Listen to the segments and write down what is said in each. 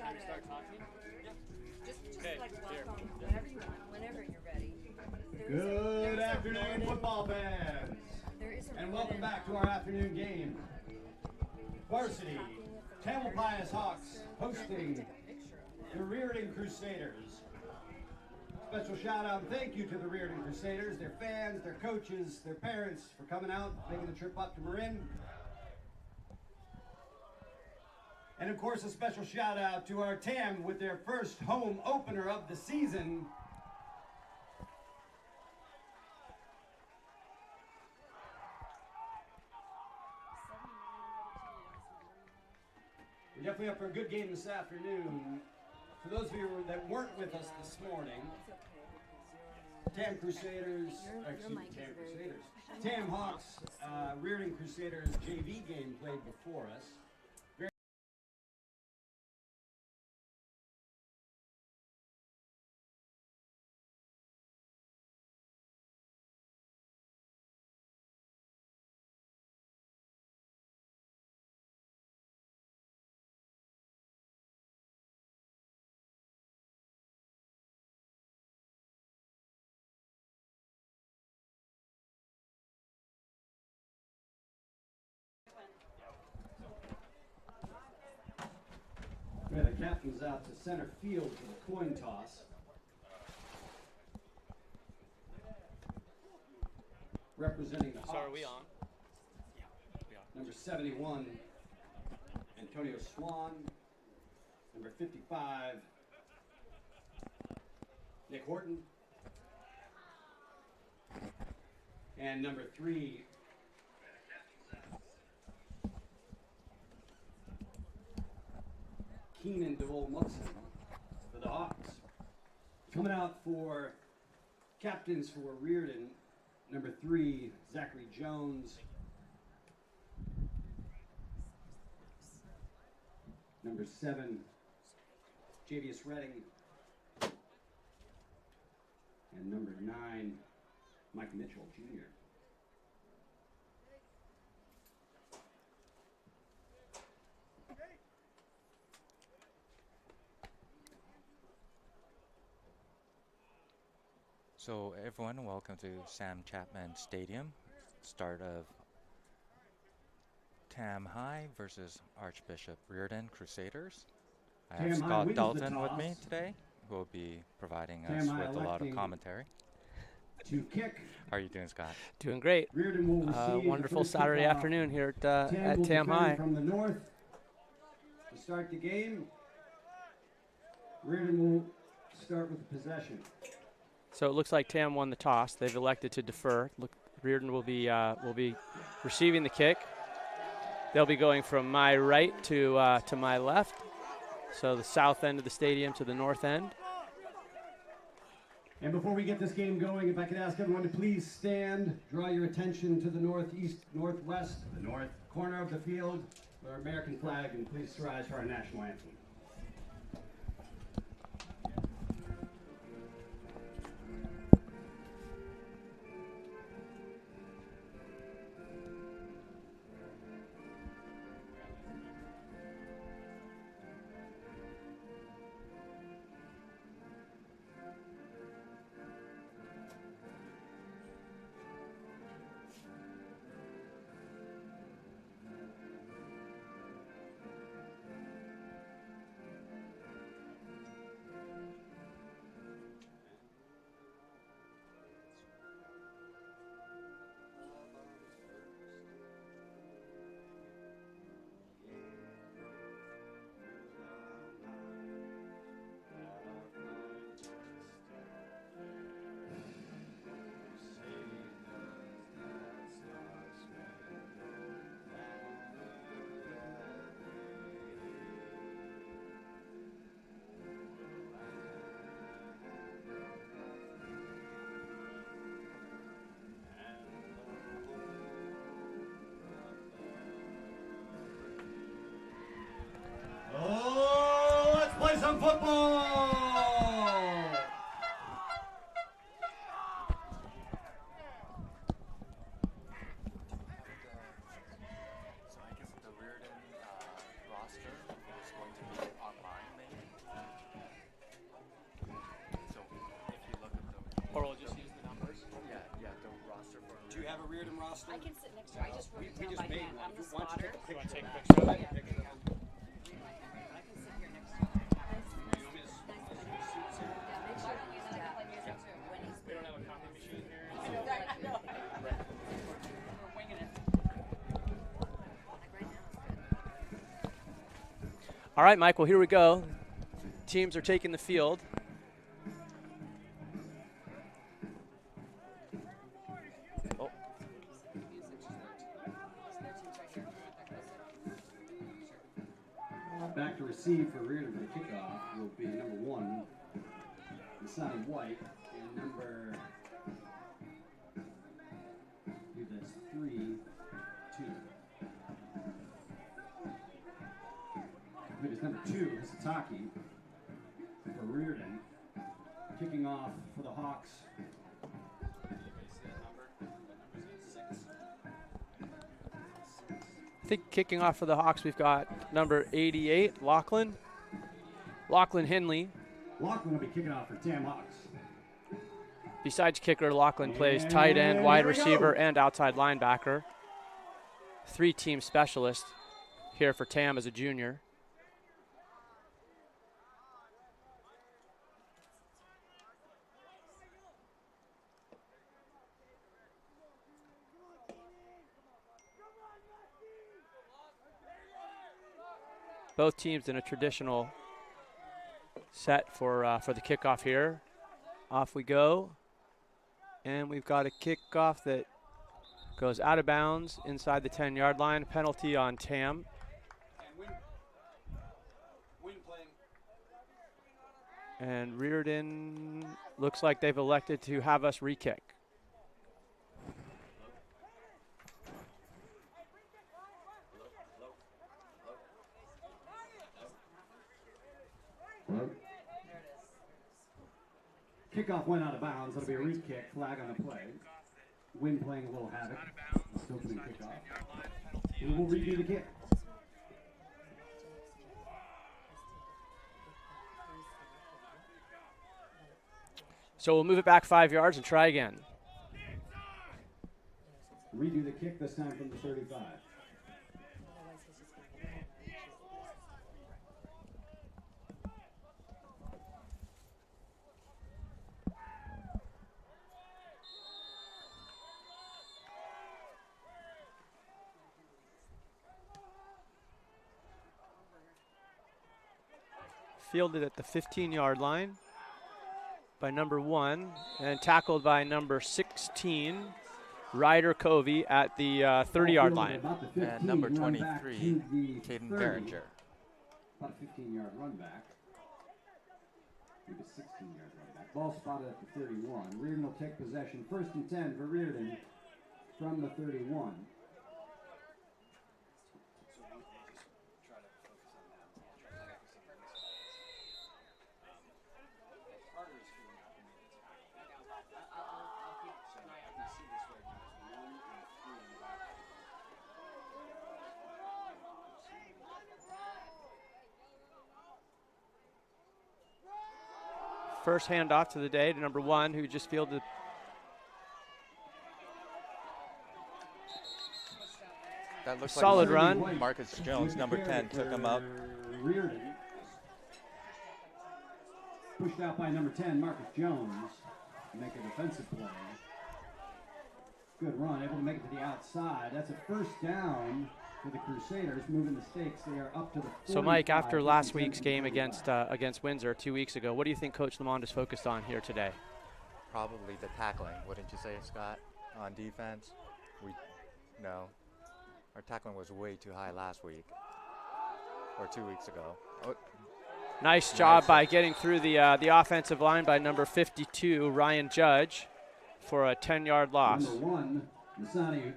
Time to start talking? Just Okay, like here. walk on whenever you want, whenever you're ready. Good afternoon, football fans. And welcome back to our afternoon game. Varsity, Tamalpais Hawks hosting the Riordan Crusaders. Special shout out and thank you to the Riordan Crusaders, their fans, their coaches, their parents for coming out, making the trip up to Marin. And of course, a special shout out to our TAM with their first home opener of the season. We're definitely up for a good game this afternoon. For those of you that weren't with us this morning, TAM Crusaders, TAM Hawks, Riordan Crusaders JV game played before us. Yeah, the captain's out to center field for the coin toss. Representing the Hawks. So are we on? Yeah, we are. Number 71, Antonio Swan. Number 55, Nick Horton. And number 3, Keenan DeVol-Munson for the Hawks. Coming out for captains for Riordan, number 3, Zachary Jones. Number 7, Javius Redding. And number 9, Mike Mitchell Jr. So everyone, welcome to Sam Chapman Stadium. Start of Tam High versus Archbishop Riordan Crusaders. I have Scott Dalton with me today, who will be providing us with a lot of commentary. To kick. How are you doing, Scott? Doing great. Wonderful Saturday afternoon here at Tam High. From the north to start the game. Riordan will start with the possession. So it looks like Tam won the toss. They've elected to defer. Riordan will be receiving the kick. They'll be going from my right to my left. So the south end of the stadium to the north end. And before we get this game going, if I could ask everyone to please stand, draw your attention to the northeast, northwest, the north corner of the field, with our American flag, and please rise for our national anthem. Some football! So I guess the Riordan roster is going to be online, maybe? I can sit next to her. I just wrote it down by hand. I'm the Why don't spotter. you want to take a picture of it? I can sit here next to her. You want me to Yeah, make sure you use that when he's We don't have a copy machine here. We're winging it. Like right now. All right, Michael, here we go. Teams are taking the field. Oh. Back to receive for Riordan for the kickoff will be number 1, Sonny White, and number, I believe that's 3, 2. I believe it's number 2, Hisataki, for Riordan. Kicking off for the Hawks. I think kicking off for the Hawks, we've got number 88, Lachlan Henley. Lachlan will be kicking off for Tam Hawks. Besides kicker, Lachlan plays tight end, wide here we receiver, go. and outside linebacker. 3-team specialist here for Tam as a junior. Both teams in a traditional set for the kickoff here. Off we go. And we've got a kickoff that goes out of bounds inside the 10-yard line. Penalty on Tam. And Riordan looks like they've elected to have us re-kick. Kickoff went out of bounds. That'll be a re-kick. Flag on the play. Wind playing a little havoc. Still doing kickoff. And we'll redo the kick. So we'll move it back 5 yards and try again. Redo the kick, this time from the 35. Fielded at the 15-yard line by number 1 and tackled by number 16, Ryder Covey at the 30-yard line. And number 23, Caden Behringer. About a 15-yard run back. Maybe a 16-yard run back. Ball spotted at the 31. Riordan will take possession. 1st and 10 for Riordan from the 31. First handoff to the day to number 1, who just fielded. That looks Solid like run. Marcus Jones, number 10, took him up. Riordan. Pushed out by number 10, Marcus Jones. Make a defensive play. Good run, able to make it to the outside. That's a 1st down for the Crusaders, moving the stakes. They are up to the 45. So, Mike, after last week's game against Windsor 2 weeks ago, what do you think Coach Lamond is focused on here today? Probably the tackling, wouldn't you say, Scott? On defense, no. Our tackling was way too high last week, or 2 weeks ago. Oh. Nice job by getting through the offensive line by number 52, Ryan Judge, for a 10-yard loss. Number 1, Masani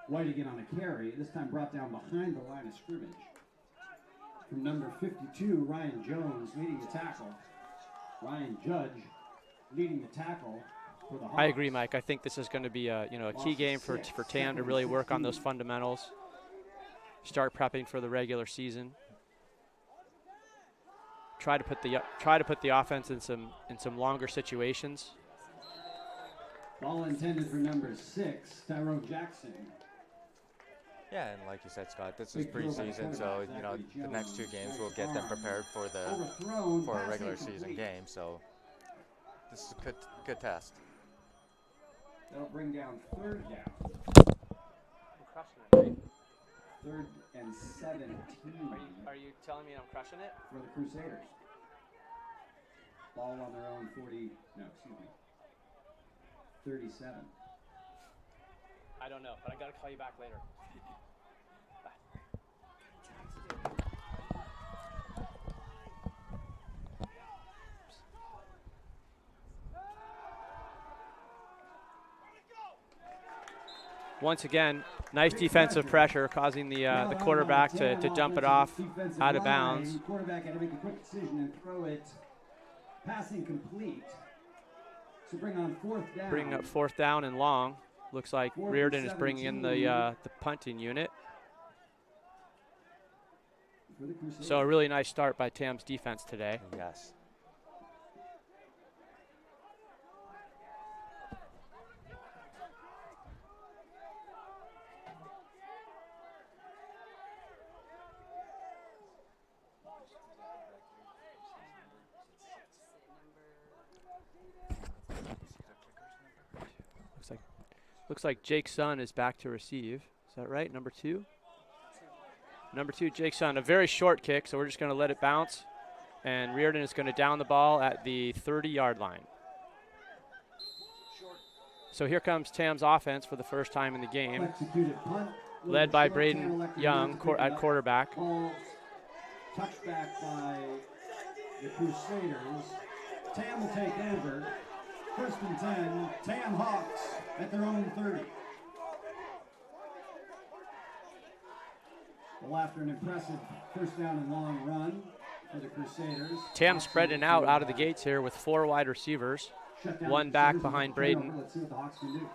White again on a carry, this time brought down behind the line of scrimmage. From number 52, Ryan Jones leading the tackle. Ryan Judge leading the tackle for the Hawks. I agree, Mike. I think this is going to be a key game for Tam to really work on those fundamentals. Start prepping for the regular season. Try to put the offense in some longer situations. Ball intended for number 6, Tyrone Jackson. Yeah, and like you said, Scott, this is preseason, so you know the next 2 games will get them prepared for a regular season game. So this is a good test. That'll bring down 3rd down. I'm crushing it, right? 3rd and 17. Are you telling me I'm crushing it? For the Crusaders. Ball on their own 37. I don't know, but I got to call you back later. Once again, nice defensive pressure causing the quarterback to dump it off out of bounds. Quarterback had to make a quick decision and throw it. Passing complete. So bring on 4th down. Bringing up 4th down and long. Looks like Riordan is bringing in the punting unit. So a really nice start by Tam's defense today. Yes. Looks like Jake's son is back to receive. Is that right? Number 2? Number 2, Jake's son. A very short kick, so we're just going to let it bounce. And Riordan is going to down the ball at the 30-yard line. So here comes Tam's offense for the first time in the game. Led by Braden Young at quarterback. Touchback by the Crusaders. Tam will take over. 1st and 10, Tam Hawks at their own 30. Well, after an impressive 1st down and long run for the Crusaders. Tam spreading out of the gates here with 4 wide receivers. 1 back behind Braden. Let's see what the Hawks can do.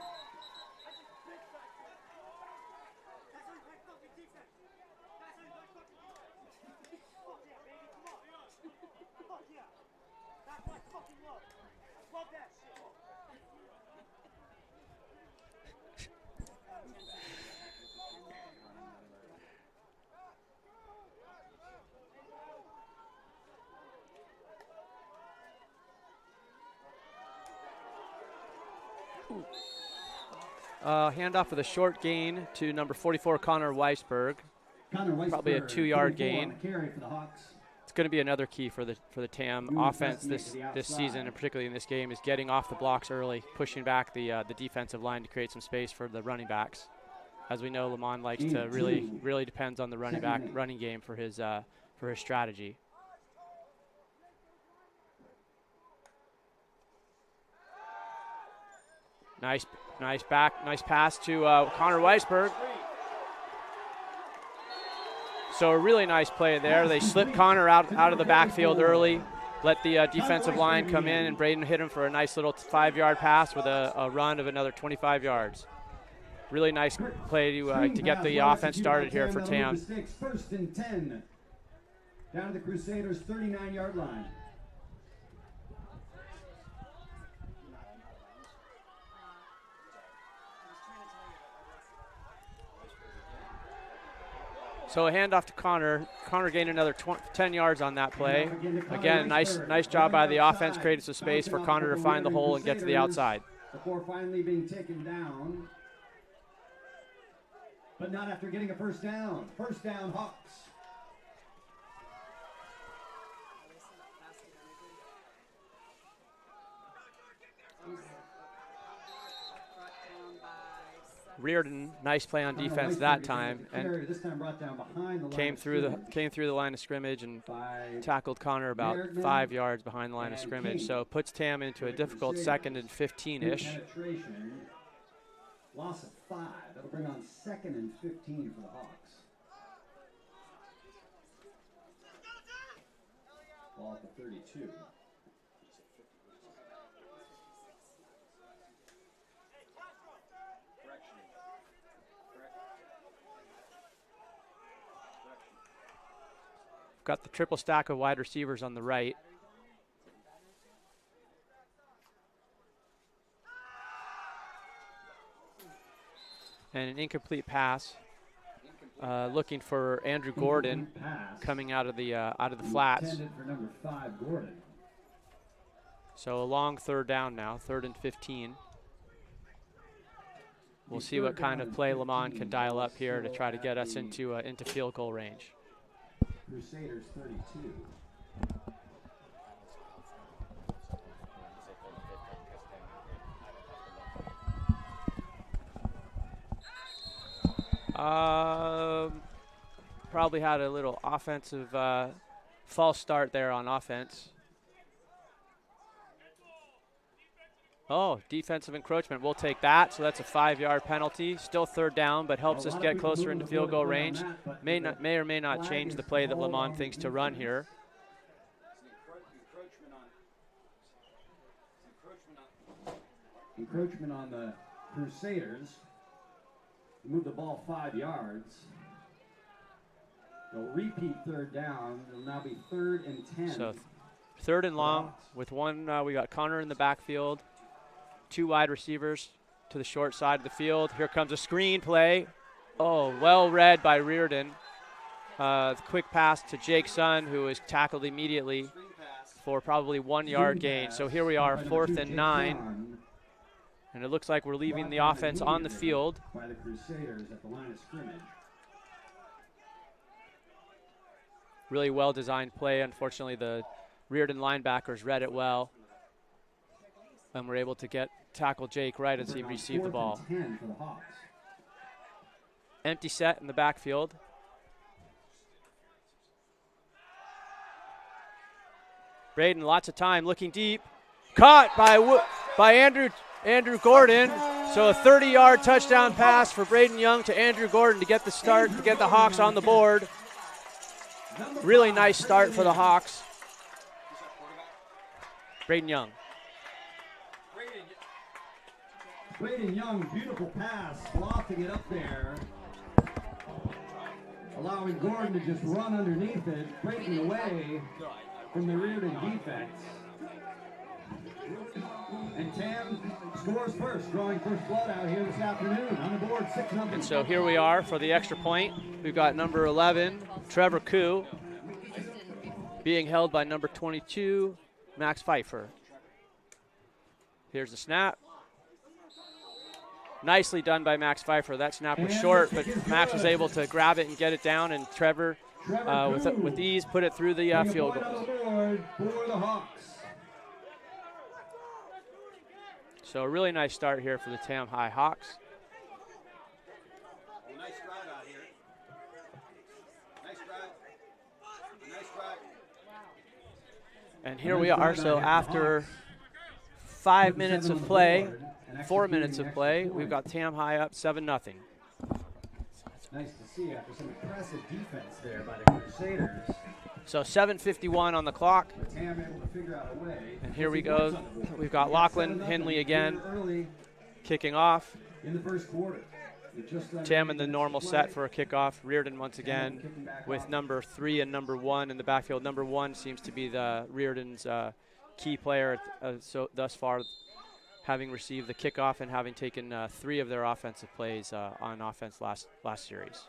Handoff with a short gain to number 44, Connor Weisberg. Probably a 2-yard gain. It's going to be another key for the TAM offense this season, and particularly in this game, is getting off the blocks early, pushing back the defensive line to create some space for the running backs. As we know, Lamont likes to really depends on the running game for his strategy. Nice pass to Connor Weisberg. So a really nice play there. They slipped Connor out of the backfield early, let the defensive line come in, and Braden hit him for a nice little 5-yard pass with a run of another 25 yards. Really nice play to get the offense started here for TAM. 1st and 10. Down to the Crusaders' 39-yard line. So a handoff to Connor. Connor gained another 10 yards on that play. Again, nice job by the offense, created some space for Connor to find the hole and get to the outside. Before finally being taken down. But not after getting a 1st down. 1st down, Hawks. Riordan, nice play on defense that time, and came through the line of scrimmage and tackled Connor about 5 yards behind the line of scrimmage. So puts TAM into a difficult 2nd and 15-ish. Loss of 5. That'll bring on 2nd and 15 for the Hawks. Ball at the 32. Got the triple stack of wide receivers on the right. And an incomplete pass. Looking for Andrew Gordon coming out of the flats. Intended for number 5, Gordon. So a long third down now, 3rd and 15. We'll see what kind of play Lamont can dial up here to try to get us into field goal range. Crusaders 32. Probably had a little offensive false start there on offense. Oh, defensive encroachment. We'll take that. So that's a 5-yard penalty. Still 3rd down, but helps us get closer into field goal range. May or may not change the play that Lamont thinks to run here. Encroachment on the Crusaders. Move the ball 5 yards. They'll repeat 3rd down. It'll now be 3rd and 10. So 3rd and long with one. We got Connor in the backfield. 2 wide receivers to the short side of the field. Here comes a screen play. Oh, well read by Riordan. Quick pass to Jake Sun, who is tackled immediately for probably 1-yard gain. So here we are, 4th and 9. And it looks like we're leaving the offense on the field. By the Crusaders at the line of scrimmage. Really well-designed play. Unfortunately, the Riordan linebackers read it well. And we're able to tackle Jake right as he received the ball. Empty set in the backfield. Braden, lots of time, looking deep. Caught by Andrew Gordon. So a 30-yard touchdown pass for Braden Young to Andrew Gordon to get the start, to get the Hawks on the board. Really nice start for the Hawks. Braden Young. Braden Young, beautiful pass, lofting it up there. Allowing Gordon to just run underneath it, breaking away from the Riordan defense. And Tam scores first, drawing first blood out here this afternoon. On the board, 6-0. And so here we are for the extra point. We've got number 11, Trevor Koo, being held by number 22, Max Pfeiffer. Here's the snap. Nicely done by Max Pfeiffer. That snap was short, but Max was able to grab it and get it down, and Trevor, with ease, put it through the field goal. For the Hawks. So a really nice start here for the Tam High Hawks. Nice drive out here. Nice drive. Nice drive. And here we are. So after 5 minutes of play, 4 minutes of play, we've got Tam High up 7-0. Nice to see after some impressive defense there by the Crusaders. So 7:51 on the clock. Tam able to figure out a way. And here we go. We've got Lachlan Henley again kicking off. In the first quarter. Tam in the normal set for a kickoff. Riordan once again with number 3 and number 1 in the backfield. Number 1 seems to be the Riordan's key player so thus far, having received the kickoff and having taken 3 of their offensive plays on offense last series.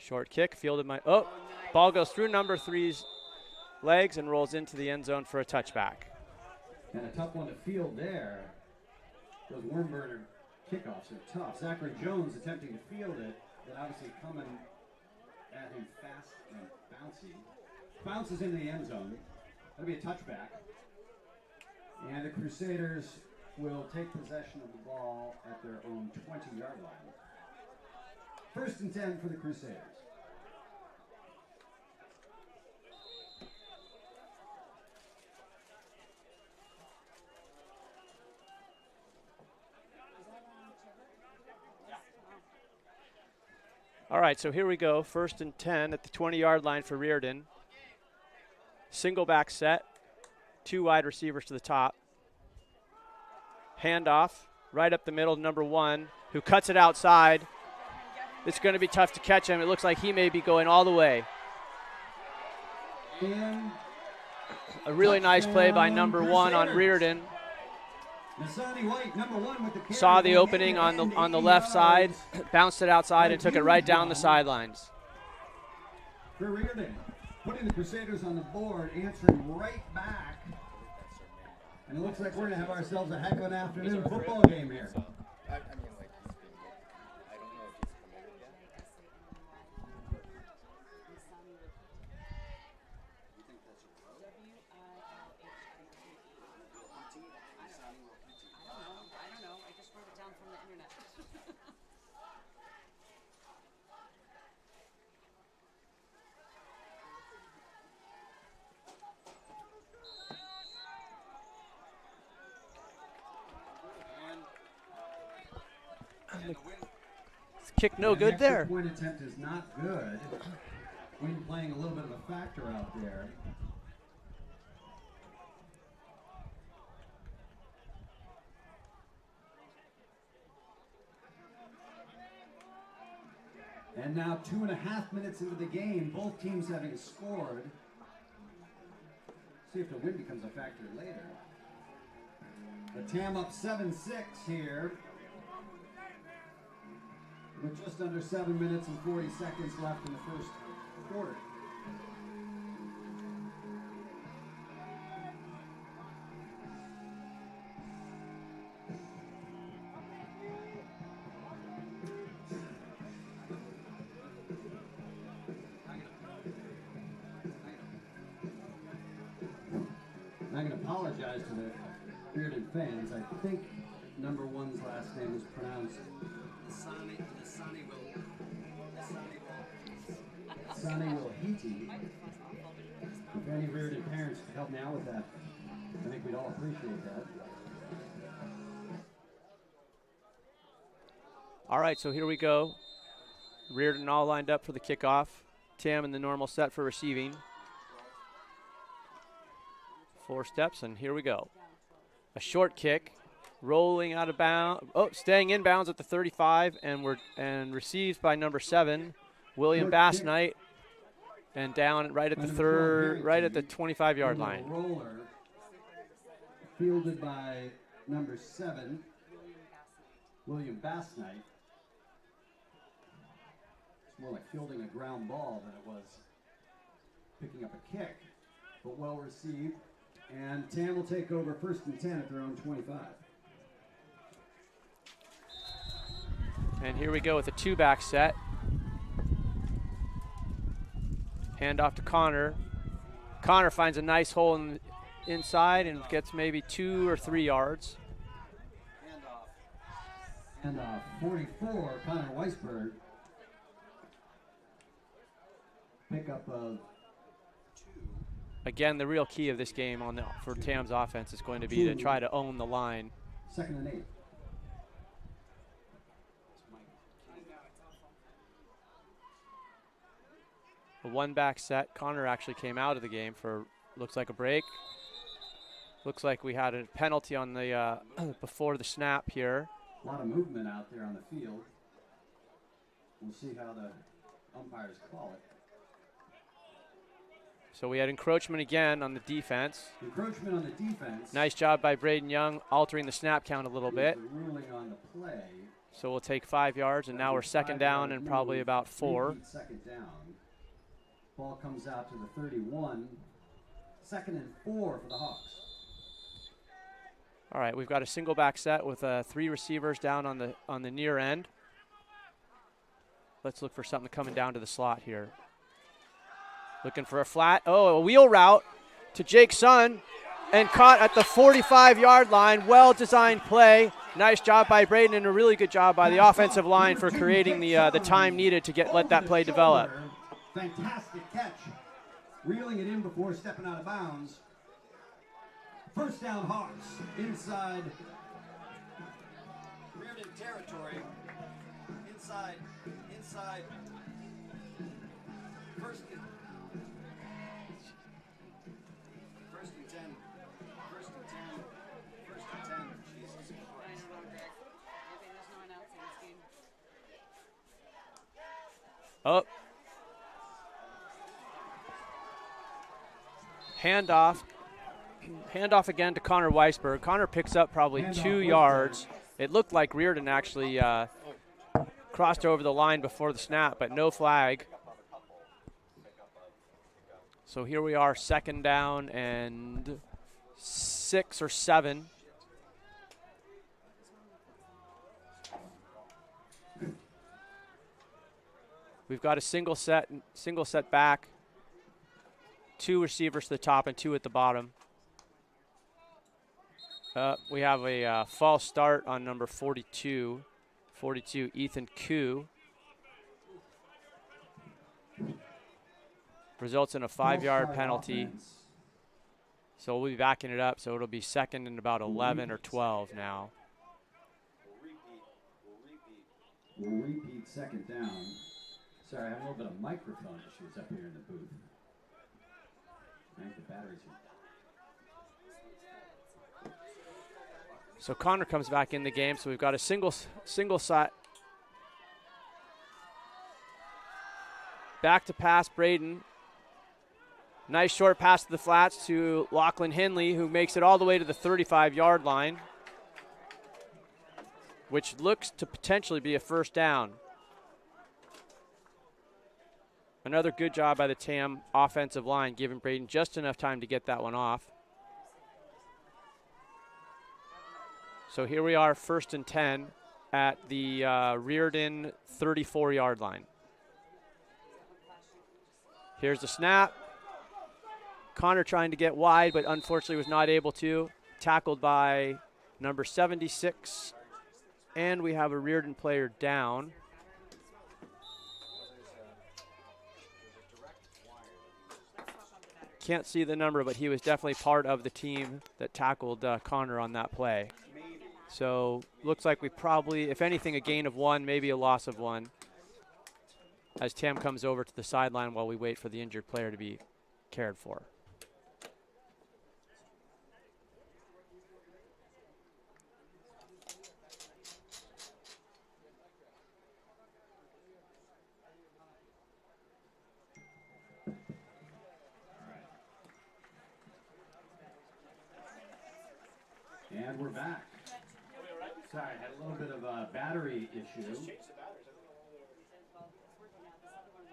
Short kick, fielded ball goes through number 3's legs and rolls into the end zone for a touchback. And a tough one to field there. Those worm burner kickoffs are tough. Zachary Jones attempting to field it, but obviously coming at him fast and bouncy. Bounces into the end zone. That'll be a touchback. And the Crusaders will take possession of the ball at their own 20-yard line. 1st and 10 for the Crusaders. All right, so here we go. 1st and 10 at the 20-yard line for Riordan. Single back set. 2 wide receivers to the top. Handoff right up the middle to number 1, who cuts it outside. It's going to be tough to catch him. It looks like he may be going all the way. A really nice play by number 1 on Riordan. Nasani White, number 1 with the carry. Saw the opening on the left side, bounced it outside, and took it right down the sidelines. For Riordan, putting the Crusaders on the board, answering right back. And it looks like we're going to have ourselves a heck of an afternoon football game here. I mean, like, he's been, I don't know if he's promoted yet. You think that's a pro? I don't know. I just wrote it down from the internet. Kick no good there. The point attempt is not good. Wind playing a little bit of a factor out there. And now 2.5 minutes into the game, both teams having scored. See if the wind becomes a factor later. The TAM up 7-6 here. With just under 7 minutes and 40 seconds left in the first quarter. I'm going to apologize to the Riordan fans. I think number 1's last name is pronounced Sani Wilhiti. If any Riordan parents could help me out with that, I think we'd all appreciate that. All right, so here we go. Riordan all lined up for the kickoff. Tam in the normal set for receiving. 4 steps, and here we go. A short kick, rolling out of bounds. Oh, staying in bounds at the 35, and received by number 7, William Bassnight, and down right at the right at the 25-yard line. Roller, fielded by number 7, William Bassnight. It's more like fielding a ground ball than it was picking up a kick, but well received. And Tam will take over 1st and 10 at their own 25. And here we go with a 2-back set. Hand off to Connor. Connor finds a nice hole inside and gets maybe 2 or 3 yards. And 44, Connor Weisberg. Pickup of 2. Again, the real key of this game for Tam's offense is going to be to try to own the line. 2nd and 8. A 1-back set. Connor actually came out of the game for, looks like, a break. Looks like we had a penalty on the before the snap here. A lot of movement out there on the field. We'll see how the umpires call it. So we had encroachment again on the defense. Encroachment on the defense. Nice job by Braden Young, altering the snap count a little bit. Ruling on the play. So we'll take 5 yards, and now we're 2nd down and probably about 4. 2nd down. Ball comes out to the 31. 2nd and 4 for the Hawks. All right, we've got a single back set with 3 receivers down on the near end. Let's look for something coming down to the slot here. Looking for a flat. Oh, a wheel route to Jake Sun, and caught at the 45-yard line. Well-designed play. Nice job by Braden, and a really good job by the offensive line for creating the time needed to let that play develop. Fantastic catch. Reeling it in before stepping out of bounds. 1st down Hawks inside Riordan territory. Inside. 1st and 10. 1st and 10. 1st and 10. Jesus Christ. Oh. Handoff. Handoff again to Connor Weisberg. Connor picks up probably 2 yards. It looked like Riordan actually crossed over the line before the snap, but no flag. So here we are, 2nd down and 6 or 7. We've got a single set back. 2 receivers to the top and 2 at the bottom. We have a false start on number 42. 42, Ethan Koo. Results in a 5-yard penalty. So we'll be backing it up, so it'll be 2nd and about 11 or 12 now. We'll repeat 2nd down. Sorry, I have a little bit of microphone issues up here in the booth. I think the batteries are dying. So Connor comes back in the game, so we've got a single side. Back to pass, Braden. Nice short pass to the flats to Lachlan Henley, who makes it all the way to the 35-yard line, which looks to potentially be a 1st down. Another good job by the TAM offensive line, giving Braden just enough time to get that one off. So here we are, 1st and 10 at the Riordan 34-yard line. Here's the snap. Connor trying to get wide, but unfortunately was not able to. Tackled by number 76. And we have a Riordan player down. Can't see the number, but he was definitely part of the team that tackled Connor on that play. So looks like we probably, if anything, a gain of 1, maybe a loss of 1, as Tam comes over to the sideline while we wait for the injured player to be cared for. And we're back. Sorry, I had a little bit of a battery issue.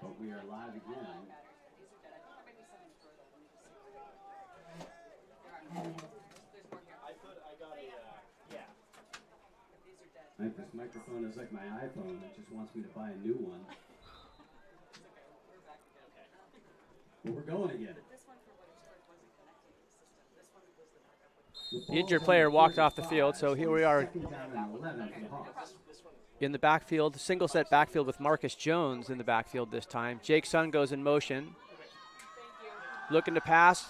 But we are live again. I think this microphone is like my iPhone. It just wants me to buy a new one. But we're going again. The injured player walked off the field, so here we are in the backfield, single set backfield with Marcus Jones in the backfield this time. Jake Sun goes in motion, looking to pass.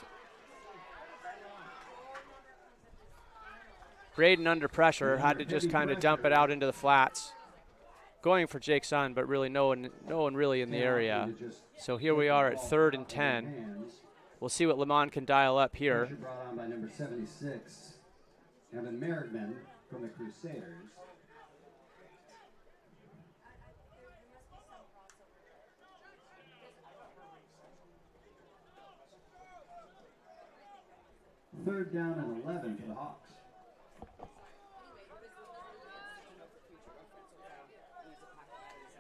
Braden under pressure, had to just kind of dump it out into the flats. Going for Jake Sun, but really no one really in the area. So here we are at 3rd and 10. We'll see what Lamont can dial up here. Brought on by number 76, Evan Merrickman from the Crusaders. Third down and 11 for the Hawks.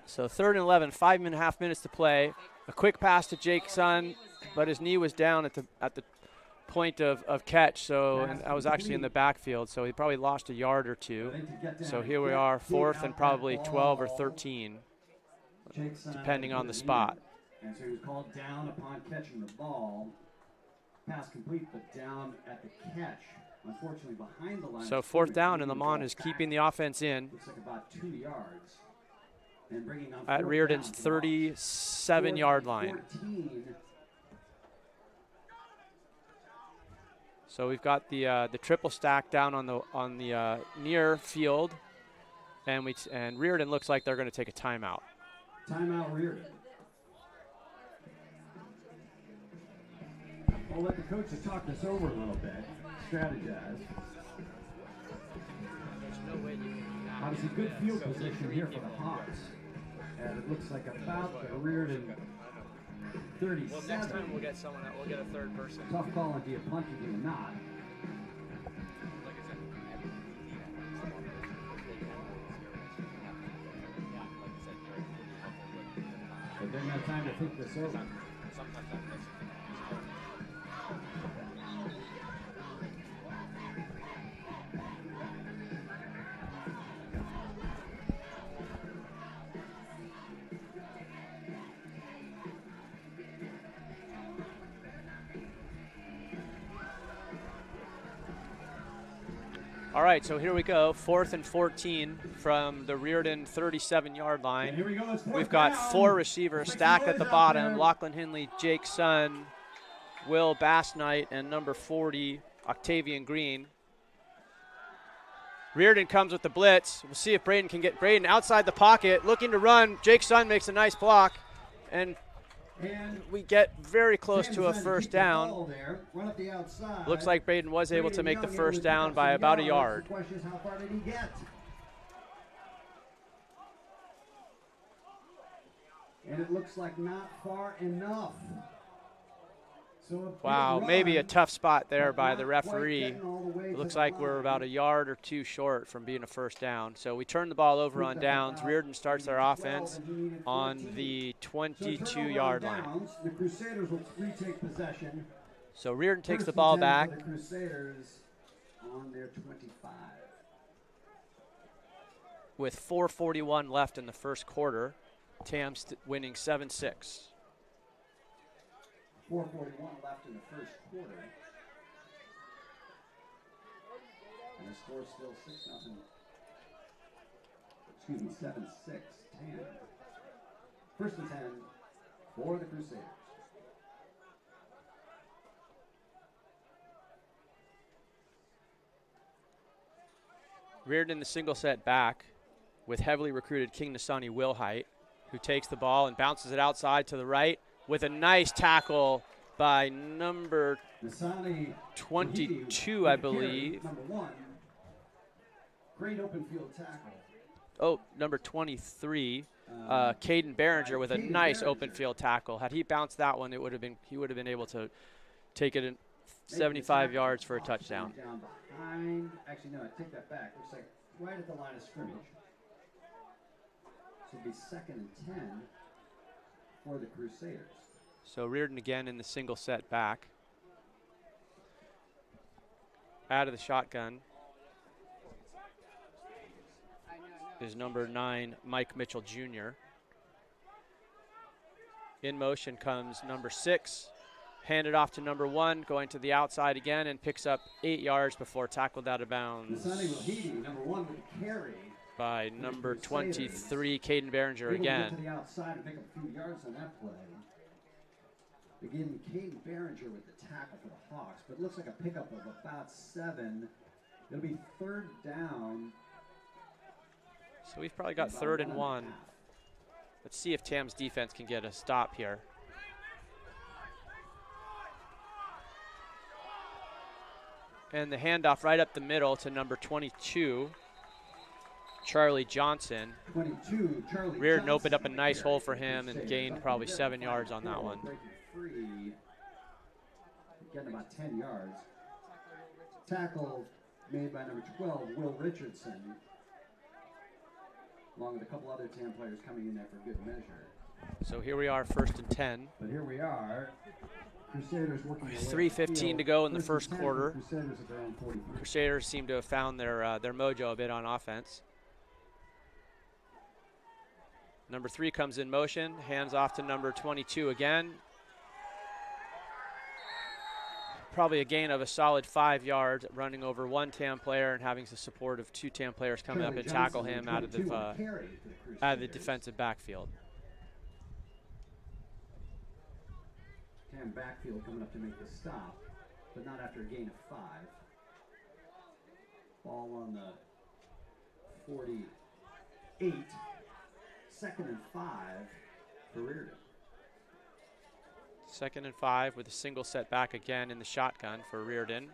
So 3rd and 11, 5.5 minutes to play. A quick pass to Jake Sun, but his knee was down at the point of catch, so and I was actually in the backfield, so he probably lost a yard or 2. So here we are, 4th and probably 12 or 13, depending on the spot. And so he was called down upon catching the ball. Pass complete, but down at the catch. Unfortunately, behind the line. So 4th down, and Lamont is keeping the offense in. Looks like about 2 yards. And bringing on at Riordan's 37-yard line. 14. So we've got the triple stack down on the near field, and Riordan looks like they're going to take a timeout. Timeout, Riordan. We'll let the coaches talk this over a little bit, strategize. Obviously, good field position here for the Hawks. And it looks like about the Riordan 37. Well, next time we'll get someone. We'll get a third person. Tough call on do you punt or do you not? Like I said, But they didn't have time to think this over. sometimes that makes All right, so here we go. 4th and 14 from the Riordan 37-yard line. And here we go. It's We've got down. 4 receivers stacked at the Out bottom. there. Lachlan Hinley, Jake Sun, Will Bassnight, and number 40, Octavian Green. Riordan comes with the blitz. We'll see if Braden can get Braden outside the pocket, looking to run. Jake Sun makes a nice block, and we get very close to a first down. Looks like Braden was able to make the first down by about a yard. The question is, how far did he get? And it looks like not far enough. So Wow, maybe a tough spot there by the referee. It looks like we're about a yard or two short from being a first down. So we turn the ball over on downs. Riordan starts their offense on the 22-yard line. The Crusaders will retake possession. So Riordan takes the First ball and 10 back. for the Crusaders on their 25. With 4:41 left in the first quarter. Tam's winning 7-6. 4:41 left in the first quarter. And the score still 6-0. Excuse me, 7-6, Tam. First and 10 for the Crusaders. Riordan the single set back with heavily recruited King Nasani Wilhite, who takes the ball and bounces it outside to the right with a nice tackle by number 22, I believe. Number 1. Great open field tackle. Oh, number 23, Caden Behringer with a nice open field tackle. Had he bounced that one, he would have been able to take it in 75 yards for a touchdown. Down behind. Actually, no, I take that back. Looks like right at the line of scrimmage. So it'll be 2nd and 10 for the Crusaders. So Riordan again in the single set back. Out of the shotgun is number 9, Mike Mitchell Jr. In motion comes number 6. Handed off to number 1, going to the outside again and picks up 8 yards before tackled out of bounds Number 1 with a carry. by number 23, Caden Behringer Able to again. get to the outside and pick up a few yards on that play. Again, Caden Behringer with the tackle for the Hawks, but it looks like a pickup of about 7. It'll be 3rd down. So we've probably got 3rd and 1. Let's see if Tam's defense can get a stop here. And the handoff right up the middle to number 22, Charlie Johnson. 22, Charlie Riordan Johnson opened up a on the nice carry hole for the him and Crusaders. gained Up probably there, 7 yards on that 5-4, one. breaking free. Getting about 10 yards. Tackle made by number 12, Will Richardson. Along with a couple other Tam players coming in there for good measure. So here we are, 1st and 10. But here we are. Crusaders working their way 3:15 to go in the first and 10 quarter. for the Crusaders at their own 43. Crusaders seem to have found their mojo a bit on offense. Number 3 comes in motion, hands off to number 22 again. Probably a gain of a solid 5 yards, running over 1 Tam player and having the support of 2 Tam players coming up Charlie and tackle Johnson, him out of 22 on the carry for the out of the Crusaders. defensive backfield. Tam backfield coming up to make the stop, but not after a gain of 5. Ball on the 48. 2nd and 5 for Riordan. 2nd and 5 with a single set back again in the shotgun for Riordan.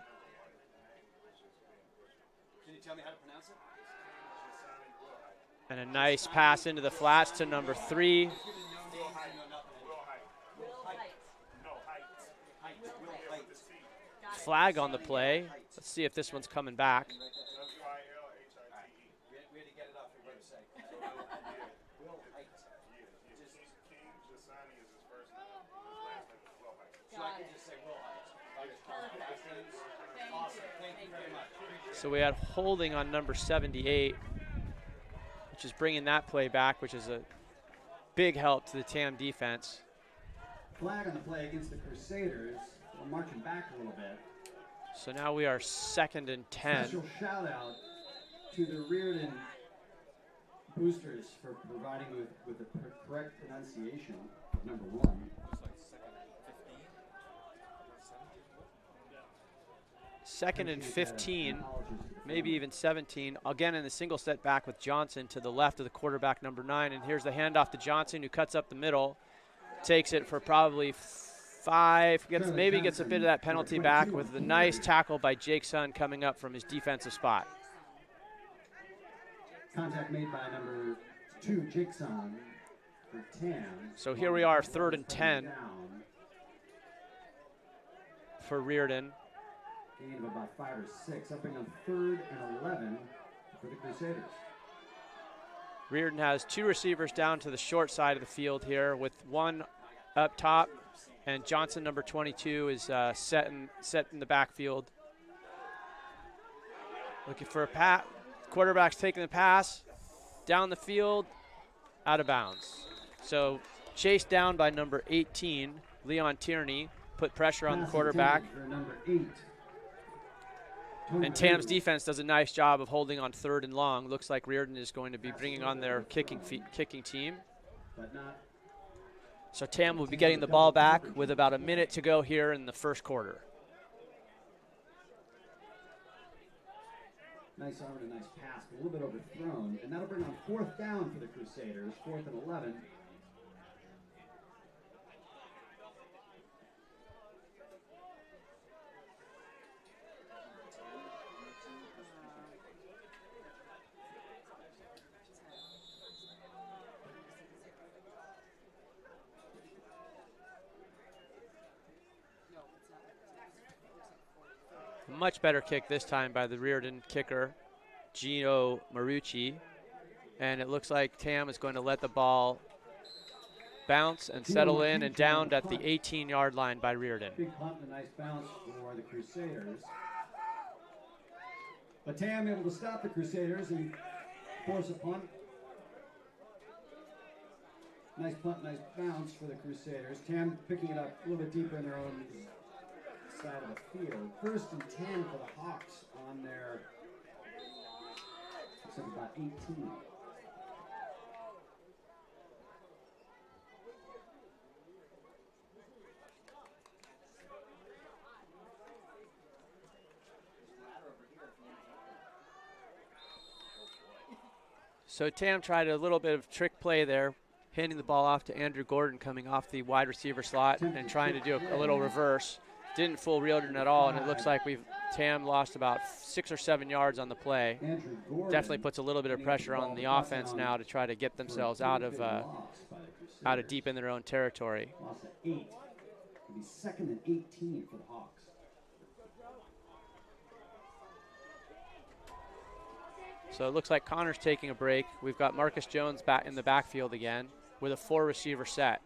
Can you tell me how to pronounce it? And a nice pass into the flats to number 3, flag on the play. Let's see if this one's coming back. We had to get it off your website. Will Height. So I can just say Will Height. Awesome. Thank you very much. So we had holding on number 78, which is bringing that play back, which is a big help to the TAM defense. Flag on the play against the Crusaders. We're marching back a little bit. So now we are 2nd and 10. Special shout out to the Riordan boosters for providing with the correct pronunciation of number 1. 2nd and 15, maybe even 17. Again in the single set back with Johnson to the left of the quarterback, number 9. And here's the handoff to Johnson, who cuts up the middle, takes it for probably 5, maybe gets a bit of that penalty back with the nice tackle by Jake Sun coming up from his defensive spot. Contact made by number 2, Jake Sun, for 10. So here we are, 3rd and 10 for Riordan. Gain of about 5 or 6, upping on 3rd and 11 for the Crusaders. Riordan has 2 receivers down to the short side of the field here with 1 up top, and Johnson, number 22, is set in the backfield. Looking for a pass. Quarterback's taking the pass down the field, out of bounds. So chased down by number 18, Leon Tierney, put pressure on the quarterback. For number 8. And TAM's defense does a nice job of holding on 3rd and long. Looks like Riordan is going to be bringing on their kicking team. So TAM will be getting the ball back with about a minute to go here in the first quarter. Nice arm and a nice pass, but a little bit overthrown. And that'll bring on 4th down for the Crusaders, 4th and 11. Much better kick this time by the Riordan kicker, Gino Marucci. And it looks like TAM is going to let the ball bounce and settle in and downed at the 18-yard line by Riordan. Big punt and a nice bounce for the Crusaders. But TAM able to stop the Crusaders and force a punt. Nice punt, nice bounce for the Crusaders. TAM picking it up a little bit deeper in their own side of the field. 1st and 10 for the Hawks on their, looks like about 18. So TAM tried a little bit of trick play there, handing the ball off to Andrew Gordon coming off the wide receiver slot and trying to do a little reverse. Didn't fool Riordan at all, and it looks like TAM lost about 6 or 7 yards on the play. Definitely puts a little bit of pressure on the offense now to try to get themselves out of deep in their own territory. Loss of 8. It'll be 2nd and 18 for the Hawks. So it looks like Connor's taking a break. We've got Marcus Jones back in the backfield again with a 4-receiver set.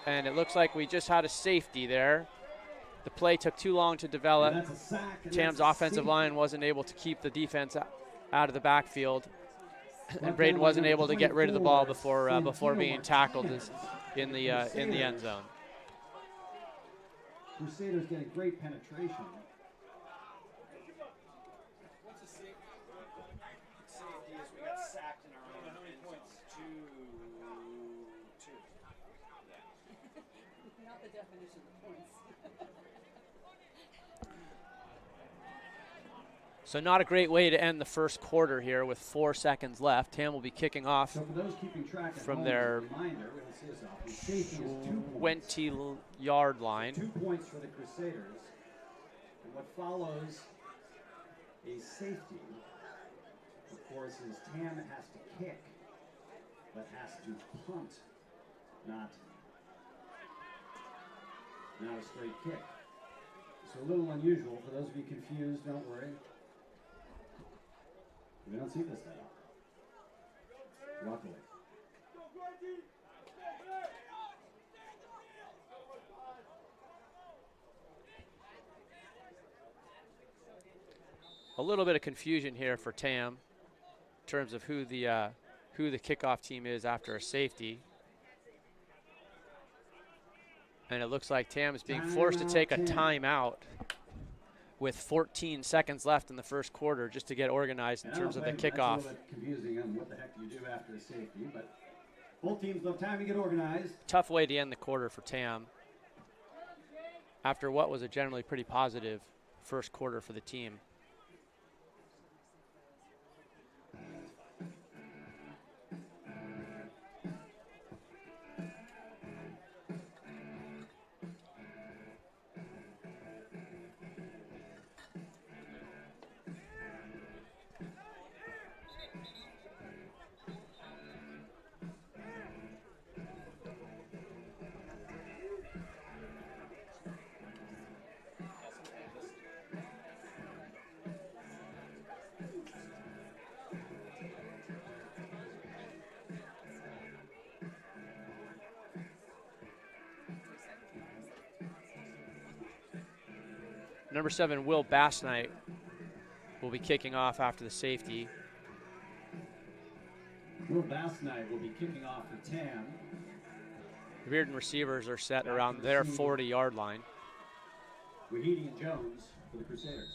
And it looks like we just had a safety there. The play took too long to develop. TAM's offensive line wasn't able to keep the defense out of the backfield. And Braden wasn't able to get rid of the ball before being tackled in the end zone. Crusaders getting great penetration. What's the safety? Safety is we got sacked in our own end points. 2. Not the definition of points. So not a great way to end the first quarter here with 4 seconds left. TAM will be kicking off So for those keeping track at from home, their reminder, we'll see this off. Safety is 2 points. 20-yard line. 2 points for the Crusaders. And what follows a safety, of course, is TAM has to kick, but has to punt Not a straight kick. It's a little unusual. For those of you confused, don't worry. We don't see this that often. Luckily. A little bit of confusion here for Tam in terms of who the kickoff team is after a safety. And it looks like Tam is being forced to take a timeout with 14 seconds left in the first quarter just to get organized in terms of the kickoff. That's a little bit confusing on what the heck you do after a safety, but both teams have time to get organized. Tough way to end the quarter for Tam after what was a generally pretty positive first quarter for the team. Number 7, Will Bassnight, will be kicking off after the safety. Will Bassnight will be kicking off for Tam. The Riordan receivers are set around their 40-yard line. Riordan and Jones for the Crusaders.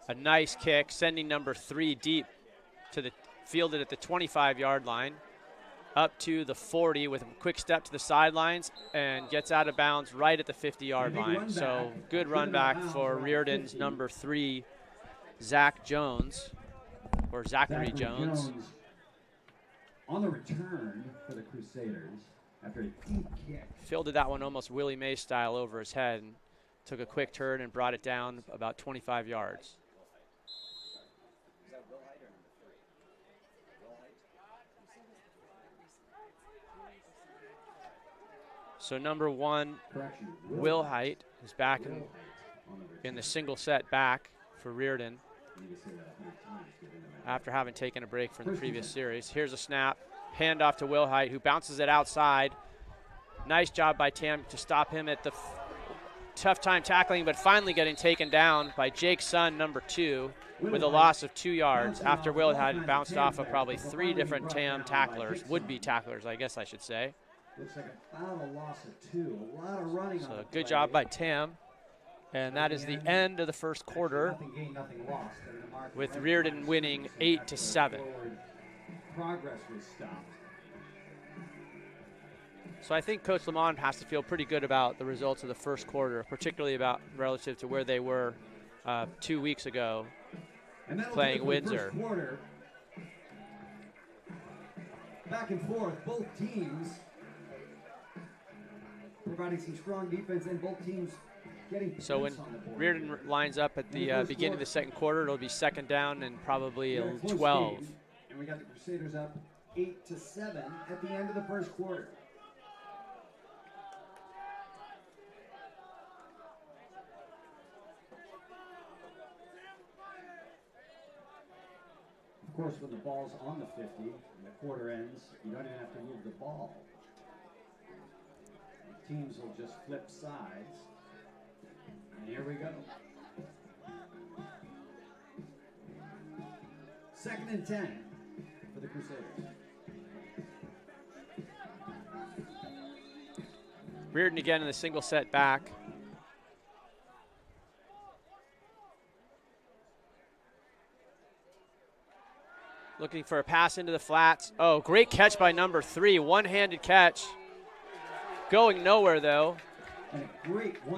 A nice kick, sending number 3 deep to the fielded at the 25-yard line. Up to the 40 with a quick step to the sidelines and gets out of bounds right at the 50-yard line. So good run back for Riordan's number 3, Zach Jones, or Zachary Jones. On the return for the Crusaders after a deep kick. Fielded that one almost Willie Mays style over his head and took a quick turn and brought it down about 25 yards. So number 1, Will Height, is back in the single set back for Riordan after having taken a break from the previous series. Here's a snap, handoff to Will Height, who bounces it outside. Nice job by Tam to stop him at the tough time tackling, but finally getting taken down by Jake Sun, number 2, with a loss of 2 yards after Will had bounced off of probably 3 different Tam tacklers, would-be tacklers, I guess I should say. Looks like a foul, a loss of 2. A lot of running. So good job by Tam. And that is the end of the first quarter, Nothing gained, nothing lost. with Riordan winning 8-7. Progress was stopped. So I think Coach Lamont has to feel pretty good about the results of the first quarter, particularly about relative to where they were 2 weeks ago playing Windsor. Back and forth, both teams providing some strong defense, and both teams getting. So when Riordan lines up at the beginning of the second quarter, it'll be second down and probably 12. And we got the Crusaders up 8-7 at the end of the first quarter. Of course, when the ball's on the 50 and the quarter ends, you don't even have to move the ball. Teams will just flip sides. And here we go. 2nd and 10 for the Crusaders. Riordan again in the single set back. Looking for a pass into the flats. Oh, great catch by number 3, one-handed catch. Going nowhere, though.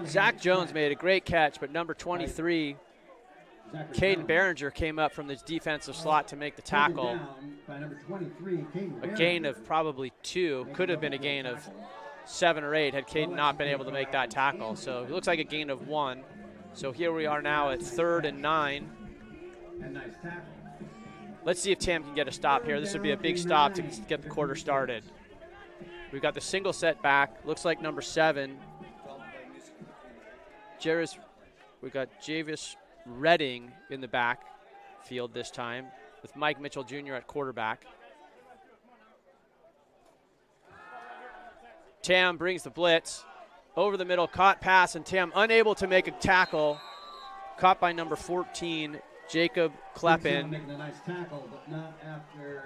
Zach Jones made a great catch, but number 23, Caden Behringer, came up from the defensive slot to make the tackle. A gain of probably 2. Could have been a gain of 7 or 8 had Caden not been able to make that tackle. So it looks like a gain of 1. So here we are now at 3rd and 9. Let's see if Tam can get a stop here. This would be a big stop to get the quarter started. We've got the single set back. Looks like number 7. We've got Javis Redding in the back field this time with Mike Mitchell Jr. at quarterback. Tam brings the blitz. Over the middle, caught pass, and Tam unable to make a tackle. Caught by number 14, Jacob Kleppen,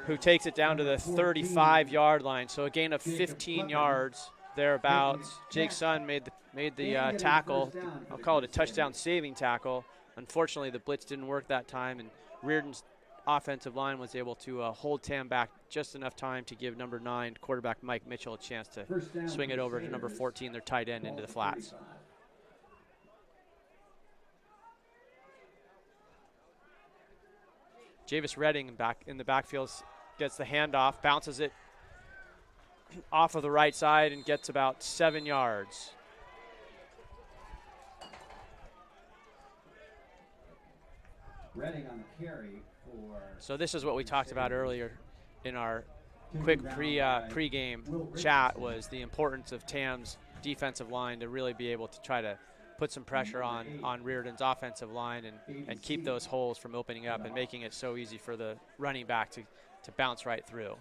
who takes it down to the 35-yard line. So a gain of 15 yards thereabouts. Jake Sun made the tackle. I'll call it a touchdown-saving tackle. Unfortunately, the blitz didn't work that time, and Riordan's offensive line was able to hold Tam back just enough time to give number 9 quarterback Mike Mitchell a chance to swing it over to number 14, their tight end, into the flats. Javis Redding back in the backfield gets the handoff, bounces it off of the right side and gets about 7 yards. Redding on the carry for. So this is what we talked about earlier in our quick pre-game chat, was the importance of Tam's defensive line to really be able to try to put some pressure on Riordan's offensive line and keep those holes from opening up and making it so easy for the running back to bounce right through.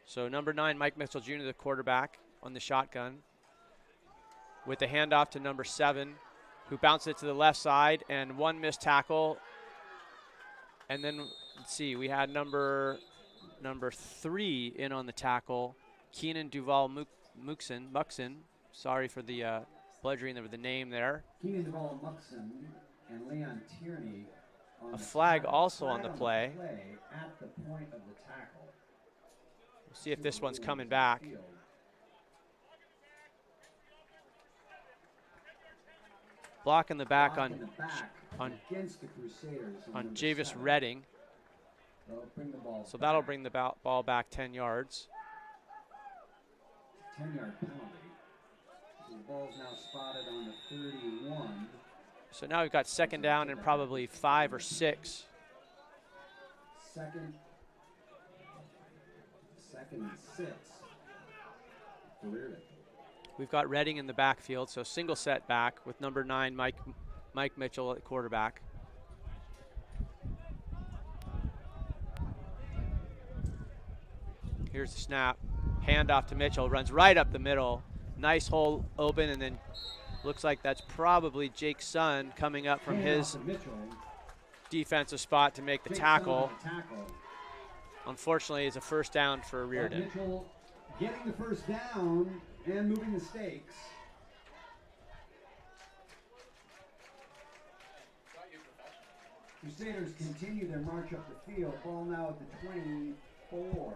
So number 9, Mike Mitchell Jr., the quarterback on the shotgun, with the handoff to number 7, who bounced it to the left side, and one missed tackle. And then, let's see, we had number 3 in on the tackle, Keenan Duval Muxon. Sorry for the bludgeoning of the name there. Keenan Duval Muxon and Leon Tierney. A flag also on the play. At the point of the tackle. We'll see if this one's coming back. Block in the back on Javis Redding. So that'll bring the ball back 10 yards. 10-yard penalty. The ball's now spotted on the 31. So now we've got second down and probably 5 or 6. Second and 6 for Riordan. We've got Redding in the backfield, so single set back with number 9, Mike Mitchell at quarterback. Here's the snap. Handoff to Mitchell, runs right up the middle. Nice hole open, and then looks like that's probably Jake Sun coming up from his defensive spot to make the tackle. Unfortunately, it's a first down for Riordan. Mitchell getting the first down and moving the stakes. Crusaders continue their march up the field. Ball now at the 24-yard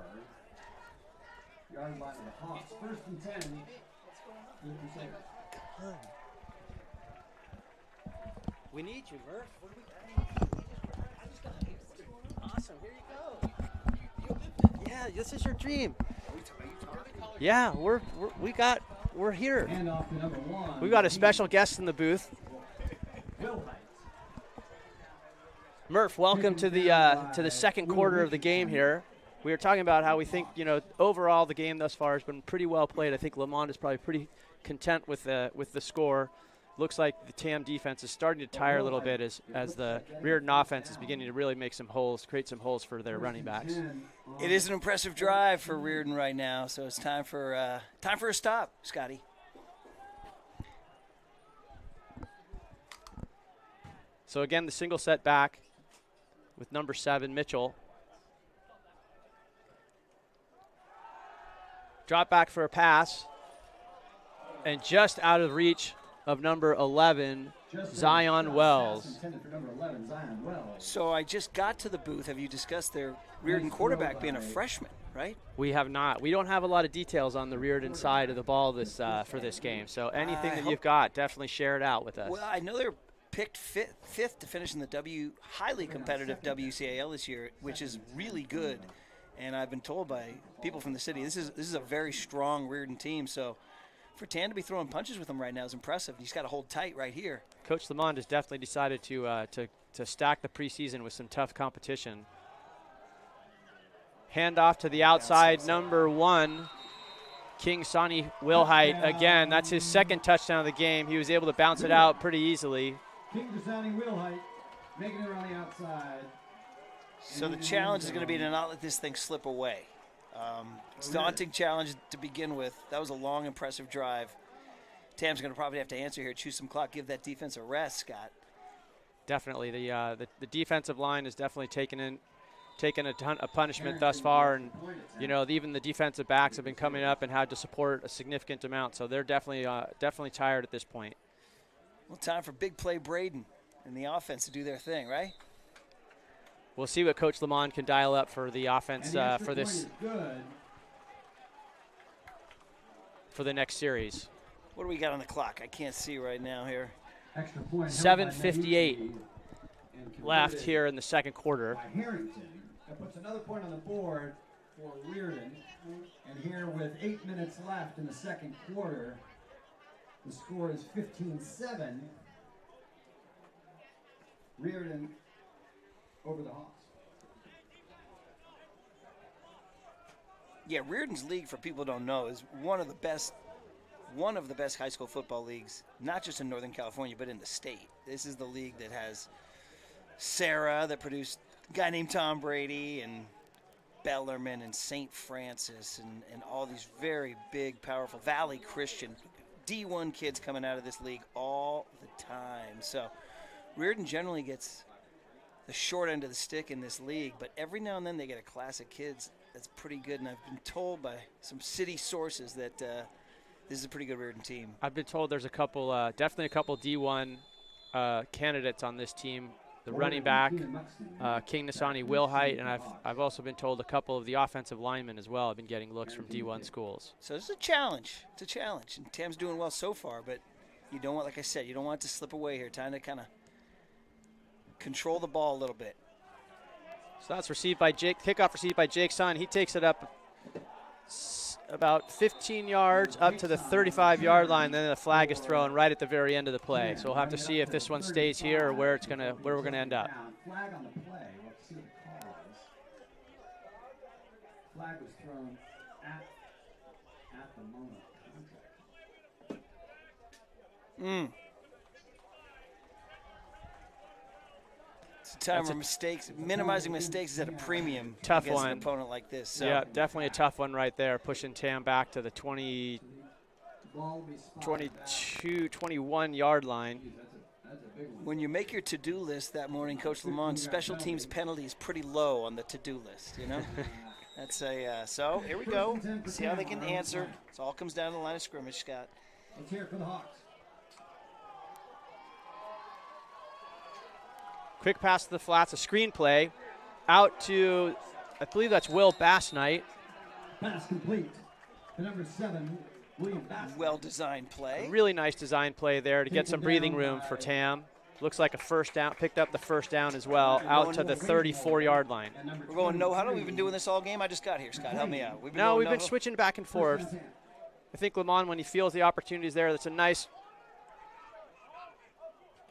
line of the Hawks. First and 10 for the Crusaders. We need you, Murph. What do I just got awesome. Here you go. Yeah, this is your dream. Yeah, we're here. Handoff to number 1. We got a special guest in the booth. Murph, welcome to the second quarter of the game here. We were talking about how we think, overall the game thus far has been pretty well played. I think Lamont is probably pretty content with the score. Looks like the TAM defense is starting to tire a little bit as the Riordan offense is beginning to really make some holes, create some holes for their running backs. It is an impressive drive for Riordan right now, so it's time for a stop, Scotty. So again, the single set back with number 7, Mitchell. Drop back for a pass, and just out of reach of number 11, Zion Wells. So I just got to the booth. Have you discussed their Riordan quarterback being a freshman, right? We have not. We don't have a lot of details on the Riordan side of the ball for this game. So anything that you've got, definitely share it out with us. Well, I know they're picked fifth to finish in the highly competitive WCAL this year, which is really good. And I've been told by people from the city this is a very strong Riordan team. So for Tam to be throwing punches with him right now is impressive. He's got to hold tight right here. Coach Lamond has definitely decided to stack the preseason with some tough competition. Hand off to the outside, number 1, King Sonny Wilhite. Again, that's his second touchdown of the game. He was able to bounce it out pretty easily. King Sonny Wilhite making it around the outside. So the challenge is going to be to not let this thing slip away. It's a daunting challenge to begin with. That was a long, impressive drive. Tam's going to probably have to answer here, choose some clock, give that defense a rest, Scott. Definitely. The defensive line has definitely taken a ton of punishment thus far, and even the defensive backs have been coming up and had to support a significant amount, so they're definitely tired at this point. Well, time for big play Braden and the offense to do their thing, right? We'll see what Coach Lamond can dial up for the offense for the next series. What do we got on the clock? I can't see right now here. 7:58 left here in the second quarter. That puts another point on the board for Riordan. And here with 8 minutes left in the second quarter, the score is 15-7. Riordan over the Hawks. Yeah, Riordan's league, for people who don't know, is one of the best high school football leagues, not just in Northern California, but in the state. This is the league that has Sarah, that produced a guy named Tom Brady, and Bellarmine and St. Francis, and all these very big, powerful Valley Christian D1 kids coming out of this league all the time. So Riordan generally gets the short end of the stick in this league, but every now and then they get a class of kids that's pretty good, and I've been told by some city sources that this is a pretty good Riordan team. I've been told there's definitely a couple D1 candidates on this team. The running back, King Nasani Wilhite, and I've also been told a couple of the offensive linemen as well have been getting looks from D1 schools. So this is a challenge. It's a challenge, and Tam's doing well so far, but you don't want, like I said, you don't want it to slip away here. Time to kind of control the ball a little bit. So that's received by Jake. Kickoff received by Jake Son. He takes it up about 15 yards up to the 35-yard line. Then the flag is thrown right at the very end of the play. So we'll have to see if this one stays here or where we're gonna end up. Flag on the play. We'll see what the call is. Flag was thrown at the moment of contact. It's a time where minimizing mistakes is at a premium tough against one. an opponent like this. So. Yeah, definitely a tough one right there, pushing Tam back to the 21-yard line. When you make your to-do list that morning, Coach Lamont, special teams penalty is pretty low on the to-do list, you know? That's so here we go. See how they can answer. It all comes down to the line of scrimmage, Scott. Let's hear it for the Hawks. Quick pass to the flats, a screen play out to, I believe that's Will Bassnight. Pass complete. The number 7, William Bassnight. Well-designed play. A really nice design play there to get some breathing room for Tam. Looks like a first down, picked up the first down as well, out to the 34-yard line. We're going no huddle. We've been doing this all game. I just got here, Scott. Help me out. We've been switching back and forth. I think Lamont, when he feels the opportunities there, that's a nice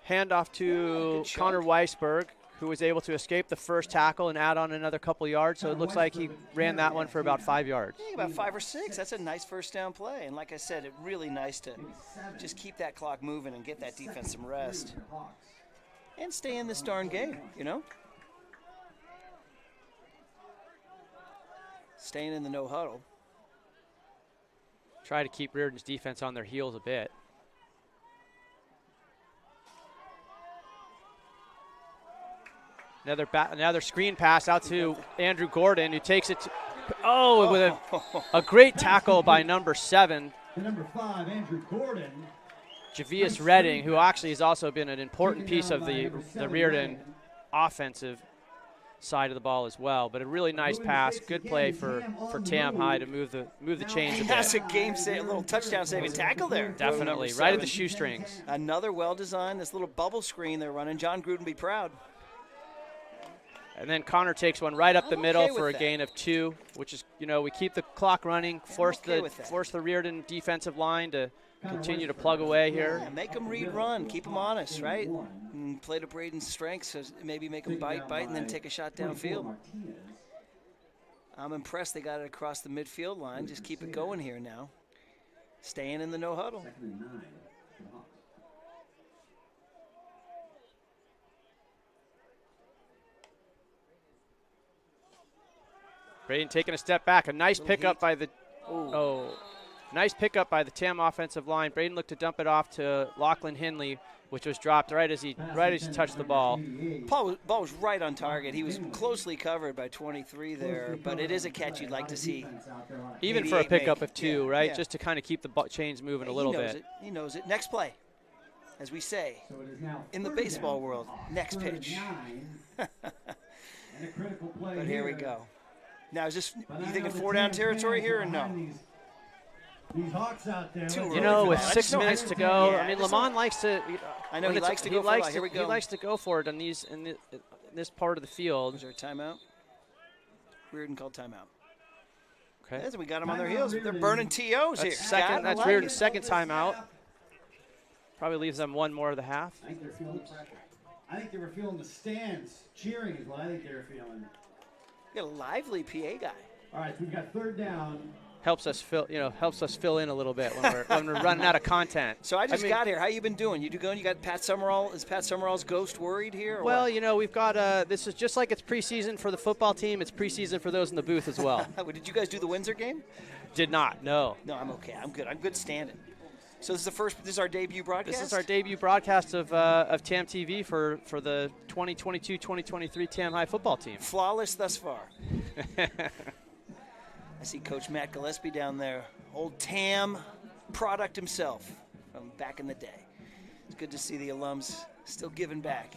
handoff to Connor Weisberg, who was able to escape the first tackle and add on another couple yards. So it looks like he ran that one for about 5 yards. Yeah, about 5 or 6. That's a nice first down play. And like I said, it's really nice to just keep that clock moving and get that defense some rest. And stay in this darn game, you know? Staying in the no huddle. Try to keep Riordan's defense on their heels a bit. Another screen pass out to Andrew Gordon, who takes it with a great tackle by number 7. The number 5, Andrew Gordon. Javius Redding, who actually has also been an important piece of the Riordan offensive side of the ball as well. But a really nice pass, good play for Tam High to move the chains a bit. That's a little touchdown saving tackle there. Definitely, right at the shoestrings. Another well-designed, this little bubble screen they're running. John Gruden be proud. And then Connor takes one right up the I'm middle okay for a with that. gain of 2, which is, we keep the clock running, force okay with that. force the Riordan defensive line to continue to plug away here. Yeah, make them read run, keep them honest, right? And play to Braden's strengths, so maybe make them bite, and then take a shot downfield. I'm impressed they got it across the midfield line. Just keep it going here now. Staying in the no huddle. Braden taking a step back. A nice pickup by the nice pickup by the TAM offensive line. Braden looked to dump it off to Lachlan Hinley, which was dropped right as he touched the ball. Ball was right on target. He was closely covered by 23 there, but it is a catch you'd like to see. Even for a pickup of 2, right? Yeah. Just to kind of keep the chains moving a little bit. He knows it. Next play, as we say in the baseball world. Next pitch. But here we go. Now, is this, you thinking 4-down territory here or no? These Hawks out there. With 6 minutes to go, I mean, Lamont likes to. I know he likes to go for it. Here we go. He likes to go for it in this part of the field. Is there a timeout? Riordan called timeout. Okay. Yes, we got them on their heels. They're burning TOs here. That's Riordan's second timeout. Probably leaves them one more of the half. I think they're feeling the pressure. I think they were feeling the stands cheering is what I think they were feeling. We got a lively PA guy. All right, so we've got 3rd down. Helps us fill in a little bit when we're running out of content. So I got here. How you been doing? You got Pat Summerall? Is Pat Summerall's ghost worried here? Or well, what? we've got this is just like it's preseason for the football team. It's preseason for those in the booth as well. Did you guys do the Windsor game? Did not. No. No, I'm okay. I'm good. I'm good standing. So this is our debut broadcast? This is our debut broadcast of TAM TV for the 2022-2023 TAM High football team. Flawless thus far. I see Coach Matt Gillespie down there, old TAM product himself from back in the day. It's good to see the alums still giving back.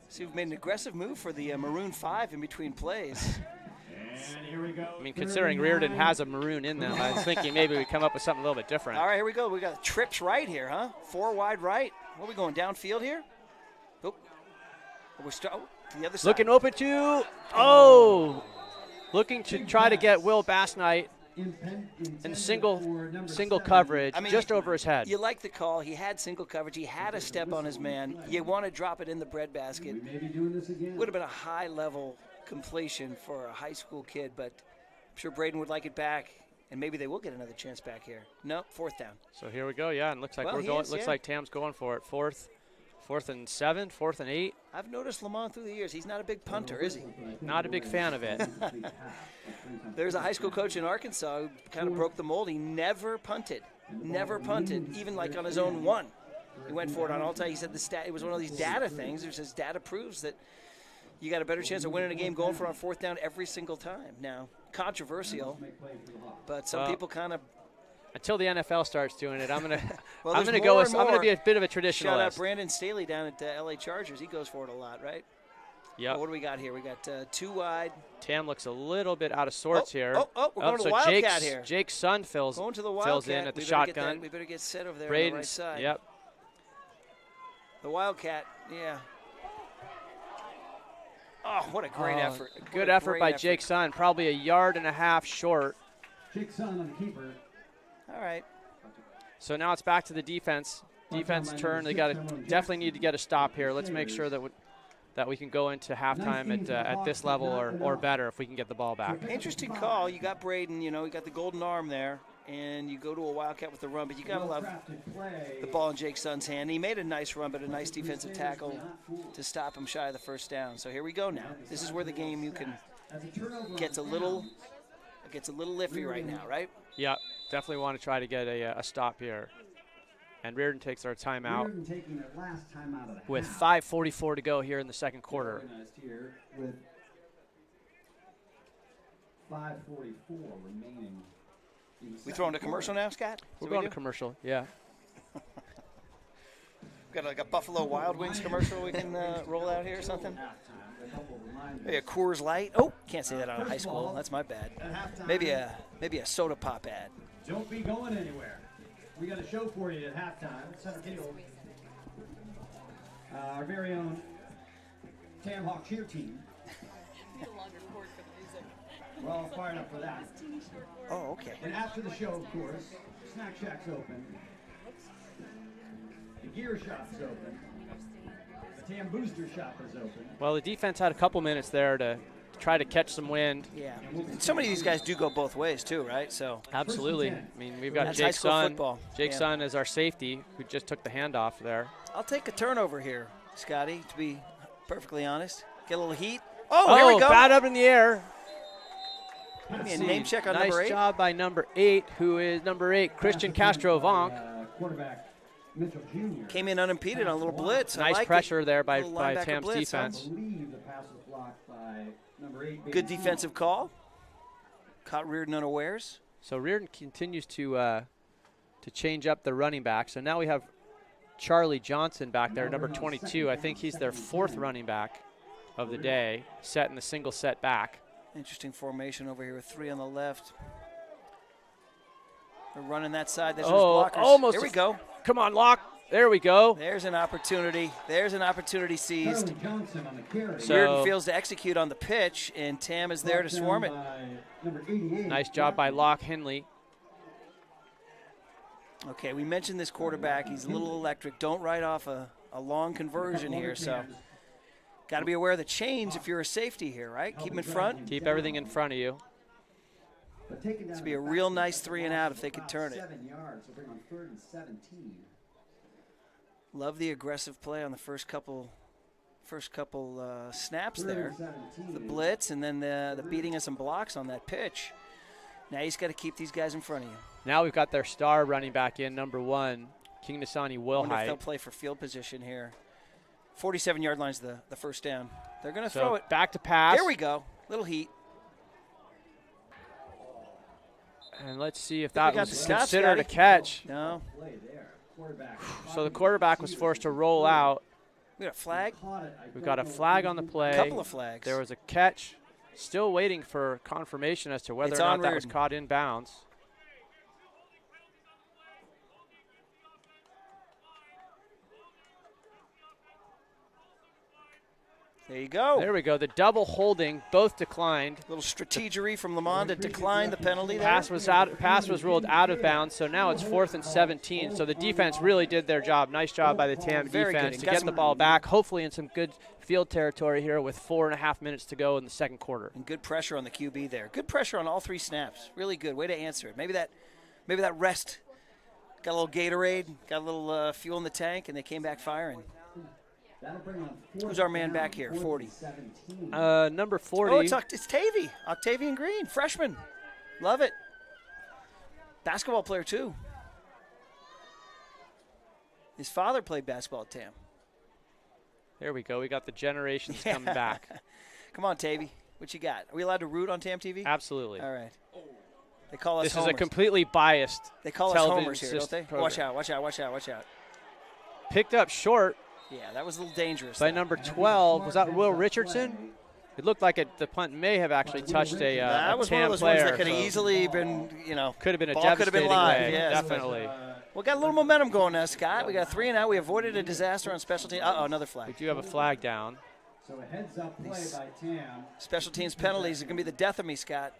See, we've made an aggressive move for the Maroon 5 in between plays. And here we go. I mean, considering Riordan has a maroon in them, I was thinking maybe we come up with something a little bit different. All right, here we go. We got trips right here, huh? 4 wide right. What are we going, downfield here? Oh. We're to the other side. Looking open to, looking to try to get Will Bassnight in single coverage just over his head. You like the call. He had single coverage. He had a step on his man. You want to drop it in the breadbasket. Would have been a high-level completion for a high school kid, but I'm sure Braden would like it back, and maybe they will get another chance back here. No, 4th down. So here we go, yeah, and looks like looks like Tam's going for it. Fourth and 7, 4th and 8. I've noticed Lamont through the years. He's not a big punter, is he? Not a big fan of it. There's a high school coach in Arkansas who kind of broke the mold. He never punted, even like on his own one. He went for it on all time. He said it was one of these data things. It says data proves that you got a better chance of winning a game going for it on 4th down every single time. Now, controversial, but some people kind of. Until the NFL starts doing it, I'm gonna be a bit of a traditionalist. Shout out Brandon Staley down at LA Chargers. He goes for it a lot, right? Yeah. What do we got here? We got 2 wide. Tam looks a little bit out of sorts here. We're going to the Wildcat here. Jake's son fills in at the shotgun. We better get set over there Braden's, on the right side. Yep. The Wildcat, yeah. Oh, what a great effort. Good effort by Jake's son. Probably a yard and a half short. Jake's son on the keeper. All right. So now it's back to the defense. Defense turn. They definitely need to get a stop here. Let's make sure that we can go into halftime at this level or better if we can get the ball back. Interesting call. You got Braden. You got the golden arm there, and you go to a Wildcat with the run, but you got to love the ball in Jake's son's hand. He made a nice run, but a nice defensive tackle to stop him shy of the 1st down. So here we go now. This is where the game gets a little iffy right now, right? Yeah, definitely want to try to get a stop here. And Riordan takes our timeout with 5:44 to go here in the second quarter. With 5:44 remaining. We throwing a commercial now, Scott? We're going to commercial, yeah. Got like a Buffalo Wild Wings commercial we can roll out here or something? Maybe a Coors Light. Oh, can't say that on a high school. That's my bad. Maybe a soda pop ad. Don't be going anywhere. We got a show for you at halftime. Center field. our very own Tam Hawk cheer team. We're all fired up for that. Oh, okay. And after the show, of course, Snack Shack's open. The gear shop's open. The Tam Booster shop is open. Well, the defense had a couple minutes there to try to catch some wind. Yeah. And so many of these guys do go both ways too, right? So Absolutely. I mean, we've got That's high Jake school Sun. football. Jake Yeah. Sun is our safety, who just took the handoff there. I'll take a turnover here, Scotty, to be perfectly honest. Get a little heat. Oh, here we go. Bat up in the air. Give me a name check on nice number 8. job by number 8, who is number 8, Christian Castro Vonk. Quarterback Mitchell Jr. Came in unimpeded on a little blitz. I Nice like pressure there by Little linebacker Tam's blitz, huh? defense. I believe the pass was blocked by number 8. Good defensive call. Caught Riordan unawares. So Riordan continues to change up the running back. So now we have Charlie Johnson back there, number 22. I think he's their 4th running back of the day, set in the single set back. Interesting formation over here with 3 on the left. They're running that side. There's Oh, blockers. almost. Here we go. Come on, Locke. There we go. There's an opportunity. There's an opportunity seized. Charlie Johnson on the carry. So- Riordan fails to execute on the pitch, and Tam is there to swarm it. Number 88. Nice job by Locke Henley. Okay, we mentioned this quarterback. He's a little electric. Don't write off a long conversion here, so got to be aware of the chains if you're a safety here, right? Keep him in front. Keep everything in front of you. This would be a real nice 3 and out if they could turn it. 7 yards. So bring on 3rd and 17. Love the aggressive play on the first couple snaps there. The blitz and then the beating of some blocks on that pitch. Now he's got to keep these guys in front of you. Now we've got their star running back in, number 1, King Nasani Wonder if they'll Wilhite. play for field position here. 47-yard line's the first down. They're going to So throw it. back to pass. Here we go. Little heat. And let's see if Think we that got was the stop, considered a Scotty? catch. No. Play there. Quarterback. So the quarterback was forced to roll out. We got a flag. We've got a flag on the play. Couple of flags. There was a catch. Still waiting for confirmation as to whether It's or not on that was Riordan. caught in bounds. There you go. There we go. The double holding, both declined. Little strategery from Lamont to decline the penalty there. Pass was ruled out of bounds, so now it's 4th and 17. So the defense really did their job. Nice job by the TAM Very good. defense And to got get some- the ball back, hopefully in some good field territory here with 4.5 minutes to go in the second quarter. And good pressure on the QB there. Good pressure on all 3 snaps. Really good. Way to answer it. Maybe that rest. Got a little Gatorade, got a little fuel in the tank, and they came back firing. That'll bring on Who's our man back here? 40. 17. Number 40. Oh, it's Tavy. Octavian Green, freshman. Love it. Basketball player, too. His father played basketball at TAM. There we go. We got the generations coming back. Come on, Tavy. What you got? Are we allowed to root on TAM TV? Absolutely. All right. They call us This homers. is a completely biased They call us television homers here, don't system they? program. Watch out, watch out, watch out, watch out. Picked up short Yeah, that was a little dangerous. by there. number 12. Was that Will Richardson? It looked like the punt may have actually touched a That was one TAM of those player. ones that could have so easily been, could have been a ball could have been devastating live, way. yes. Definitely. We got a little momentum going now, Scott. We got 3 and out. We avoided a disaster on special teams. Uh-oh, another We flag. do have a flag down. So a heads-up play by Tam. Special teams penalties are going to be the death of me, Scott.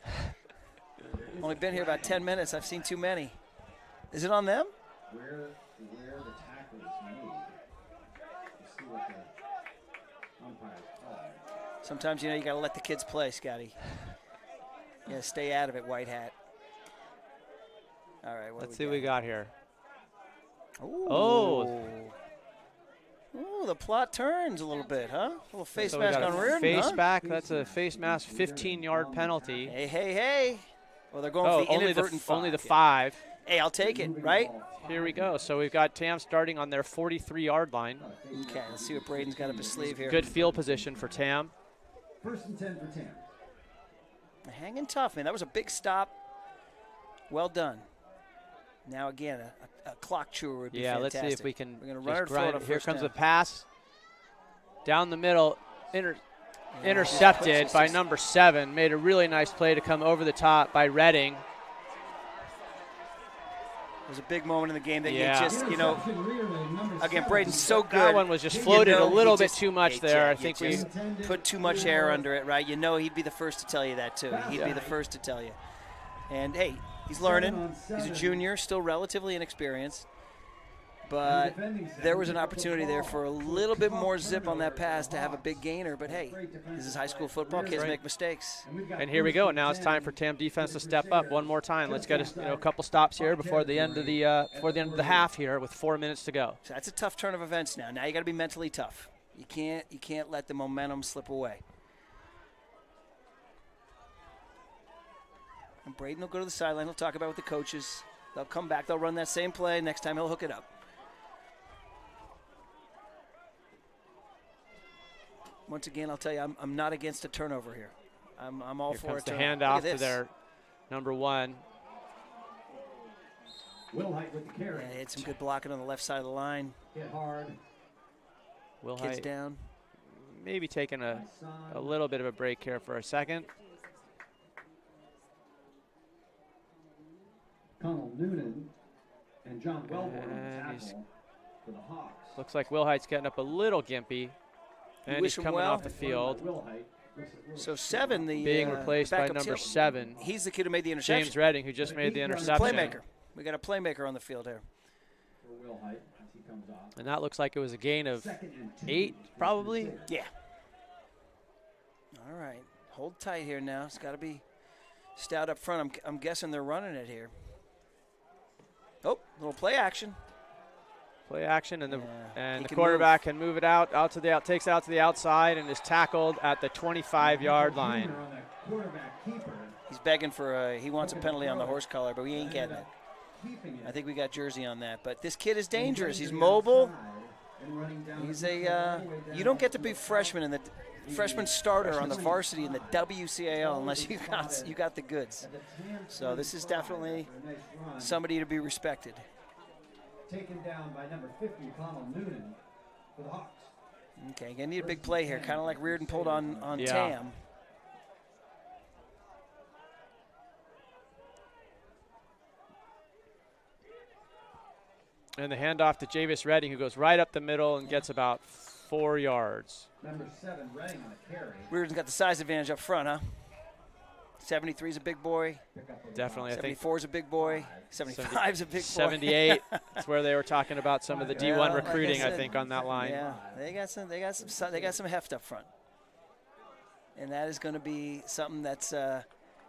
Only been here about 10 minutes. I've seen too many. Is it on them? Where the tackle is made. You see what the umpires call. Sometimes, you got to let the kids play, Scotty. Yeah, stay out of it, white hat. All right, Let's see what we got here. Ooh. Oh. Ooh, the plot turns a little bit, huh? A little face So we mask got on a Riordan, face huh? back. That's a face mask 15-yard penalty. Hey, hey, hey. Well, they're going Oh, for the inadvertent only the five. 5. Hey, I'll take it, right? Here we go. So we've got Tam starting on their 43-yard line. Okay, let's see what Braden's got up his sleeve here. Good field position for Tam. 1st and 10 for Tam. Hanging tough, man. That was a big stop. Well done. Now, again, a clock chewer would be Yeah, fantastic. let's see if we can We're going to just run it grind forward it. Here comes the the pass. Down the middle. Intercepted by number 7. Made a really nice play to come over the top by Redding. It was a big moment in the game that Yeah. you just, you know, again, Braden's so good. That one was just floated You know, a little he bit just- too much he there. I ju- think you we just put too much air under it, right? You know he'd be the first to tell you that, too. He'd be the first to tell you. And, hey, he's learning. He's a junior, still relatively inexperienced. But there was an opportunity there for a little bit more zip on that pass to have a big gainer. But, hey, this is high school football. Kids make mistakes. And here we go. Now it's time for TAM defense to step up one more time. Let's get a couple stops here before the end of the half here with 4 minutes to go. So that's a tough turn of events now. Now you got to be mentally tough. You can't let the momentum slip away. And Braden will go to the sideline. He'll talk about it with the coaches. They'll come back. They'll run that same play. Next time he'll hook it up. Once again, I'll tell you, I'm not against a turnover here. I'm all Here for comes it. the Look at handoff to this. their number 1. Wilhite with the carry. Yeah, they had some good blocking on the left side of the line. Hit hard. Will Kids Height down. maybe taking a little bit of a break here for a second. Connell Noonan and John Wellborn on And the he's- tackle for the Hawks. Looks like Will Height's getting up a little gimpy. And wish he's him coming well. off the field. So 7, the Being replaced by backup number tail- 7, He's the kid who made the interception. James Redding, who just made the interception. Playmaker. We got a playmaker on the field here. For Wilhite as he comes off. And that looks like it was a gain of Second and 2. 8, probably. Yeah. All right. Hold tight here now. It's got to be stout up front. I'm guessing they're running it here. Oh, little play action. Play action, and He the can quarterback can move it takes it out to the outside, and is tackled at the 25-yard line. Junior on that quarterback keeper. He's begging for he wants a penalty on the horse collar, but we ain't getting it. Keeping it. I think we got jersey on that. But this kid is dangerous. He's mobile. And running down He's the field all the way you down don't get to be freshman in the freshman starter on the varsity in the WCAL unless you got the goods. at the 10, So this is definitely a nice run. somebody to be respected. Taken down by number 50, Connell Noonan for the Hawks. Okay, gonna need a big play here, kind of like Riordan pulled on Yeah. Tam. And the handoff to Javis Redding, who goes right up the middle and gets about 4 yards. Number 7, Redding on the carry. Riordan's got the size advantage up front, huh? 73 is a big boy. Pick up a Definitely, I think 74 is a big boy. 75 is a big boy. 78. That's where they were talking about some of the D1 Well, like I recruiting, I said, think, on that line. Yeah, they got some heft up front, and that is going to be something that's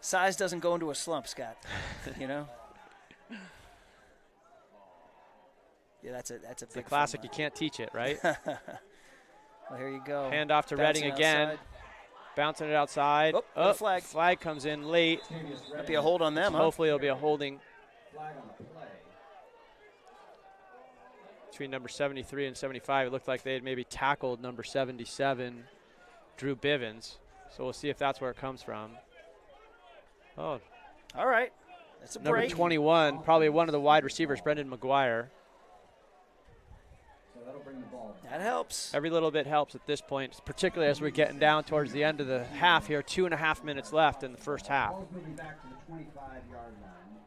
size doesn't go into a slump, Scott. You know. Yeah, that's a It's a big classic. fun You can't teach it, right? Well, here you go. Handoff to Redding Bouncing again. outside. Bouncing it outside. Oh, got a flag. Flag comes in late. Might be a hold on them, huh? Hopefully it'll be a holding Flag on the play. between number 73 and 75. It looked like they had maybe tackled number 77, Drew Bivens. So we'll see if that's where it comes from. Oh, All right, that's a number break. 21, probably one of the wide receivers, Brendan McGuire. So that'll bring the ball back. That helps. Every little bit helps at this point, particularly as we're getting down towards the end of the half here. 2.5 minutes left in the first half. Ball's moving back to the 25-yard line.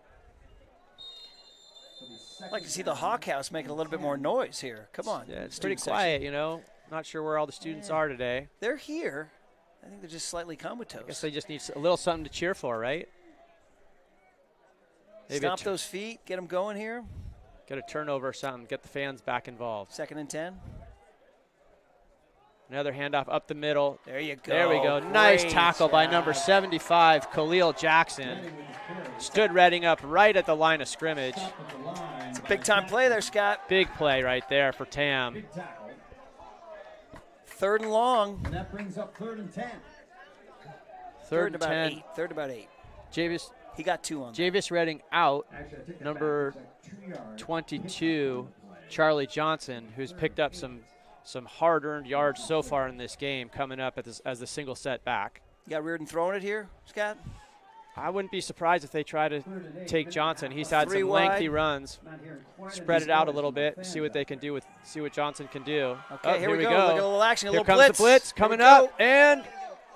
So the I'd second like to see the down. Hawk House making a little bit more noise here. Come on. Yeah, it's pretty student section. quiet, you know. Not sure where all the students are today. They're here. I think they're just slightly comatose. I guess they just need a little something to cheer for, right? Maybe Stomp those feet, get them going here. get a turnover or something, get the fans back involved. 2nd and 10. Another handoff up the middle. There you go. There we go. Nice Great tackle by job. number 75, Khalil Jackson. Stood Redding up right at the line of scrimmage. Stop at the line. It's a big-time play there, Scott. Big play right there for Tam. Big tackle. 3rd and long. And that brings up 3rd and 10. Third and about 10. 8. 3rd about 8. Javis He got 2 on that. Javis Redding out. Actually, I take that Number back. It's like 2 yards. 22, Charlie Johnson, who's picked up some hard-earned yards so far in this game, coming up as the single set back. You got Riordan throwing it here, Scott? I wouldn't be surprised if they try to 3rd and 8. take Johnson. He's had 3 some wide. lengthy runs. Not hearing quite Spread as it out a noise little from the bit, fans see what they can do see what Johnson can do. Okay, Oh, here we go. go. Look at a little action, a Here little comes blitz. the blitz Here we coming go. up, and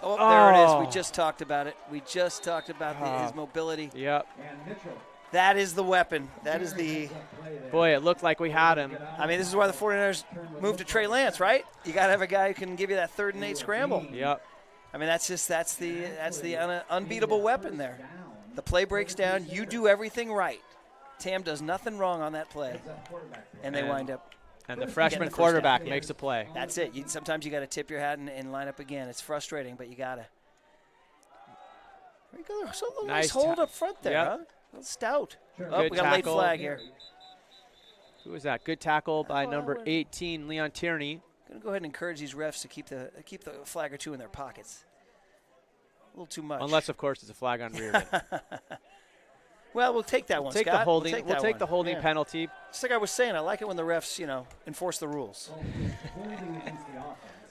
Oh, there it is. Oh. We just talked about it. We just talked about his mobility. yep. And Mitchell. That is the weapon. That is the. Boy, it looked like we had him. I mean, this is why the 49ers moved to Trey Lance, right? You got to have a guy who can give you that 3rd and 8 scramble. Yep. I mean, that's the unbeatable weapon there. The play breaks down. You do everything right. Tam does nothing wrong on that play, and they wind up. And the freshman quarterback makes a play. That's it. Sometimes you got to tip your hat and line up again. It's frustrating, but you got to. So a nice hold up front there, huh? A little stout. Oh, we got a late flag here. Who was that? Good tackle by number 18, Leon Tierney. Going to go ahead and encourage these refs to keep the flag or two in their pockets. A little too much. Unless, of course, it's a flag on Riordan. Well, we'll take that one, Scott. We'll take the holding penalty. Just like I was saying, I like it when the refs, enforce the rules.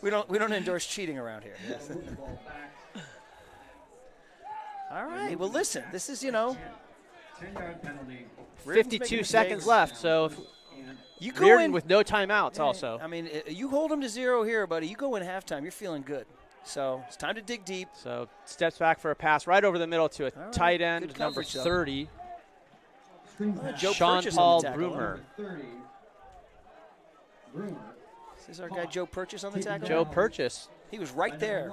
we don't endorse cheating around here. All right. Well, listen, this is 52 seconds left, so you go Riordan in with no timeouts. Also, I mean, you hold them to 0 here, buddy. You go in halftime, you're feeling good. So it's time to dig deep. So steps back for a pass right over the middle to a tight end, Good number coverage, though. 30, Joe Sean Purchase Paul on the tackle. Broomer. Is this our guy Joe Purchase on the tackle? Joe Purchase. He was right there.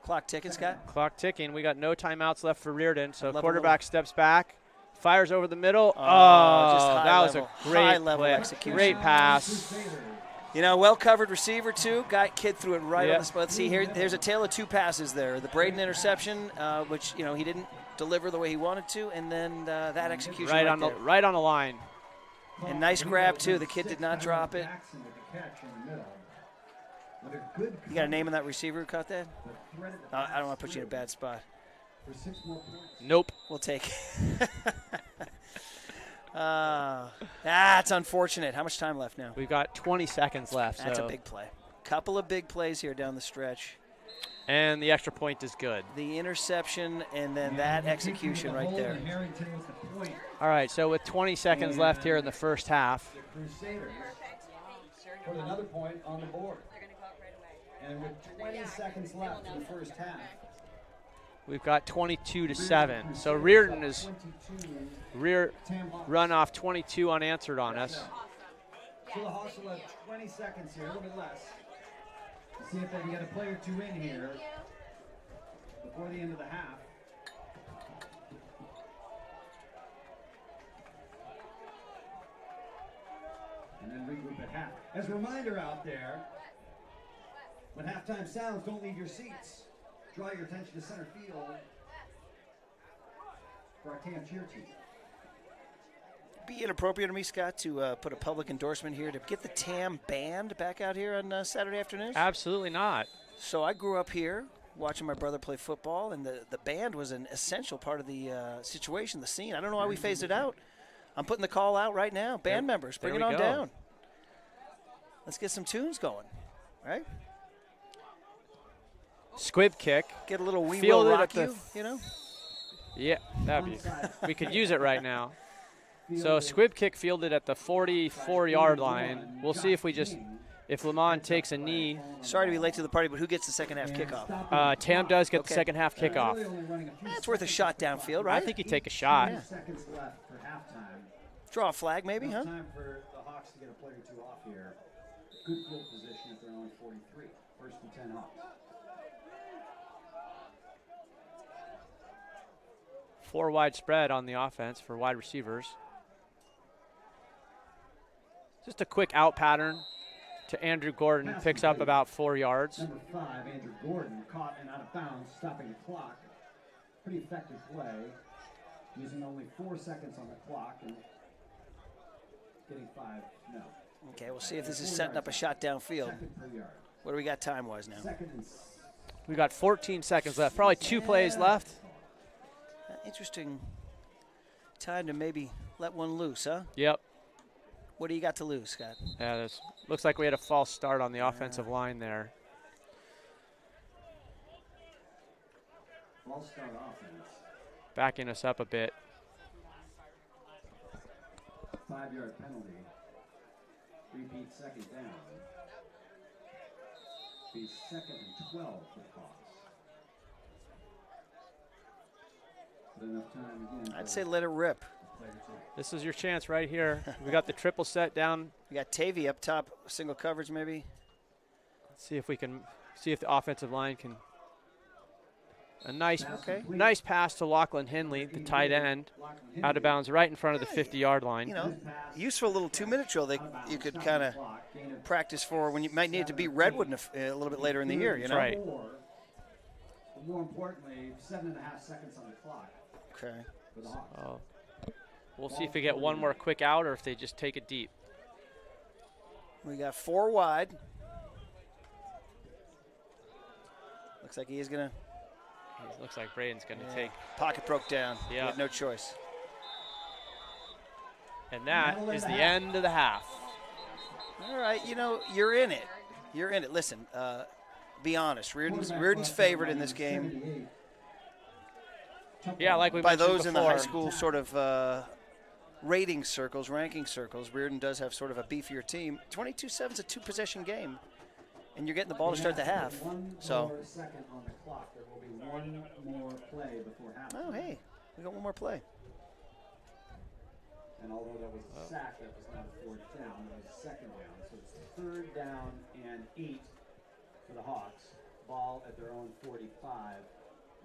Clock ticking, Scott. Clock ticking. We got no timeouts left for Riordan. So Level quarterback steps back, fires over the middle. Just high that level. was a great High level play. execution. Great pass. Well covered receiver too. Kid threw it right on the spot. Let's see here. There's a tale of 2 passes there. The Braden interception, which he didn't deliver the way he wanted to, and then that execution right on the line. And nice grab too. The kid did not drop it. You got a name on that receiver who caught that? I don't want to put you in a bad spot. Nope. We'll take it. That's unfortunate. How much time left now? We've got 20 seconds left. That's a big play. Couple of big plays here down the stretch. And the extra point is good. The interception and then that execution right there. All right, so with 20 seconds left here in the first half. Crusaders put another point on the board. And with 20 seconds left in the first half. We've got 22-7. So Riordan is run off 22 unanswered on us. So the Hawks will have 20 seconds here, a little bit less. See if they can get a play or 2 in here before the end of the half. And then regroup at half. As a reminder out there, when halftime sounds, don't leave your seats. Draw your attention to center field for our TAM cheer team. Be inappropriate of me, Scott, to put a public endorsement here to get the TAM band back out here on Saturday afternoons? Absolutely not. So I grew up here watching my brother play football, and the band was an essential part of the situation, the scene. I don't know why we phased it out. I'm putting the call out right now. Band members, bring it on down. Let's get some tunes going, right? Squib kick. Get a little We Will Rock You, Yeah, that'd be. We could use it right now. So squib kick fielded at the 44-yard line. We'll see if Lamont takes a knee. Sorry to be late to the party, but who gets the second half kickoff? Tam does get the second half kickoff. That's worth a shot downfield, right? I think he'd take a shot. Seconds left for halftime. Draw a flag, maybe, huh? Time for the Hawks to get a play or 2 off here. Good field position if they're only 43. First and 10 Hawks. 4 wide spread on the offense for wide receivers. Just a quick out pattern to Andrew Gordon. Picks up about 4 yards. Number 5, Andrew Gordon, caught and out of bounds, stopping the clock. Pretty effective play, using only 4 seconds on the clock and getting 5. No. Okay, we'll see if this is setting up a shot downfield. Second per yard. What do we got time-wise now? We got 14 seconds left. Probably 2 plays left. Interesting time to maybe let one loose, huh? Yep. What do you got to lose, Scott? Yeah, this looks like we had a false start on the offensive line there. False start offense. Backing us up a bit. 5-yard penalty. Repeat second down. Be second and 12 for the Hawks. I'd say let it rip. This is your chance right here. We got the triple set down. We got Tavy up top, single coverage maybe. Let's see if we can see if the offensive line can. A nice pass to Lachlan Henley, the tight end, out of bounds right in front of the 50-yard line. You know, useful little 2-minute drill that you could kind of practice for when you might need to beat Redwood a little bit later in the year, you know? Right. But more importantly, 7.5 seconds on the clock. Okay. So we'll see if we get one more quick out or if they just take it deep. We got 4 wide. Looks like he is going to. Looks like Braden's going to take. Pocket broke down. Yeah. He had no choice. And that is the end of the half. All right, you know, you're in it. You're in it. Listen, be honest. Riordan's favored in this game. Yeah, like we by mentioned those in the before. high school sort of rating circles, ranking circles. Riordan does have sort of a beefier team. 22-7 is a 2-possession game, and you're getting the ball to start the half. So. Second on the clock. There will be one more play before half. Oh, hey, we got one more play. And although that was a sack, that was not a 4th down, that was a 2nd down. So it's 3rd down and 8 for the Hawks. Ball at their own 45.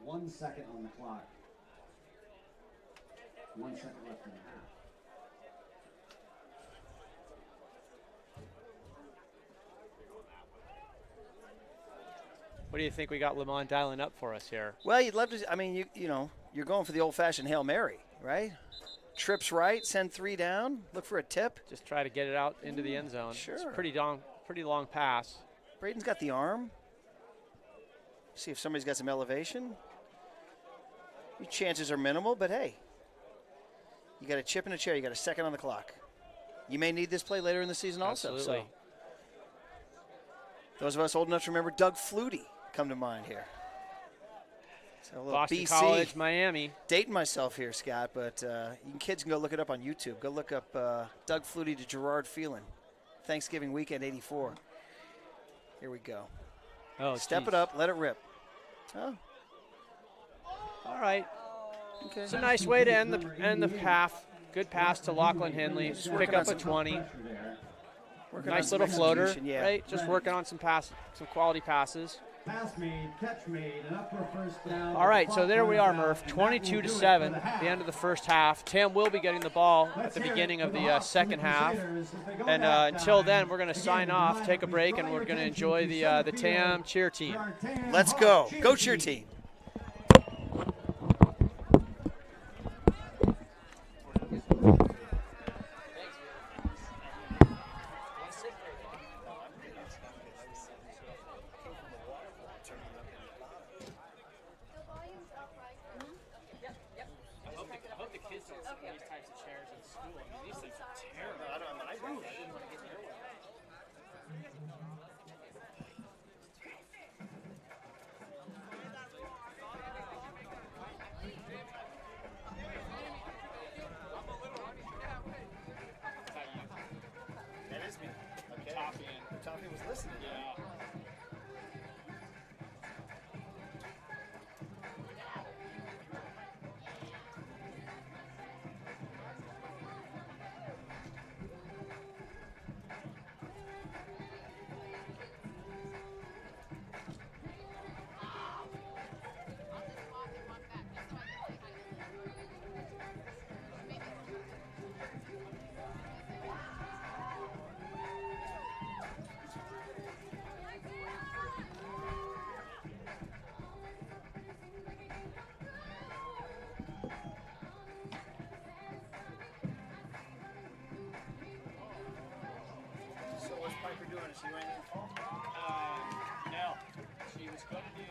1 second on the clock. 1 second left in the half. What do you think we got Lamont dialing up for us here? Well, you'd love to. I mean, you know, you're going for the old-fashioned Hail Mary, right? Trips right, send 3 down, look for a tip. Just try to get it out into the end zone. Sure. It's a pretty long pass. Braden's got the arm. See if somebody's got some elevation. Your chances are minimal, but hey, you got a chip in a chair. You got a second on the clock. You may need this play later in the season also. Absolutely. So those of us old enough to remember Doug Flutie come to mind here. So a little Boston BC. College, Miami. Dating myself here, Scott, but kids can go look it up on YouTube. Go look up Doug Flutie to Gerard Phelan. Thanksgiving weekend, 84. Here we go. Oh, Step geez. it up, let it rip. Oh. All right. Okay. It's a nice way to end the half. Good pass to Lachlan Henley. Pick up a 20. Nice little floater, yeah. right? Just working on some quality passes. Pass made, catch made, and up for first down. All right, so there we are, Murph. 22-7, the end of the first half. Tam will be getting the ball at the beginning of the second half. And until then, we're going to sign off, take a break, and we're going to enjoy the Tam cheer team. Let's go. Go cheer team. No. She was going to do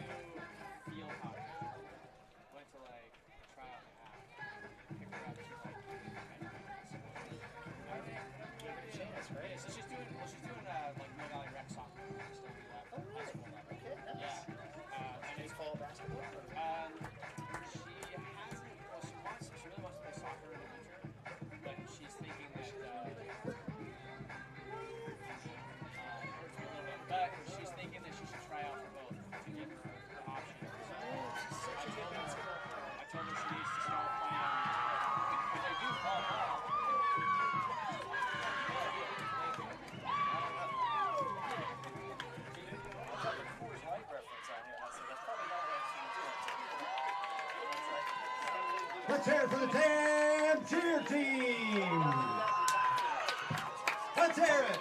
field hockey. Went to try out the half. Pick her up. She's give it a chance, right? Yeah, so she's doing Mill Valley Rec soccer. Still do that. High school level. Okay, nice. Yeah. And it's Baseball, basketball. she hasn't. Well, she really wants to play soccer in the winter, but she's thinking that. But she's thinking that she should try out for both to get the option. Let's hear it for the Tam Cheer Team. Let's hear it.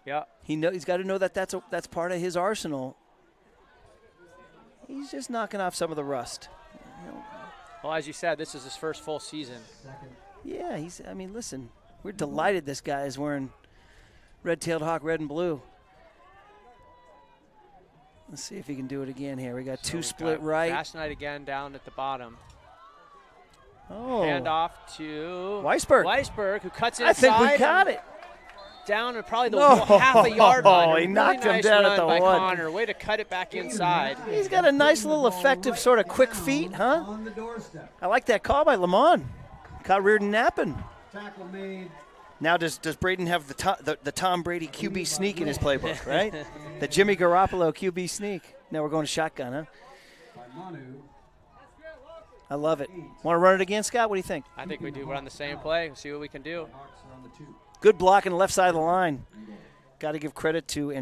Yeah. He's got to know that that's part of his arsenal. He's just knocking off some of the rust. Well, as you said, this is his first full season. Yeah, listen, we're delighted this guy is wearing red-tailed hawk, red and blue. Let's see if he can do it again here. We got two split right. Last night again down at the bottom. Oh. Hand off to Weisberg, who cuts I inside. think we got it. Down at probably the half a yard line. He Really knocked him nice down run at the by one. Connor. Way to cut it back inside. He's got a nice little effective sort of quick feet, huh? On the doorstep. I like that call by Lamont. Caught Riordan napping. Tackle made. Now does Braden have the Tom Brady QB sneak in his playbook, right? The Jimmy Garoppolo QB sneak. Now we're going to shotgun, huh? By Manu. I love it. Want to run it again, Scott? What do you think? I think we do. We're on the same play. See what we can do. Hawks are on the 2. Good block on the left side of the line. Got to give credit to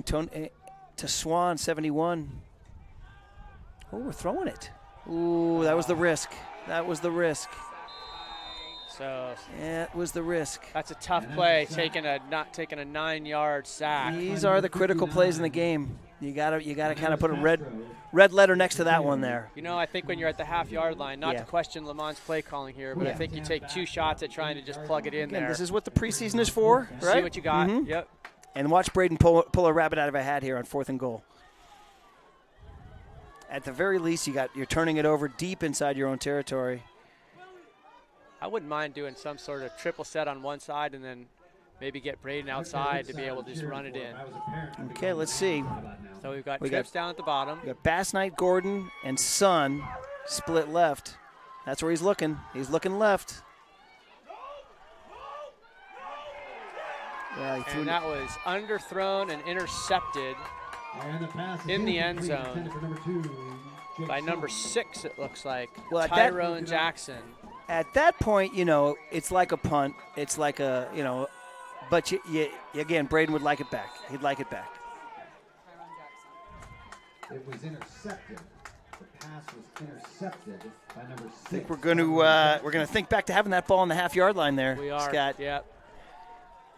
Swan, 71. Oh, we're throwing it. Ooh, that was the risk. So Yeah, it was the risk. that's a tough play, not taking a 9-yard sack. These are the critical plays in the game. You gotta kind of put a red letter next to that one there. You know, I think when you're at the half-yard line, not Yeah. to question Lamont's play calling here, but I think you take 2 shots at trying to just plug it in Again, there. this is what the preseason is for, right? See what you got. Mhm. Yep. And watch Braden pull a rabbit out of a hat here on 4th and goal. At the very least, you're turning it over deep inside your own territory. I wouldn't mind doing some sort of triple set on one side and then maybe get Braden outside to be able to just run it in. Okay, let's see. So we've got We trips down at the bottom. We got Bass Knight, Gordon, and Son split left. That's where he's looking. He's looking left. Yeah, he threw And that was underthrown and intercepted And the pass is in the end incomplete, zone intended for number 2, Jake by number Song. 6, it looks like. Well, at that- Tyrone Jackson. At that point, it's like a punt. It's like a, but again, Braden would like it back. He'd like it back. It was intercepted. The pass was intercepted by number 6. I think we're going to think back to having that ball on the half-yard line there, We are. Scott. Yep.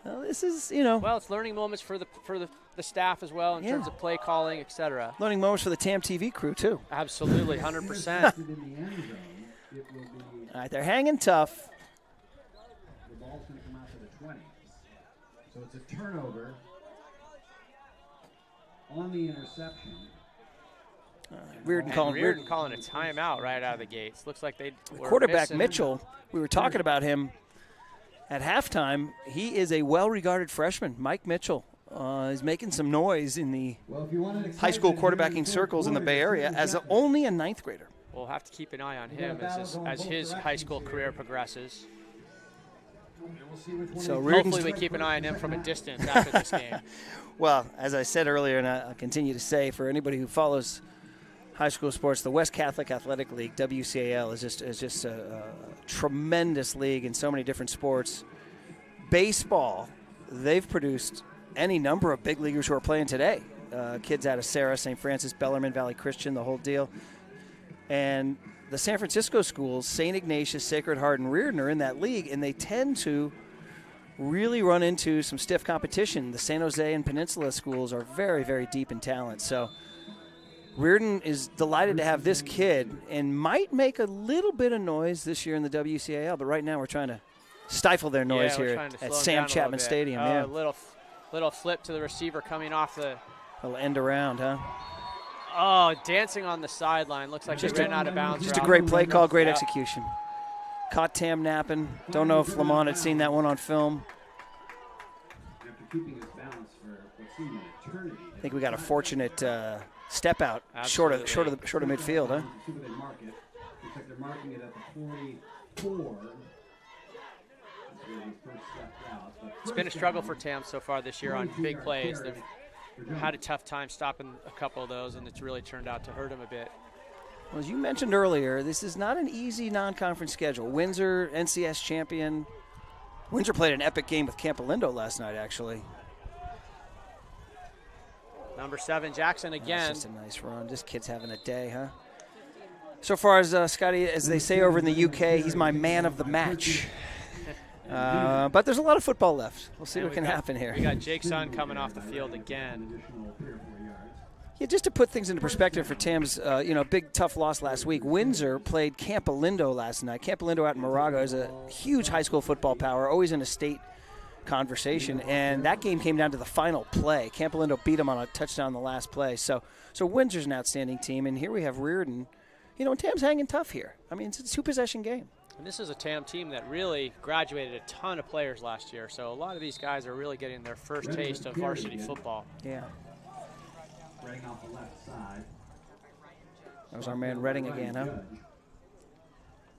Well, this is, Well, it's learning moments for the staff as well in Yeah. terms of play calling, etc. learning moments for the TAM TV crew too. Absolutely, 100%. In the end zone, it will be, All right, they're hanging tough. the ball's going to come out to the 20. So it's a turnover on the interception. Riordan Riordan calling a timeout right out of the gates. Looks like they were quarterback missing. Mitchell. We were talking about him at halftime. He is a well-regarded freshman, Mike Mitchell. He's making some noise in the Well, if you want an high school excitement quarterbacking during the circles in the fourth Bay quarter, Area as Jackson. only a 9th grader. We'll have to keep an eye on him as his high school career progresses. And we'll see which one So is- Riordan's- Hopefully we keep an eye on him from a distance after this game. Well, as I said earlier, and I'll continue to say, for anybody who follows high school sports, the West Catholic Athletic League, WCAL, is just a tremendous league in so many different sports. Baseball, they've produced any number of big leaguers who are playing today. Kids out of Sarah, St. Francis, Bellarmine Valley Christian, the whole deal. And the San Francisco schools, St. Ignatius, Sacred Heart, and Riordan are in that league, and they tend to really run into some stiff competition. The San Jose and Peninsula schools are very, very deep in talent. So Riordan is delighted to have this kid and might make a little bit of noise this year in the WCAL, but right now we're trying to stifle their noise we're here trying to at slow him Sam down a little Chapman bit. Stadium. Oh, Yeah, a little flip to the receiver coming off the. a little end around, huh? Oh, dancing on the sideline. Looks like Just he ran out of bounds. Just a route. great play call, great Yeah. execution. Caught Tam napping. Don't know if Lamont had seen that one on film. After keeping his balance for what seemed an eternity. I think we got a fortunate step out short of midfield, huh? See where they mark it. Looks like they're marking it at the 44. That's where he first stepped out. But It's been a struggle for Tam so far this year on big plays. They've had a tough time stopping a couple of those, and it's really turned out to hurt him a bit. Well, as you mentioned earlier, this is not an easy non-conference schedule. Windsor, NCS champion. Windsor played an epic game with Campolindo last night, actually. Number 7, Jackson again. That's just a nice run. This kid's having a day, huh? So far as Scotty, as they say over in the UK, he's my man of the match. But there's a lot of football left. We'll see And what can happen here. We got Jake Sun coming off the field again. Yeah, just to put things into perspective for Tam's, big tough loss last week. Windsor played Campolindo last night. Campolindo out in Moraga is a huge high school football power, always in a state conversation, and that game came down to the final play. Campolindo beat them on a touchdown the last play. So Windsor's an outstanding team, and here we have Riordan. And Tam's hanging tough here. I mean, it's a two-possession game. And this is a TAM team that really graduated a ton of players last year, so a lot of these guys are really getting their first taste of varsity football. Yeah. Reading off the left side. That was our man Redding again, huh?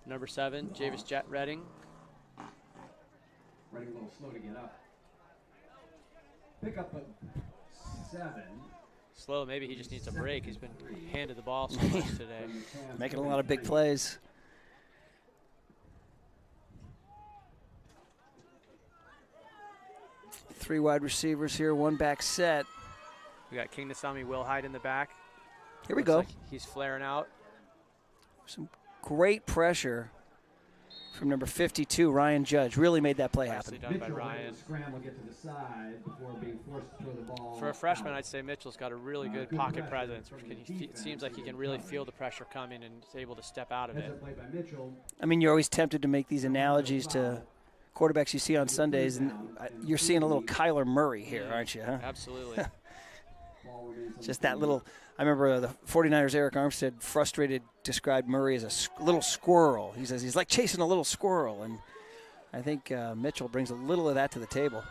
Number 7, Javis Jet Redding. Reading a little slow to get up. Pick up a 7. Slow, maybe he just needs a break. He's been handed the ball so much today. Making a lot of big plays. Three wide receivers here, one back set. We got King Nasami Will Hyde in the back. Here we Looks go. like he's flaring out. Some great pressure from number 52, Ryan Judge. Really made that play happen. Nicely done by Ryan. Scramble, get to the side before being forced to throw the ball. For a freshman, I'd say Mitchell's got a really good pocket presence. It seems like he can really feel the pressure coming and is able to step out of it. I mean, you're always tempted to make these analogies to quarterbacks you see on Sundays, and you're seeing a little Kyler Murray here, aren't you? Huh? Absolutely. Just that little. I remember the 49ers' Eric Armstead, frustrated, described Murray as a little squirrel. He says he's like chasing a little squirrel, and I think Mitchell brings a little of that to the table.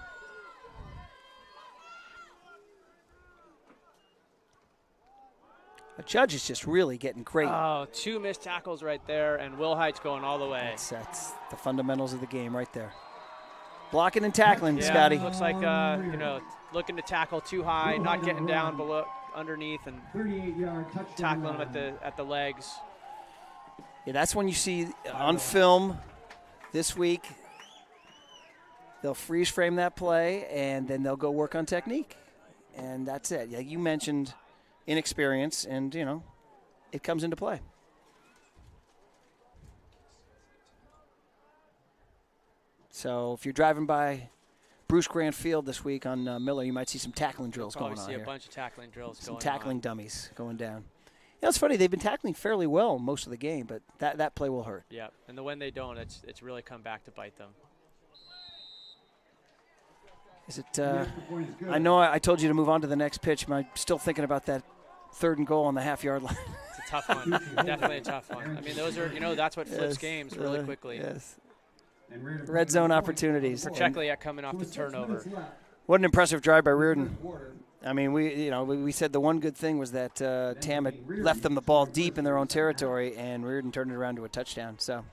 The Judge is just really getting great. Oh, 2 missed tackles right there, and Will Hyde's going all the way. That's the fundamentals of the game right there. Blocking and tackling, Scotty. Looks like, looking to tackle too high, not getting down below, underneath, and 38-yard touchdown tackling him at the legs. Yeah, that's when you see on film this week, they'll freeze frame that play, and then they'll go work on technique. And that's it. Yeah, you mentioned inexperience, and, it comes into play. So if you're driving by Bruce Grant Field this week on Miller, you might see some tackling drills going on here. Probably see a bunch of tackling drills going on. Some tackling dummies going down. It's funny. They've been tackling fairly well most of the game, but that play will hurt. Yeah, and when they don't, it's really come back to bite them. Is it? I know I told you to move on to the next pitch. Am I still thinking about that 3rd and goal on the half-yard line? It's a tough one. Definitely a tough one. I mean, those are, that's what flips games really quickly. Yes. Red zone opportunities. For Checkliak coming off the turnover. What an impressive drive by Riordan. I mean, we said the one good thing was that Tam had left them the ball deep in their own territory, and Riordan turned it around to a touchdown. So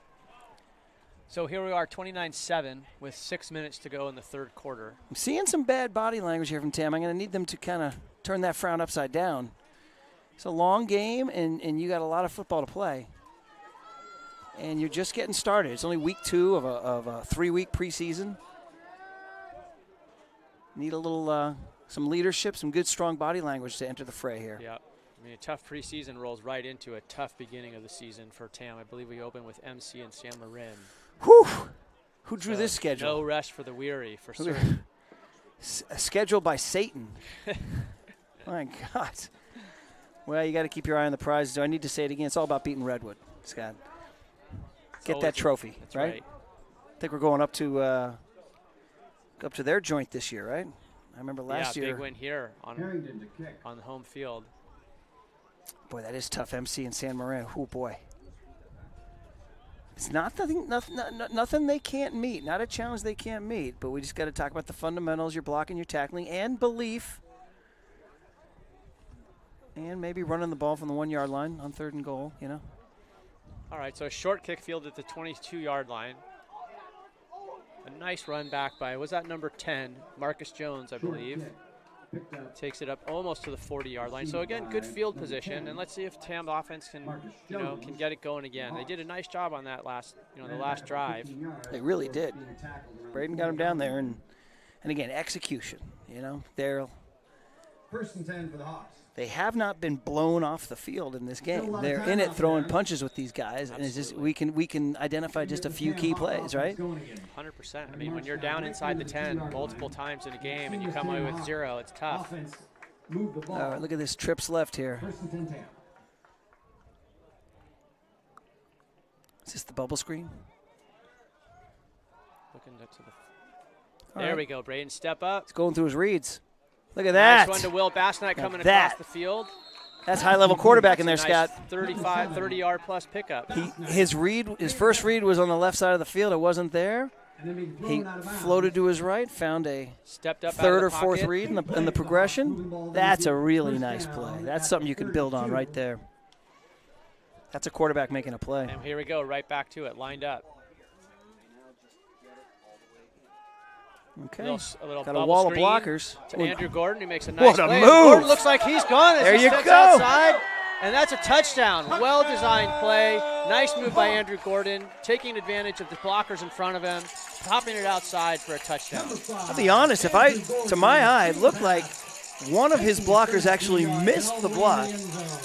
here we are, 29-7, with 6 minutes to go in the 3rd quarter. I'm seeing some bad body language here from Tam. I'm going to need them to kind of turn that frown upside down. It's a long game, and you got a lot of football to play. And you're just getting started. It's only week 2 of a 3-week preseason. Need a little, some leadership, some good, strong body language to enter the fray here. Yeah. I mean, a tough preseason rolls right into a tough beginning of the season for TAM. I believe we open with MC and San Marin. Whew. Who drew this schedule? No rest for the weary, for certain. A schedule by Satan. My God. Well, you got to keep your eye on the prizes. Do I need to say it again? It's all about beating Redwood, Scott. Get that trophy, that's right? I think we're going up to their joint this year, right? I remember last year. Big win here on the home field. Boy, that is tough. MC and San Marin. Oh boy, it's nothing they can't meet. Not a challenge they can't meet. But we just got to talk about the fundamentals. You're blocking, you're tackling, and belief, and maybe running the ball from the 1-yard line on 3rd and goal. All right, so a short kick field at the 22-yard line. A nice run back by, was that number 10, Marcus Jones, I believe. Takes it up almost to the 40-yard line. So, again, good field position. And let's see if TAM offense can get it going again. They did a nice job on that the last drive. They really did. Braden got him down there. And again, execution. They'll First and 10 for the Hawks. They have not been blown off the field in this game. They're in it throwing punches with these guys, and it's just we can identify just a few key plays, right? 100%. I mean, when you're down inside the 10 multiple times in a game and you come away with 0, it's tough. All right, look at this, trips left here. First and 10 Tam. Is this the bubble screen? Looking to the. There we go, Braden. Step up. He's going through his reads. Look at that. Nice one to Will Basnight coming that. across the field. That's high-level quarterback in there, Nice Scott. 30-yard plus pickup. His first read was on the left side of the field. It wasn't there. He floated to his right, found a Stepped up third or out of the fourth pocket. read in the progression. That's a really nice play. That's something you can build on right there. That's a quarterback making a play. And here we go, right back to it, lined up. Okay. A little Got a bubble wall of screen blockers. to Andrew Gordon, who makes a nice What a play. move. Gordon looks like he's gone as There he you steps go. outside. And that's a touchdown. Well-designed play. Nice move by Andrew Gordon, taking advantage of the blockers in front of him, popping it outside for a touchdown. I'll be honest, to my eye, it looked like one of his blockers actually missed the block.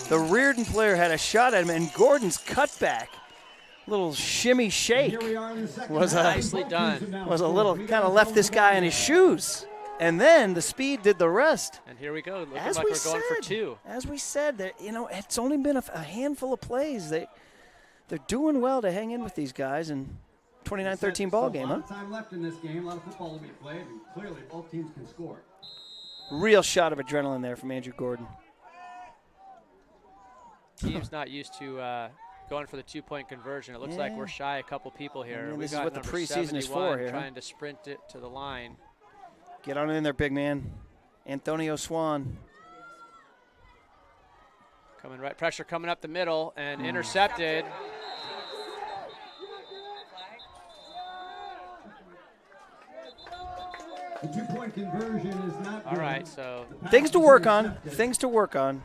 The Riordan player had a shot at him, and Gordon's cutback, little shimmy shake, was Nicely done. a little kind of left this guy in his shoes. And then the speed did the rest. And here we go. Looking As like we we're going for said, 2. As we said, it's only been a handful of plays. They're doing well to hang in with these guys in 29-13 ball game, huh? A lot of time left in this game. A lot of football to be played, and clearly both teams can score. Real shot of adrenaline there from Andrew Gordon. Team's not used to going for the 2-point conversion. It looks like we're shy a couple people here. And We've this is got what the number preseason is 71 for here, huh? trying to sprint it to the line. Get on in there, big man. Antonio Swan. Pressure coming up the middle and intercepted. The 2-point conversion is not All good. right, so Things to work on. Things to work on.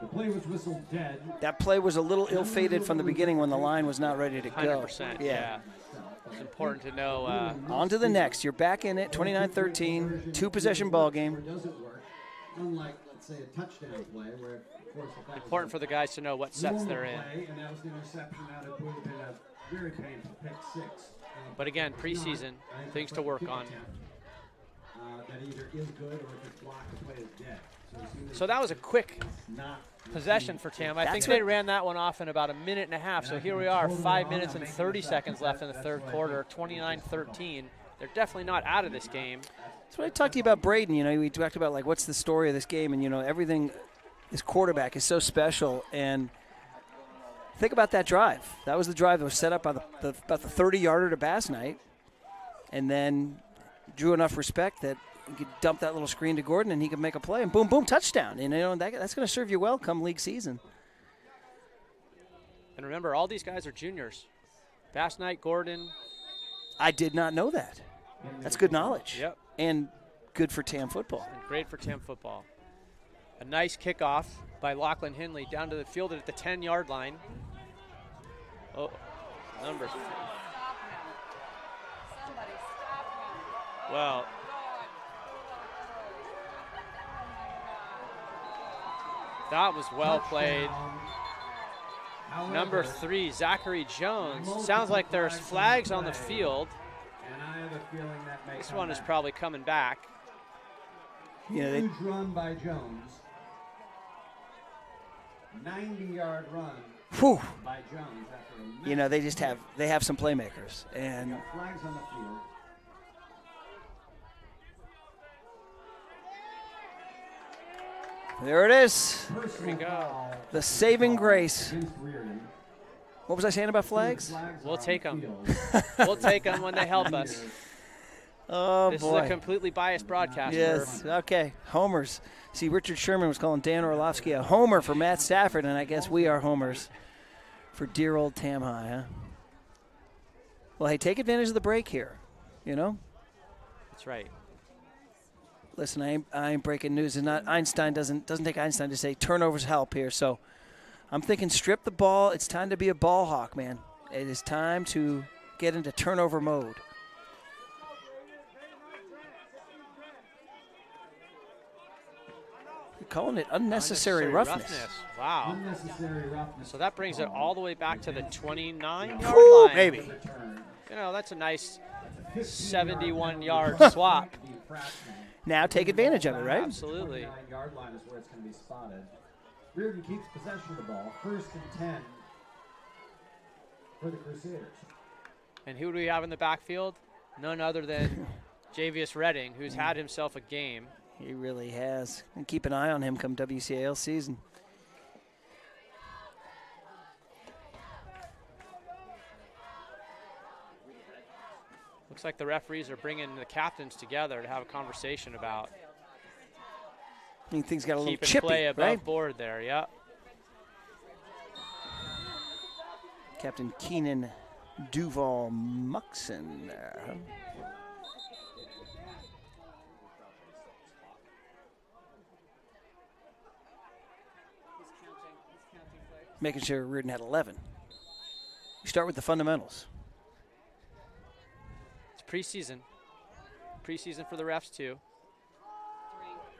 The play was whistled dead. That play was a little ill-fated from the beginning when the line was not ready to go. 100%. Yeah. It's important to know. On to the next. You're back in it, 29-13, 2-possession ball game. Doesn't work. Unlike, let's say, a touchdown play where, of course, if that was Important for the guys to know what sets they're in. play, and that was an interception, that would have been a very painful pick 6. But again, preseason, things to work on. That either is good or if it's blocked, the play is dead. So that was a quick Not possession for Tam. I think they ran that one off in about a minute and a half. So here we are, 5 minutes and 30 seconds left in the third quarter, 29-13. They're definitely not out of this game. That's what I talked to you about Braden. We talked about, like, what's the story of this game, and, everything, this quarterback is so special. And think about that drive. That was the drive that was set up by about the 30-yarder to Basnight, and then drew enough respect that you could dump that little screen to Gordon, and he could make a play, and boom, boom, touchdown. And that's going to serve you well come league season. And remember, all these guys are juniors. Basnight, Gordon. I did not know that. That's good knowledge. Yep. And good for Tam football. And great for Tam football. A nice kickoff by Lachlan Hinley down to the field at the 10-yard line. Oh, numbers. Well, that was well played. Number 3, Zachary Jones. Sounds like there's flags on the field. This one is probably coming back. Huge run by Jones. 90-yard run by Jones after a minute. they have some playmakers, and Flags on the field. there it is. Here we go. The saving grace. Against Riordan. What was I saying about flags? We'll take them. We'll take them when they help us. Oh, This boy. is a completely biased broadcast. Yes, okay. Homers. See, Richard Sherman was calling Dan Orlovsky a homer for Matt Stafford, and I guess we are homers for dear old Tam High, huh? Well, hey, take advantage of the break here, That's right. Listen, I ain't breaking news. And not Einstein doesn't take Einstein to say turnovers help here. So I'm thinking strip the ball. It's time to be a ball hawk, man. It is time to get into turnover mode. calling it unnecessary roughness. Wow. Unnecessary roughness. So that brings it all the way back to the 29-yard Whew, line. baby. You know, that's a nice 71-yard swap. Now take advantage of it, right? Absolutely. 29-yard line is where it's going to be spotted. Riordan keeps possession of the ball. 1st and 10 for the Crusaders. And who do we have in the backfield? None other than Javius Redding, who's had himself a game. He really has. And keep an eye on him come WCAL season. Looks like the referees are bringing the captains together to have a conversation about I mean, things got a little keeping chippy, play above right? board there. Yep. Captain Keenan Duval Muxon there. Making sure Riordan had 11. You start with the fundamentals. It's preseason. Preseason for the refs, too.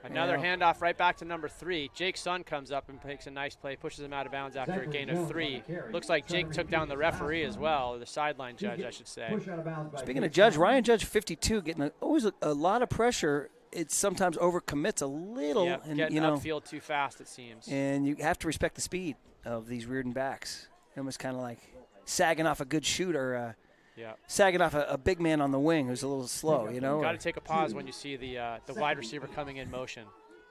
Another Yeah. handoff right back to number 3. Jake Sun comes up and makes a nice play, pushes him out of bounds after a gain of 3. Looks like Jake took down the referee as well, or the sideline judge, I should say. Push out of bounds by Speaking of Jake Judge, Sun. Ryan Judge 52 getting always a lot of pressure. It sometimes overcommits a little, Yep, and getting you know, upfield too fast, it seems. and you have to respect the speed of these Riordan backs. Almost kind of like sagging off a good shooter, Yeah. sagging off a big man on the wing who's a little slow, you know. Got to take a pause when you see the wide receiver coming in motion.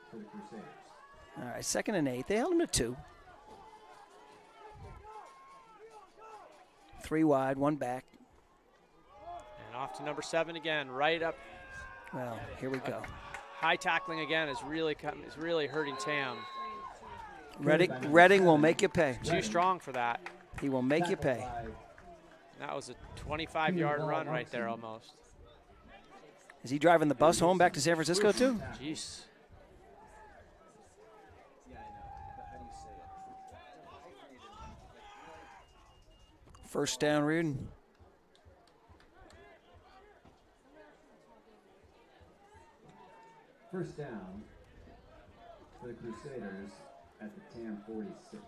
For the Crusaders. All right, 2nd and 8. They held him to 2. 3 wide, 1 back. And off to number 7 again, right up. Well, here we go. High tackling again is really hurting Tam. Redding will make you pay. Too strong for that. He will make you pay. That was a 25-yard run right there almost. Is he driving the bus home back to San Francisco too? Jeez. First down, Riordan. First down for the Crusaders at the TAM 46.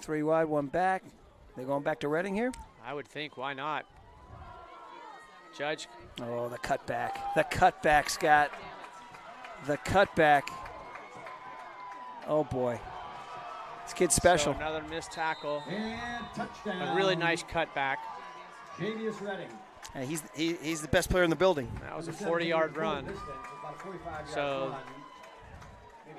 3 wide, 1 back. They going back to Redding here? I would think, why not? Judge. Oh, the cutback. The cutback, Scott. The cutback. Oh, boy. This kid's special. So another missed tackle. And touchdown. A really nice cutback. Javius Redding. He's the best player in the building. That was a 40-yard run. So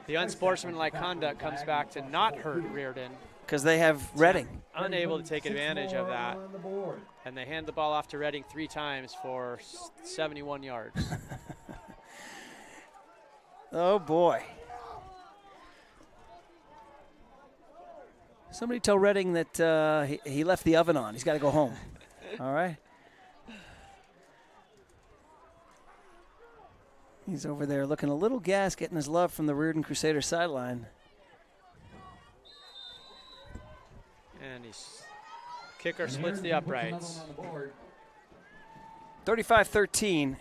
the unsportsmanlike conduct comes back to not hurt Riordan. Because they have Redding. Unable to take advantage of that. And they hand the ball off to Redding 3 times for 71 yards. Oh, boy. Somebody tell Redding that he left the oven on. He's got to go home. All right? He's over there looking a little gassed, getting his love from the Riordan Crusader sideline. And kicker splits the uprights. 35-13.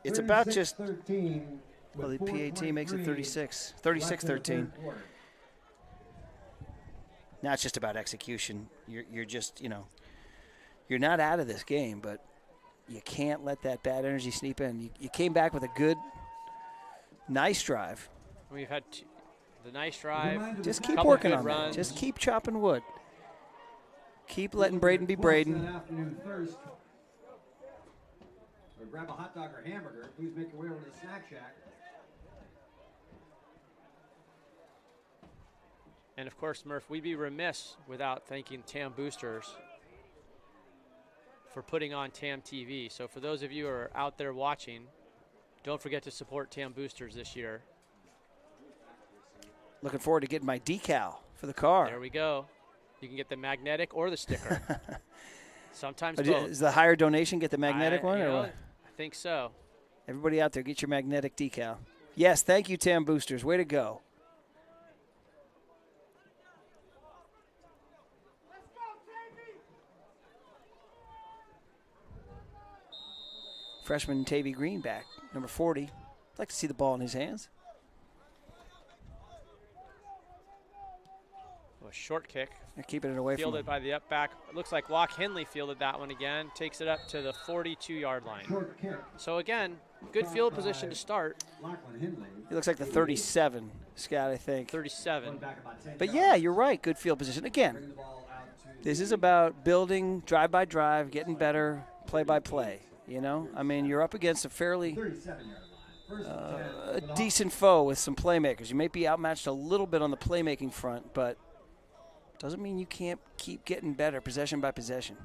It's about just, 13. well, the PAT makes it 36. 36-13. Now it's just about execution. You're just, you know, you're not out of this game, but you can't let that bad energy sneak in. You came back with a good, nice drive. We've had the nice drive. Just keep couple working good on runs. that. Just keep chopping wood. Keep letting Braden be Braden. Afternoon thirst. Or grab a hot dog or hamburger. Please make your way over to the snack shack. And of course, Murph, we'd be remiss without thanking TAM Boosters for putting on TAM TV. So for those of you who are out there watching, don't forget to support TAM Boosters this year. Looking forward to getting my decal for the car. There we go. You can get the magnetic or the sticker. Sometimes both. Does the higher donation get the magnetic one? You Or know, what? I think so. Everybody out there, get your magnetic decal. Yes, thank you, TAM Boosters. Way to go. Freshman Tavy Green back, number 40. I'd like to see the ball in his hands. short kick. They're keeping it away from Fielded him. by the up back. It looks like Locke Henley fielded that one again. Takes it up to the 42-yard line. Short kick. So again, good field position to start. Lachlan Hindley. He looks like the 37, Scott, I think. 37. Back about 10 But yards. yeah, you're right. Good field position. Again, Bring the ball out to this is about building drive by drive, getting better, play by play. You know, I mean, you're up against a fairly 37-yard line. First and 10 a for the decent foe with some playmakers. You may be outmatched a little bit on the playmaking front, but doesn't mean you can't keep getting better possession by possession.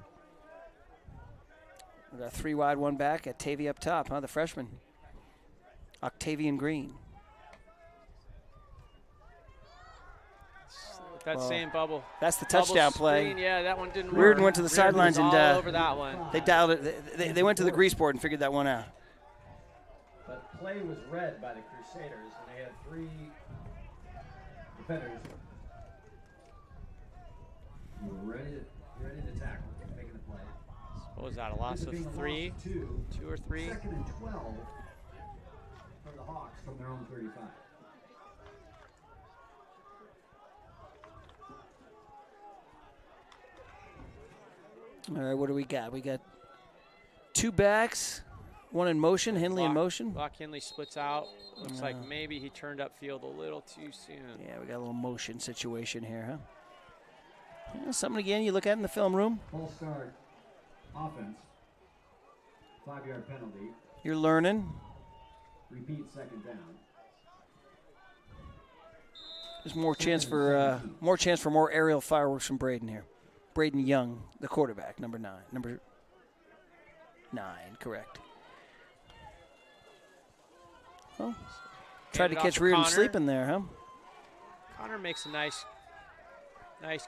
We got 3 wide, 1 back. At Tavy up top, huh? The freshman, Octavian Green. That same bubble. That's the Bubble touchdown play. screen, yeah, that one didn't work. Riordan went to the Riordan sidelines was and all over that one. They dialed it. They went to the grease board and figured that one out. But play was read by the Crusaders, and they had 3 defenders who were ready to tackle, making the play. What was that, a loss of 3? 2 or 3? Second and 12 for the Hawks from their own 35. All right, what do we got? We got 2 backs, 1 in motion, Henley in motion. Locke Henley splits out. Looks like maybe he turned upfield a little too soon. Yeah, we got a little motion situation here, huh? Yeah, something again you look at in the film room. Full start offense. 5-yard penalty. You're learning. Repeat second down. There's more chance for more aerial fireworks from Braden here. Braden Young, the quarterback, number 9. Number 9, correct. Well, tried to catch Riordan sleeping there, huh? Connor makes a nice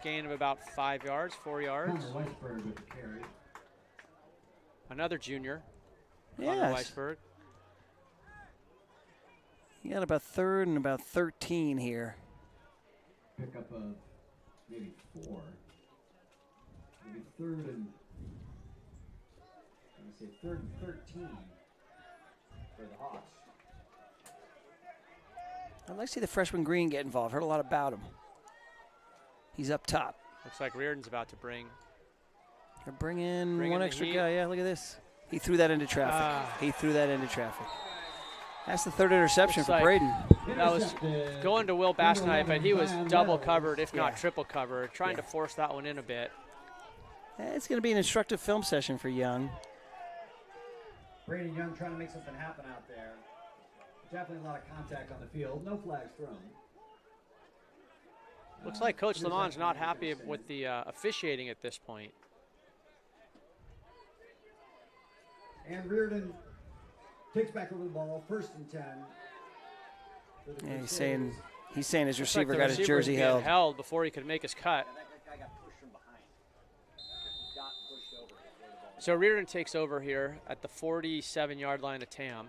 gain of about 5 yards, 4 yards. Connor Weisberg with the carry. Another junior. Yes. Connor Weisberg. You got about 3rd and about 13 here. Pickup of maybe 4. Maybe 3rd and 13 for the Hawks. I'd like to see the freshman Green get involved. Heard a lot about him. He's up top. Looks like Riordan's about to bring. They're bringing Bringing one the extra heat. guy. Yeah, look at this. He threw that into traffic. He threw that into traffic. That's the 3rd interception Looks for like Braden. That was going to Will Basnight, but he was double covered, if not triple covered, trying to force that one in a bit. It's going to be an instructive film session for Young. Braden Young trying to make something happen out there. Definitely a lot of contact on the field. No flags thrown. Looks like Coach Lamont's not happy with the officiating at this point. And Riordan takes back over the ball, 1st and 10. for the Yeah, Crusaders. he's saying his Looks like receiver the got his receiver was jersey being held. before he could make his cut. That guy got pushed from behind. He got pushed over before the ball. So Riordan takes over here at the 47-yard line of Tam.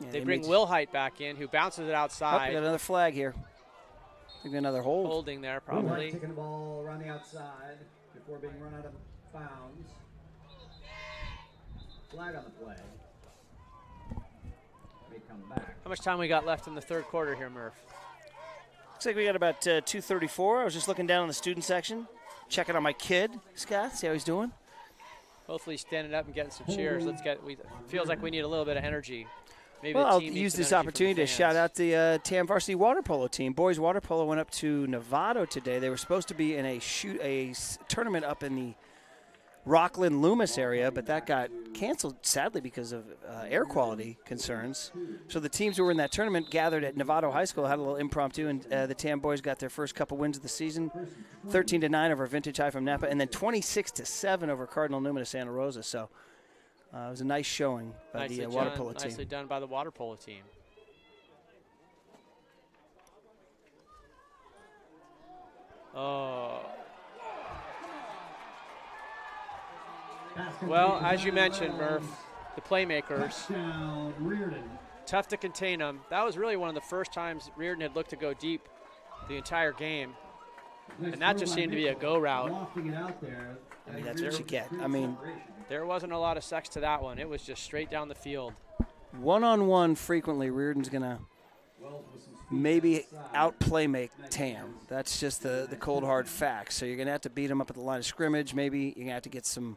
Yeah, They bring Will Height back in, who bounces it Oh, we outside. got another flag here. I think another hold. Holding there, Will Height probably. taking the ball around the outside before being run out of bounds. Flag on the play. May come back. How much time we got left in the 3rd quarter here, Murph? Looks like we got about 2:34. I was just looking down in the student section, checking on my kid, Scott, see how he's doing. Hopefully standing up and getting some cheers. Feels like we need a little bit of energy. Maybe Well, the I'll team needs use some this energy from opportunity the to shout fans. out the TAM varsity water polo team. Boys water polo went up to Novato today. They were supposed to be in a tournament up in the Rockland Loomis area, but that got canceled sadly because of air quality concerns. So the teams who were in that tournament gathered at Novato High School, had a little impromptu, and the TAM boys got their first couple wins of the season, 13-9 over Vintage High from Napa, and then 26-7 over Cardinal Newman of Santa Rosa. So it was a nice showing by the water polo team. Nicely done by the water polo team. Oh. Well, as you mentioned, Murph, the playmakers, Touchdown, Riordan. tough to contain them. That was really one of the first times Riordan had looked to go deep the entire game. Nice And that throw just by seemed to be a Nickel. go route. Lofting it out there. I mean, that's what you get. I mean, There wasn't a lot of sex to that one. It was just straight down the field. One-on-one frequently, Riordan's going to maybe out-playmake Tam. That's just the cold, hard facts. So you're going to have to beat them up at the line of scrimmage. Maybe you're going to have to get some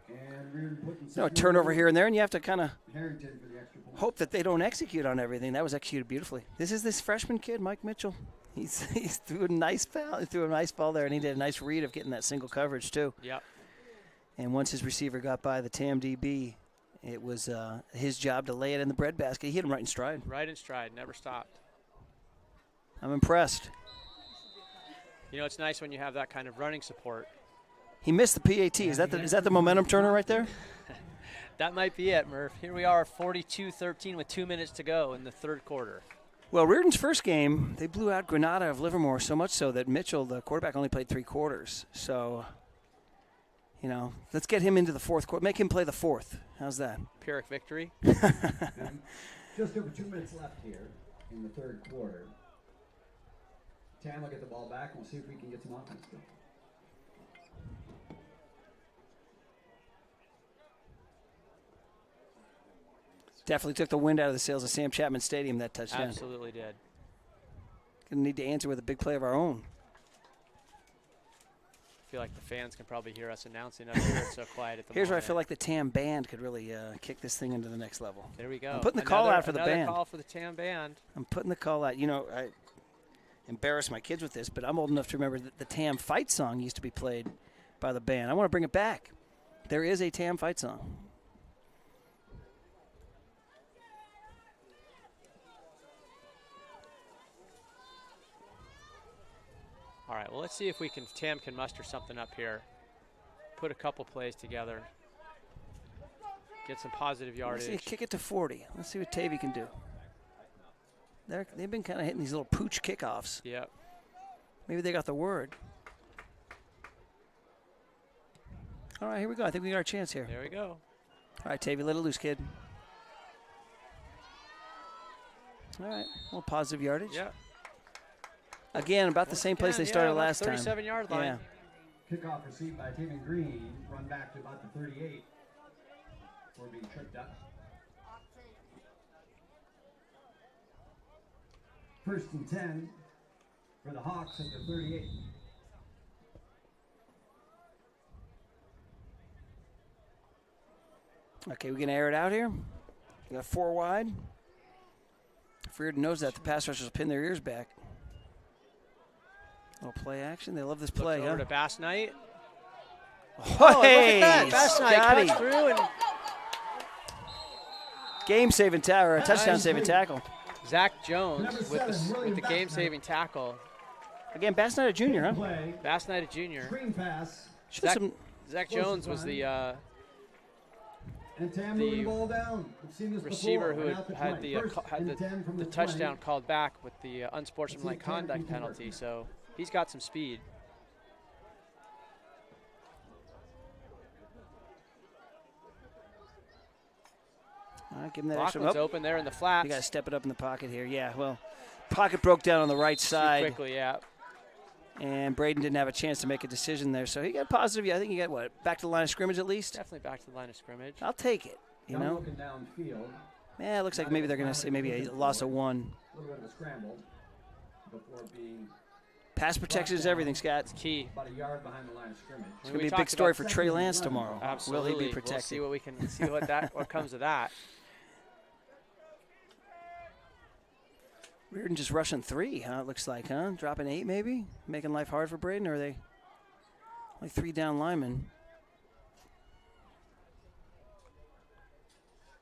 a turnover here and there, and you have to kind of hope that they don't execute on everything. That was executed beautifully. This is this freshman kid, Mike Mitchell. He threw a nice ball. He threw a nice ball there, and he did a nice read of getting that single coverage, too. Yep. And once his receiver got by the Tam DB, it was his job to lay it in the breadbasket. He hit him right in stride. Right in stride, never stopped. I'm impressed. You know, it's nice when you have that kind of running support. He missed the PAT. Is that the momentum turner right there? That might be it, Murph. Here we are, 42-13 with 2 minutes to go in the third quarter. Well, Riordan's first game, they blew out Granada of Livermore so much so that Mitchell, the quarterback, only played 3 quarters. So, you know, let's get him into the fourth quarter. Make him play the fourth. How's that? Pyrrhic victory. Just over 2 minutes left here in the third quarter. Tam will get the ball back, and we'll see if we can get some offense going. Definitely took the wind out of the sails of Sam Chapman Stadium, that touchdown. Absolutely did. Going to need to answer with a big play of our own. I feel like the fans can probably hear us announcing up here. It's so quiet at the Here's moment. where I feel like the Tam band could really kick this thing into the next level. There we go. I'm putting the call out for the band. Another call for the Tam band. I'm putting the call out. You know, I embarrass my kids with this, but I'm old enough to remember that the Tam fight song used to be played by the band. I want to bring it back. There is a Tam fight song. All right, well, let's see if Tam can muster something up here. Put a couple plays together. Get some positive yardage. Let's see, kick it to 40. Let's see what Tavy can do. They've been kind of hitting these little pooch kickoffs. Yep. Maybe they got the word. All right, here we go. I think we got our chance here. There we go. All right, Tavy, let it loose, kid. All right, a little positive yardage. Yep. Again, about the same place they started last time. 37-yard line. Yeah. Kickoff received by Taven Green. Run back to about the 38 before being tripped up. First and 10 for the Hawks at the 38. Okay, we're going to air it out here. We got 4 wide. If Riordan knows that, the pass rushers will pin their ears back. Little play action. They love this play, Over to Bass Knight. Oh, hey, look at that. Bass Knight cuts through and game-saving tackle, touchdown-saving tackle. Zach Jones with the game-saving tackle. Again, Bass Knight a junior, huh? Bass Knight a junior. Screen pass. Zach Jones was the And Tam moving the ball down. We've seen this receiver before. who had the touchdown called back with the unsportsmanlike conduct penalty. So he's got some speed. All right, give him that extra. Lachlan's open there in the flats. You got to step it up in the pocket here. Yeah, well, pocket broke down on the right side. Too quickly, yeah. And Braden didn't have a chance to make a decision there. So he got positive. I think he got, what, back to the line of scrimmage at least? Definitely back to the line of scrimmage. I'll take it, you know? Looking downfield. Yeah, it looks like maybe they're going to say maybe a loss of 1. A little bit of a scramble before being pass protection is everything, Scott. It's key. about a yard behind the line of scrimmage. It's going to be a big story for Trey Lance tomorrow. Absolutely. Will he be protected? We'll see what we can see what comes of that. Riordan just rushing 3, huh? It looks like, huh? Dropping 8 maybe? Making life hard for Braden, or are they like 3 down linemen?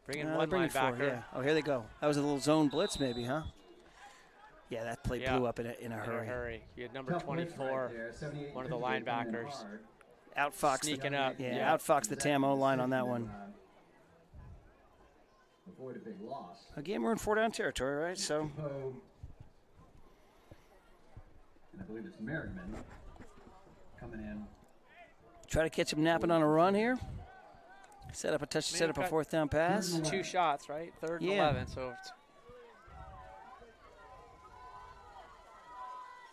Bringing one linebacker. 4, yeah. Oh, here they go. That was a little zone blitz maybe, huh? Yeah, that play blew up in a hurry. You had number 24, one of the linebackers. Outfox sneaking up. Yeah, outfox the Tam O-line on that one. Avoid a big loss. Again, we're in 4-down territory, right? So, and I believe it's Merriman coming in. try to catch him napping on a run here. Set up a 4th down pass. 2 shots, right? 3rd and 11. So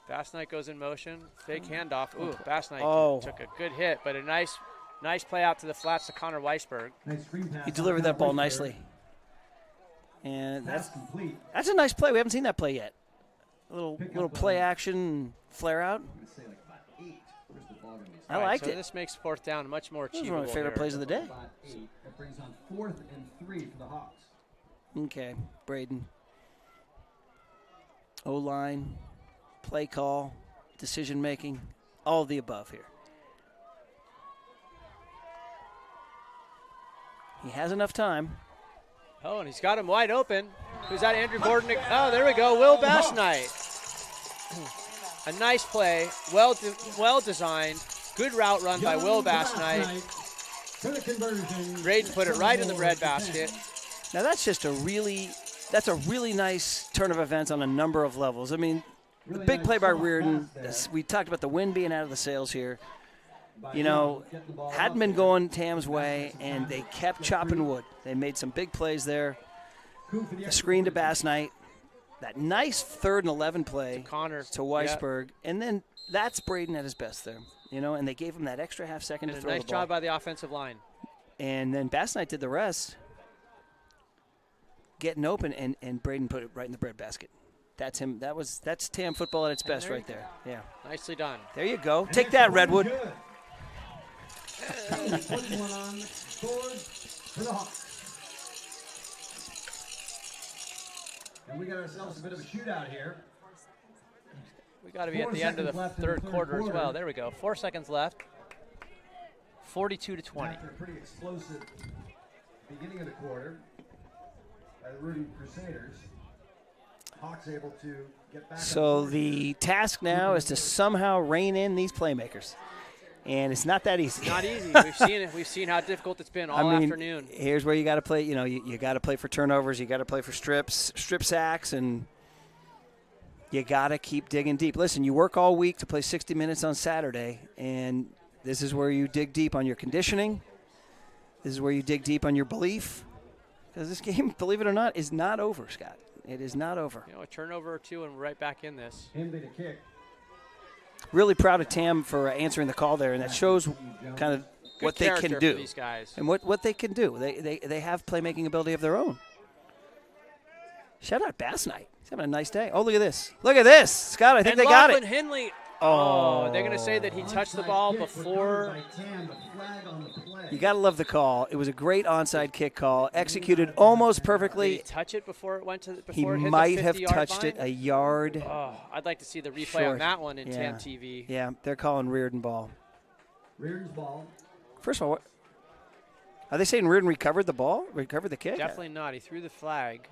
Bass Knight goes in motion. Fake handoff. Ooh, Bass Knight took a good hit, but a nice Nice play out to the flats to Connor Weisberg. Nice screen pass. He delivered that ball nicely. And That's complete. that's a nice play. We haven't seen that play yet. A little Pick little up, play action, flare out. I'm going to say like about 8. Where's the ball going to be? I All right, liked so it. this makes fourth down much more Those are achievable one of my favorite here. plays of the day. About 8. That brings on 4th and 3 for the Hawks. Okay, Braden. O-line, play call, decision making, all of the above here. He has enough time. Oh, and he's got him wide open. Who's that, Andrew Gordon? Oh, there we go, Will Bass Knight. A nice play, well designed. Good route run by Will Bass Knight. For the conversion. Braden put it right in the breadbasket. Now that's just a really nice turn of events on a number of levels. I mean, the big play by Riordan. We talked about the wind being out of the sails here. You know, hadn't been going Tam's way, and they kept chopping wood. They made some big plays there. A screen to Bass Knight. That nice 3rd and 11 play Connor to Weisberg. And then that's Braden at his best there. You know, and they gave him that extra half second And to a throw nice the ball. job by the offensive line. And then Bass Knight did the rest. Getting open, and Braden put it right in the breadbasket. That's him. That's Tam football at its best there right there. Yeah. Nicely done. There you go. Take that, Redwood. Good. And 21 on scored for the Hawks. And we got ourselves a bit of a shootout here. We got to be at 4 the end of the seconds left in the third third quarter as quarter. well. There we go. 4 seconds left. 42-20. After a pretty explosive beginning of the quarter by the Riordan Crusaders, Hawks able to get back. So the task now is to somehow rein in these playmakers. And it's not that easy. Not easy. We've seen it. We've seen how difficult it's been all afternoon. Here's where you got to play. You know, you got to play for turnovers. You got to play for strip sacks, and you got to keep digging deep. Listen, you work all week to play 60 minutes on Saturday, and this is where you dig deep on your conditioning. This is where you dig deep on your belief. Because this game, believe it or not, is not over, Scott. It is not over. You know, a turnover or two, and we're right back in this. Henry to kick. Really proud of Tam for answering the call there, and that shows kind of Good what they can character do. for these guys. And what they can do. They have playmaking ability of their own. Shout out Bass Knight. He's having a nice day. Oh, look at this. Look at this. Scott, I think And they got Lachlan it. Henley. Oh. They're going to say that he touched the ball Onside kick before. recovered by Tam, the flag on the play. You got to love the call. It was a great onside kick call, executed almost Did he perfectly. touch it before it went to? Before He it hit might the have 50-yard touched line? it a yard. Oh, I'd like to see the replay Short. on that one in Yeah. TAM TV. Yeah, they're calling Riordan ball. Riordan's ball. First of all, are they saying Riordan recovered the ball? Recovered the kick? Definitely not. He threw the flag.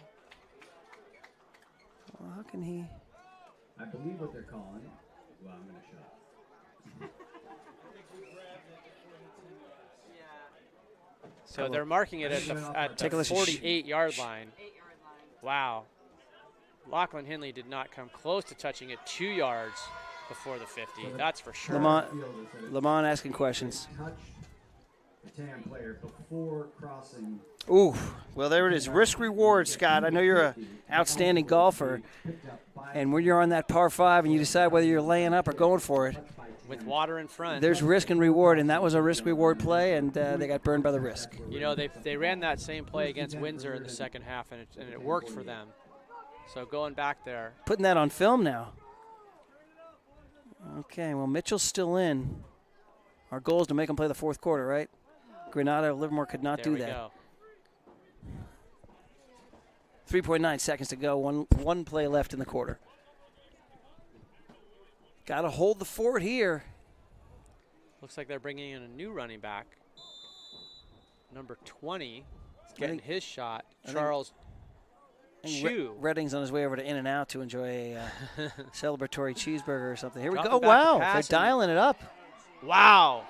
Well, how can he? I believe what they're calling. Well, I'm going to shut up. So they're marking it at Take a the listen. 48-yard line. Wow. Lachlan Henley did not come close to touching it 2 yards before the 50. That's for sure. Lamont asking questions. Touched the TAM player before crossing. Ooh, well, there it is. Risk reward, Scott. I know you're an outstanding golfer, and when you're on that par 5 and you decide whether you're laying up or going for it, With water in front. there's risk and reward, and that was a risk reward play, and they got burned by the risk. You know, they ran that same play against Windsor in the second half, and it worked for them. So going back there. Putting that on film now. Okay, well, Mitchell's still in. Our goal is to make him play the fourth quarter, right? Granada, Livermore could not There do we that. go. 3.9 seconds to go. One play left in the quarter. Got to hold the fort here. Looks like they're bringing in a new running back. Number 20 is getting his shot. Charles Chu. Redding's on his way over to In-N-Out to enjoy a celebratory cheeseburger or something. Here we Dropping go. back Wow, to they're pass and- dialing it up. Wow.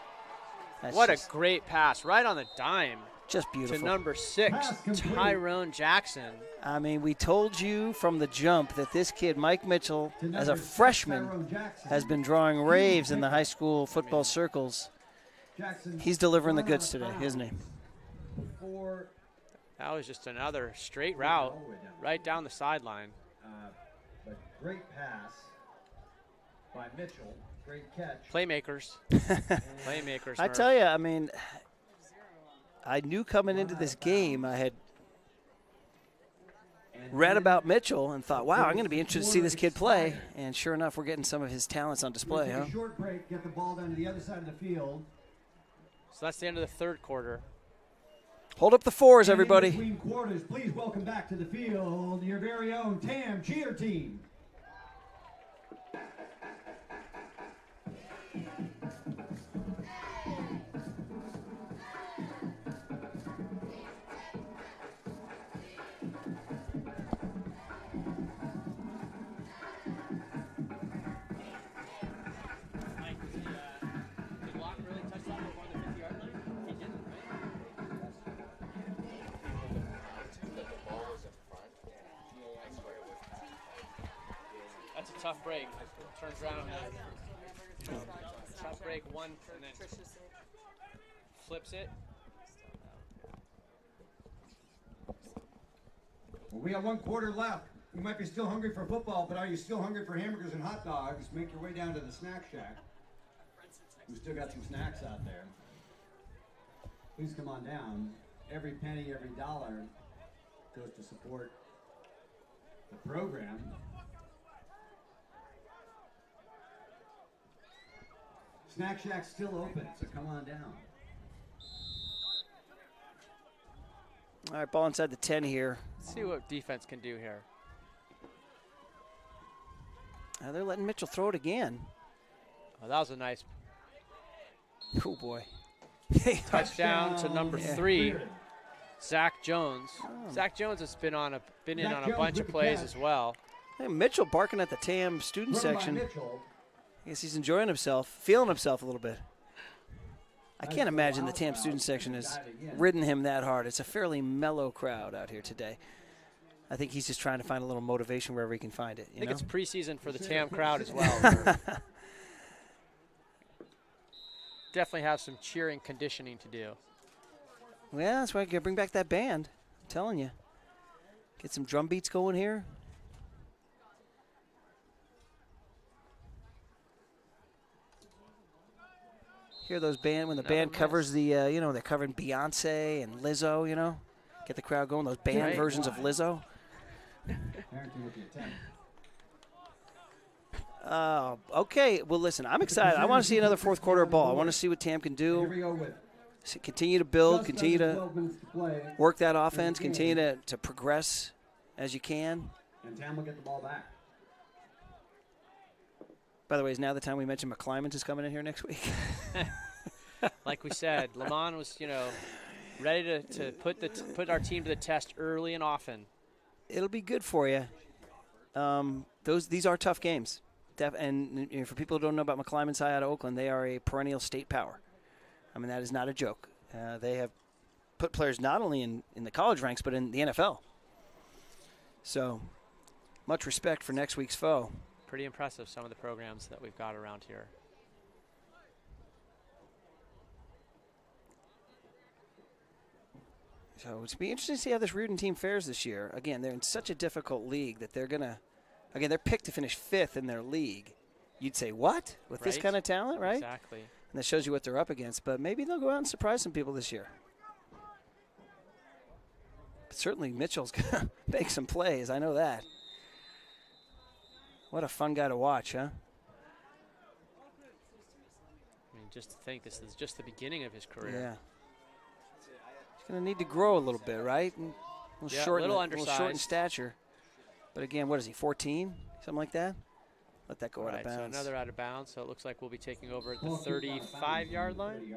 That's What just, a great pass. Right on the dime just to beautiful. number 6, Pass complete. Tyrone Jackson. I mean, we told you from the jump that this kid, Mike Mitchell, To as a number 6, freshman, Tyrone Jackson. has been drawing raves in the high school football circles. Jackson He's delivering the run out goods of today, bounds isn't he? Before, That was just another straight route right down the sideline. but great pass by Mitchell. Great catch. Playmakers. Playmakers. I Murph. tell you, I mean, I knew coming into this game, I had read about Mitchell and thought, wow, I'm going to be interested to see this kid play. And sure enough, we're getting some of his talents on display, huh? Short break, get the ball down to the other side of the field. So that's the end of the third quarter. Hold up the fours, And in everybody. between quarters, please welcome back to the field your very own TAM cheer team. That's a tough break. Turns around. Tough break, one, and then flips it. Well, we have 1 quarter left. You might be still hungry for football, but are you still hungry for hamburgers and hot dogs? Make your way down to the snack shack. We still got some snacks out there. Please come on down. Every penny, every dollar goes to support the program. Snack Shack's still open, so come on down. All right, ball inside the 10 here. Let's see what defense can do here. They're letting Mitchell throw it again. Oh, that was a nice Oh, boy. touchdown to number 3, Zach Jones. Oh. Zach Jones has been in on Zach a Jones bunch with of the plays catch. as well. Hey, Mitchell barking at the TAM student Run by section. Mitchell. I guess he's enjoying himself, feeling himself a little bit. I can't imagine the TAM student section has ridden him that hard. It's a fairly mellow crowd out here today. I think he's just trying to find a little motivation wherever he can find it. I think it's preseason for the TAM crowd as well. Definitely have some cheering conditioning to do. Well, that's why I got to bring back that band. I'm telling you. Get some drum beats going here. Hear those band when the band covers the, they're covering Beyonce and Lizzo, Get the crowd going, those band Right. versions of Lizzo. Okay, well, listen, I'm excited. I want to see another fourth quarter ball. I want to see what TAM can Here we do. go with Continue to build, just continue under to 12 minutes to play, work that offense, continue to progress as you can. and TAM will get the ball back. By the way, is now the time we mentioned McClymonds is coming in here next week? Like we said, Lamont was, ready to put our team to the test early and often. It'll be good for you. These are tough games. And for people who don't know about McClymonds High out of Oakland, they are a perennial state power. I mean, that is not a joke. They have put players not only in the college ranks, but in the NFL. So, much respect for next week's foe. Pretty impressive, some of the programs that we've got around here. So it's be interesting to see how this Riordan team fares this year. Again, they're in such a difficult league that they're they're picked to finish 5th in their league. You'd say, what? With this Right. kind of talent, right? Exactly. And that shows you what they're up against. But maybe they'll go out and surprise some people this year. But certainly Mitchell's going to make some plays. I know that. What a fun guy to watch, huh? I mean, just to think this is just the beginning of his career. Yeah. He's going to need to grow a little bit, right? And a Yeah, short, little short in undersized. stature. But again, what is he, 14? Something like that? Let that go out of Right, so bounds. another out of bounds. So it looks like we'll be taking over at the 35-yard line.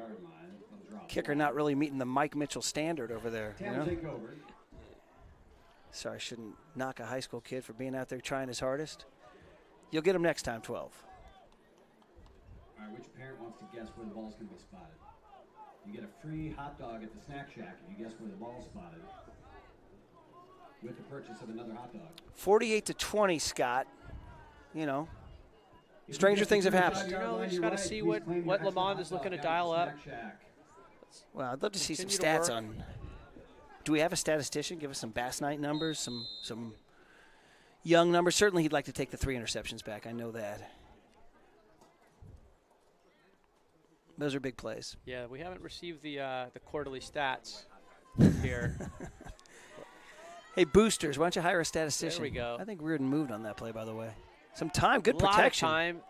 Kicker not really meeting the Mike Mitchell standard over there. TAM will take over. Sorry, I shouldn't knock a high school kid for being out there trying his hardest. You'll get him next time, 12. All right, which parent wants to guess where the ball's going to be spotted? You get a free hot dog at the snack shack if you guess where the ball's spotted with the purchase of another hot dog. 48-20, Scott. Stranger things have happened. We just got to see what Lamont is looking to dial up. Well, I'd love to see some Continue to stats work. on. Do we have a statistician? Give us some Bass Night numbers, some young numbers. Certainly, he'd like to take the 3 interceptions back. I know that. Those are big plays. Yeah, we haven't received the quarterly stats here. Hey, boosters, why don't you hire a statistician? There we go. I think Riordan moved on that play, by the way. Some time, good Lot of protection. time.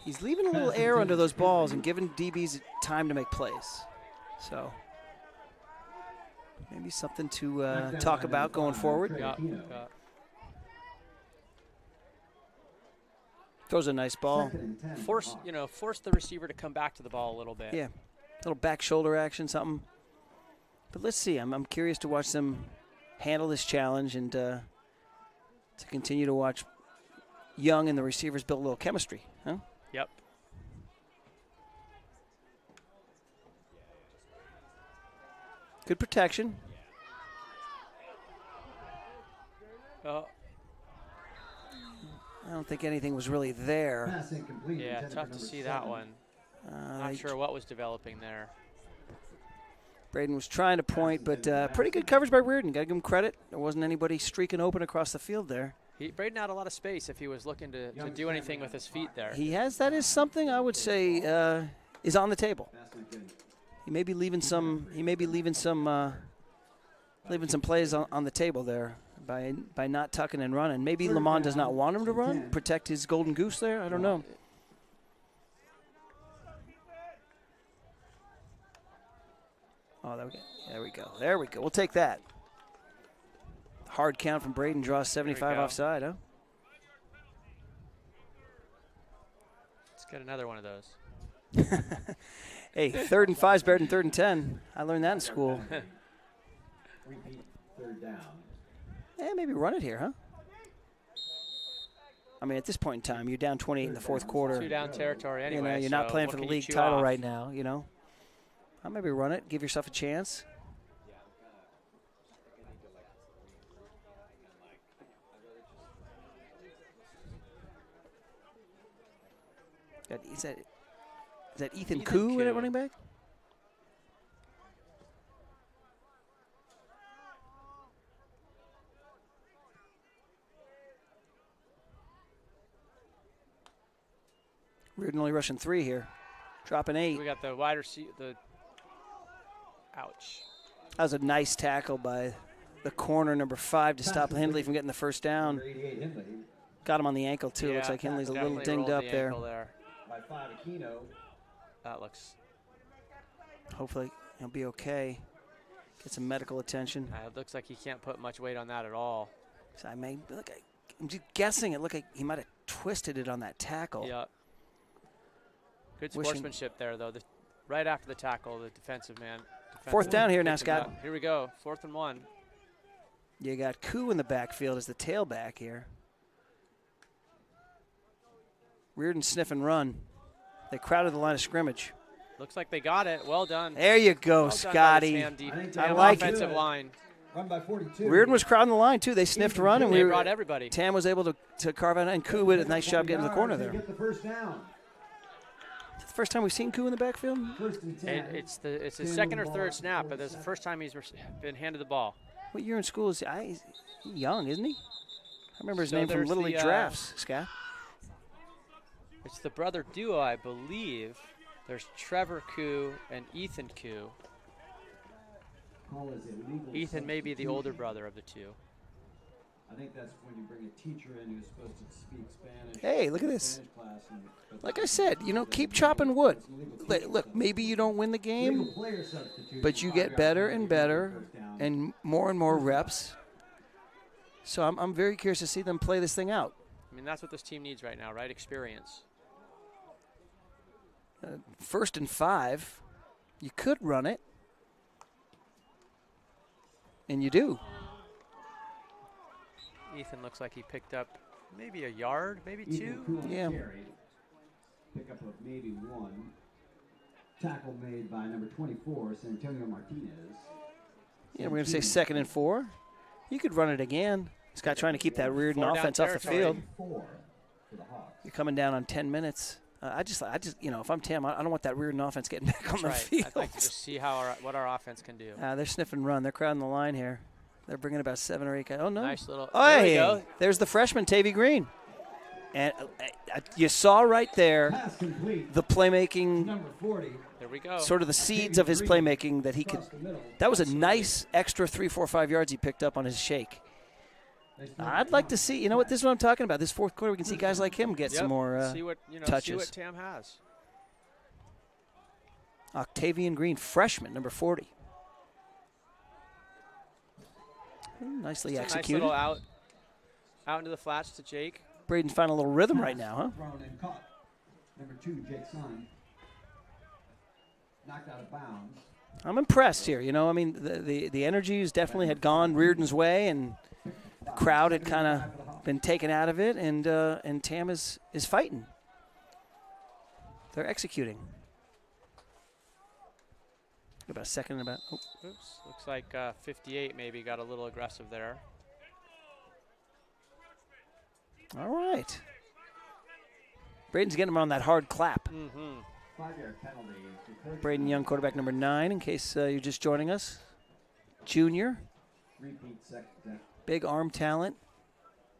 He's leaving a little air under those balls and giving DBs time to make plays. So maybe something to talk about going forward. Yeah. Throws a nice ball. Force the receiver to come back to the ball a little bit. Yeah, little back shoulder action, something. But let's see. I'm curious to watch them handle this challenge and to continue to watch Young and the receivers build a little chemistry. Huh? Yep. Good protection. Oh. I don't think anything was really there. Yeah, tough to see that one. Not sure what was developing there. Braden was trying to point, but pretty good coverage by Riordan. Got to give him credit. There wasn't anybody streaking open across the field there. Braden had a lot of space if he was looking to do anything with his feet there. He has. That is something I would say is on the table. He may be leaving some. He may be leaving some plays on the table there by not tucking and running. Maybe Lamont does not want him to run, protect his golden goose there. I don't know. Oh, there we go. There we go. We'll take that. Hard count from Braden, draws 75 offside, huh? Let's get another one of those. Hey, 3rd and 5 is better than 3rd and 10. I learned that in school. Repeat third down. Yeah, maybe run it here, huh? I mean, at this point in time, you're down 28 in the fourth quarter. 2 down territory anyway. You know, you're not playing for the league title right now, you know. I'll maybe run it, give yourself a chance. Is that Ethan Koo at running back? Riordan only rushing 3 here. Dropping 8. We got the wide receiver. Ouch. That was a nice tackle by the corner, number 5, to stop Hindley from getting the first down. Got him on the ankle, too. Yeah, Looks like Hindley's a little definitely dinged rolled up the there. ankle there. By 5, Aquino. That looks. Hopefully he'll be okay. Get some medical attention. It looks like he can't put much weight on that at all. So I'm just guessing. It looked like he might have twisted it on that tackle. Yeah. Good sportsmanship there, though. Right after the tackle, the defensive man. 4th down here now, Scott. Here we go. 4th and 1. You got Koo in the backfield as the tailback here. Riordan sniff and run. They crowded the line of scrimmage. Looks like they got it. Well done. There you go, well Scotty. I like it. Offensive line. Run by 42. Riordan was crowding the line, too. They sniffed run, and They brought everybody. Tam was able to carve out, and Koo did a nice job getting to the corner there. Get the first down. It's the first time we've seen Koo in the backfield? First and 10. It's his second or third snap, but it's the first time he's been handed the ball. What year in school is he? He's young, isn't he? I remember his So name from there's Little the, League drafts, Scott. It's the brother duo, I believe. There's Trevor Koo and Ethan Koo. Ethan may be the older brother of the two. I think that's when you bring a teacher in who's supposed to speak Spanish. Hey, look at this. Like I said, keep chopping wood. Look, maybe you don't win the game, but you get better and better and more reps. So I'm very curious to see them play this thing out. I mean, that's what this team needs right now, right? Experience. 1st and 5. You could run it. And you do. Ethan looks like he picked up maybe a yard, maybe 2. Yeah. Pick up of maybe 1. Tackle made by number 24, Santonio Martinez. Yeah, we're going to say 2nd and 4. You could run it again. Scott trying to keep that Riordan offense off the field. You're coming down on 10 minutes. I just, if I'm Tam, I don't want that Riordan offense getting back on the field. I'd like to just see what our offense can do. They're sniffing run. They're crowding the line here. They're bringing about 7 or 8 guys. Oh, no. Nice little. Oh, there we hey, go. there's the freshman, Tavy Green. And you saw right there Pass complete. the playmaking, Number 40. There we go. sort of the seeds of his playmaking that he could. Across the middle. That was a nice extra 3, 4, 5 yards he picked up on his shake. I'd like to see, you know what, this is what I'm talking about. This fourth quarter, we can see guys like him get some more see what touches. See what Tam has. Octavian Green, freshman, number 40. Nicely Just a nice executed. little out into the flats to Jake. Braden's finding a little rhythm right now, huh? Thrown and caught. Number 2, Jake Son. Knocked out of bounds. I'm impressed here. You know, I mean, the energies definitely had gone Riordan's way, and the crowd had kind of been taken out of it, and Tam is fighting. They're executing. About a second, about. Oh. Oops. Looks like 58 maybe got a little aggressive there. All right. Braden's getting him on that hard clap. 5-yard penalty. Braden Young, quarterback number 9, in case you're just joining us. Junior. Repeat second. Big arm talent.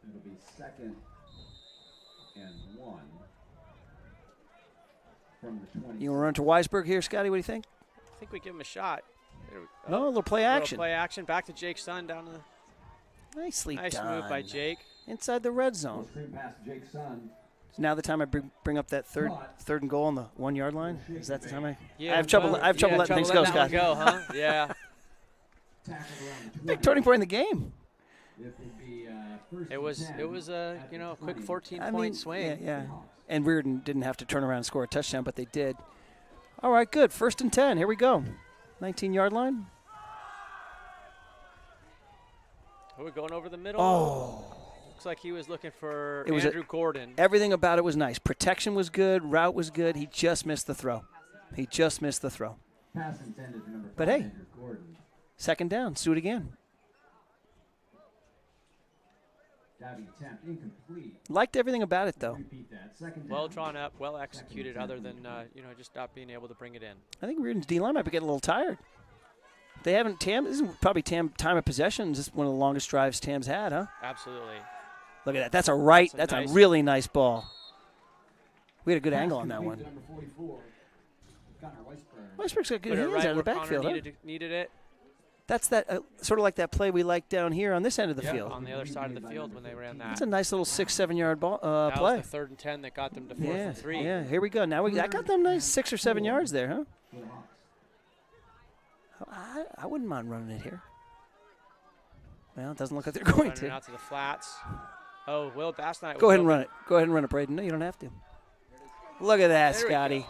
It'll be 2nd and 1 from the 20. You want to run to Weisberg here, Scotty? What do you think? I think we give him a shot. There we go. No, a little play action. Little play action. Back to Jake's son down the. Nicely Nice done. move by Jake. Inside the red zone. Screen pass to Jake Son. Is now the time I bring up that third and goal on the 1 yard line? Is that the time I have well, trouble? I have trouble letting things go, that Scott. one go, huh? Yeah. Tackled around the 20. Big turning point in the game. It would be, first It was and 10 a at the a quick 20. 14-point swing. Yeah. And Riordan didn't have to turn around and score a touchdown, but they did. All right, good. 1st and 10. Here we go. 19-yard line. We're going over the middle. Oh. Looks like he was looking for It was Andrew Gordon. Everything about it was nice. Protection was good. Route was good. He just missed the throw. Pass intended for number 5, But hey. Andrew Gordon. 2nd down. Let's do it again. Diving attempt incomplete. Liked everything about it, though. Repeat that. 2nd Well down. drawn up, well executed, other than just not being able to bring it in. I think Riordan's D-line might be getting a little tired. They haven't, this is probably time of possession. This is one of the longest drives Tam's had, huh? Absolutely. Look at that. That's a really nice ball. We had a good Pass angle on that complete one. to number 44. Connor Weisberg. Weisberg's got good Put it hands right out of the where backfield, Connor huh? needed it. That's that sort of like that play we like down here on this end of the field. On the other side of the field when they ran that. That's a nice little 6-7 yard ball That play. was the 3rd and 10 that got them to 4th and 3. Yeah, here we go. Now that got them nice 6 or 7 yards there, huh? For the Hawks. I wouldn't mind running it here. Well, it doesn't look like they're going Running to. out to the flats. Oh, Will Bassnight. Go ahead and run it. Go ahead and run it, Braden. No, you don't have to. Look at that, There we Scotty.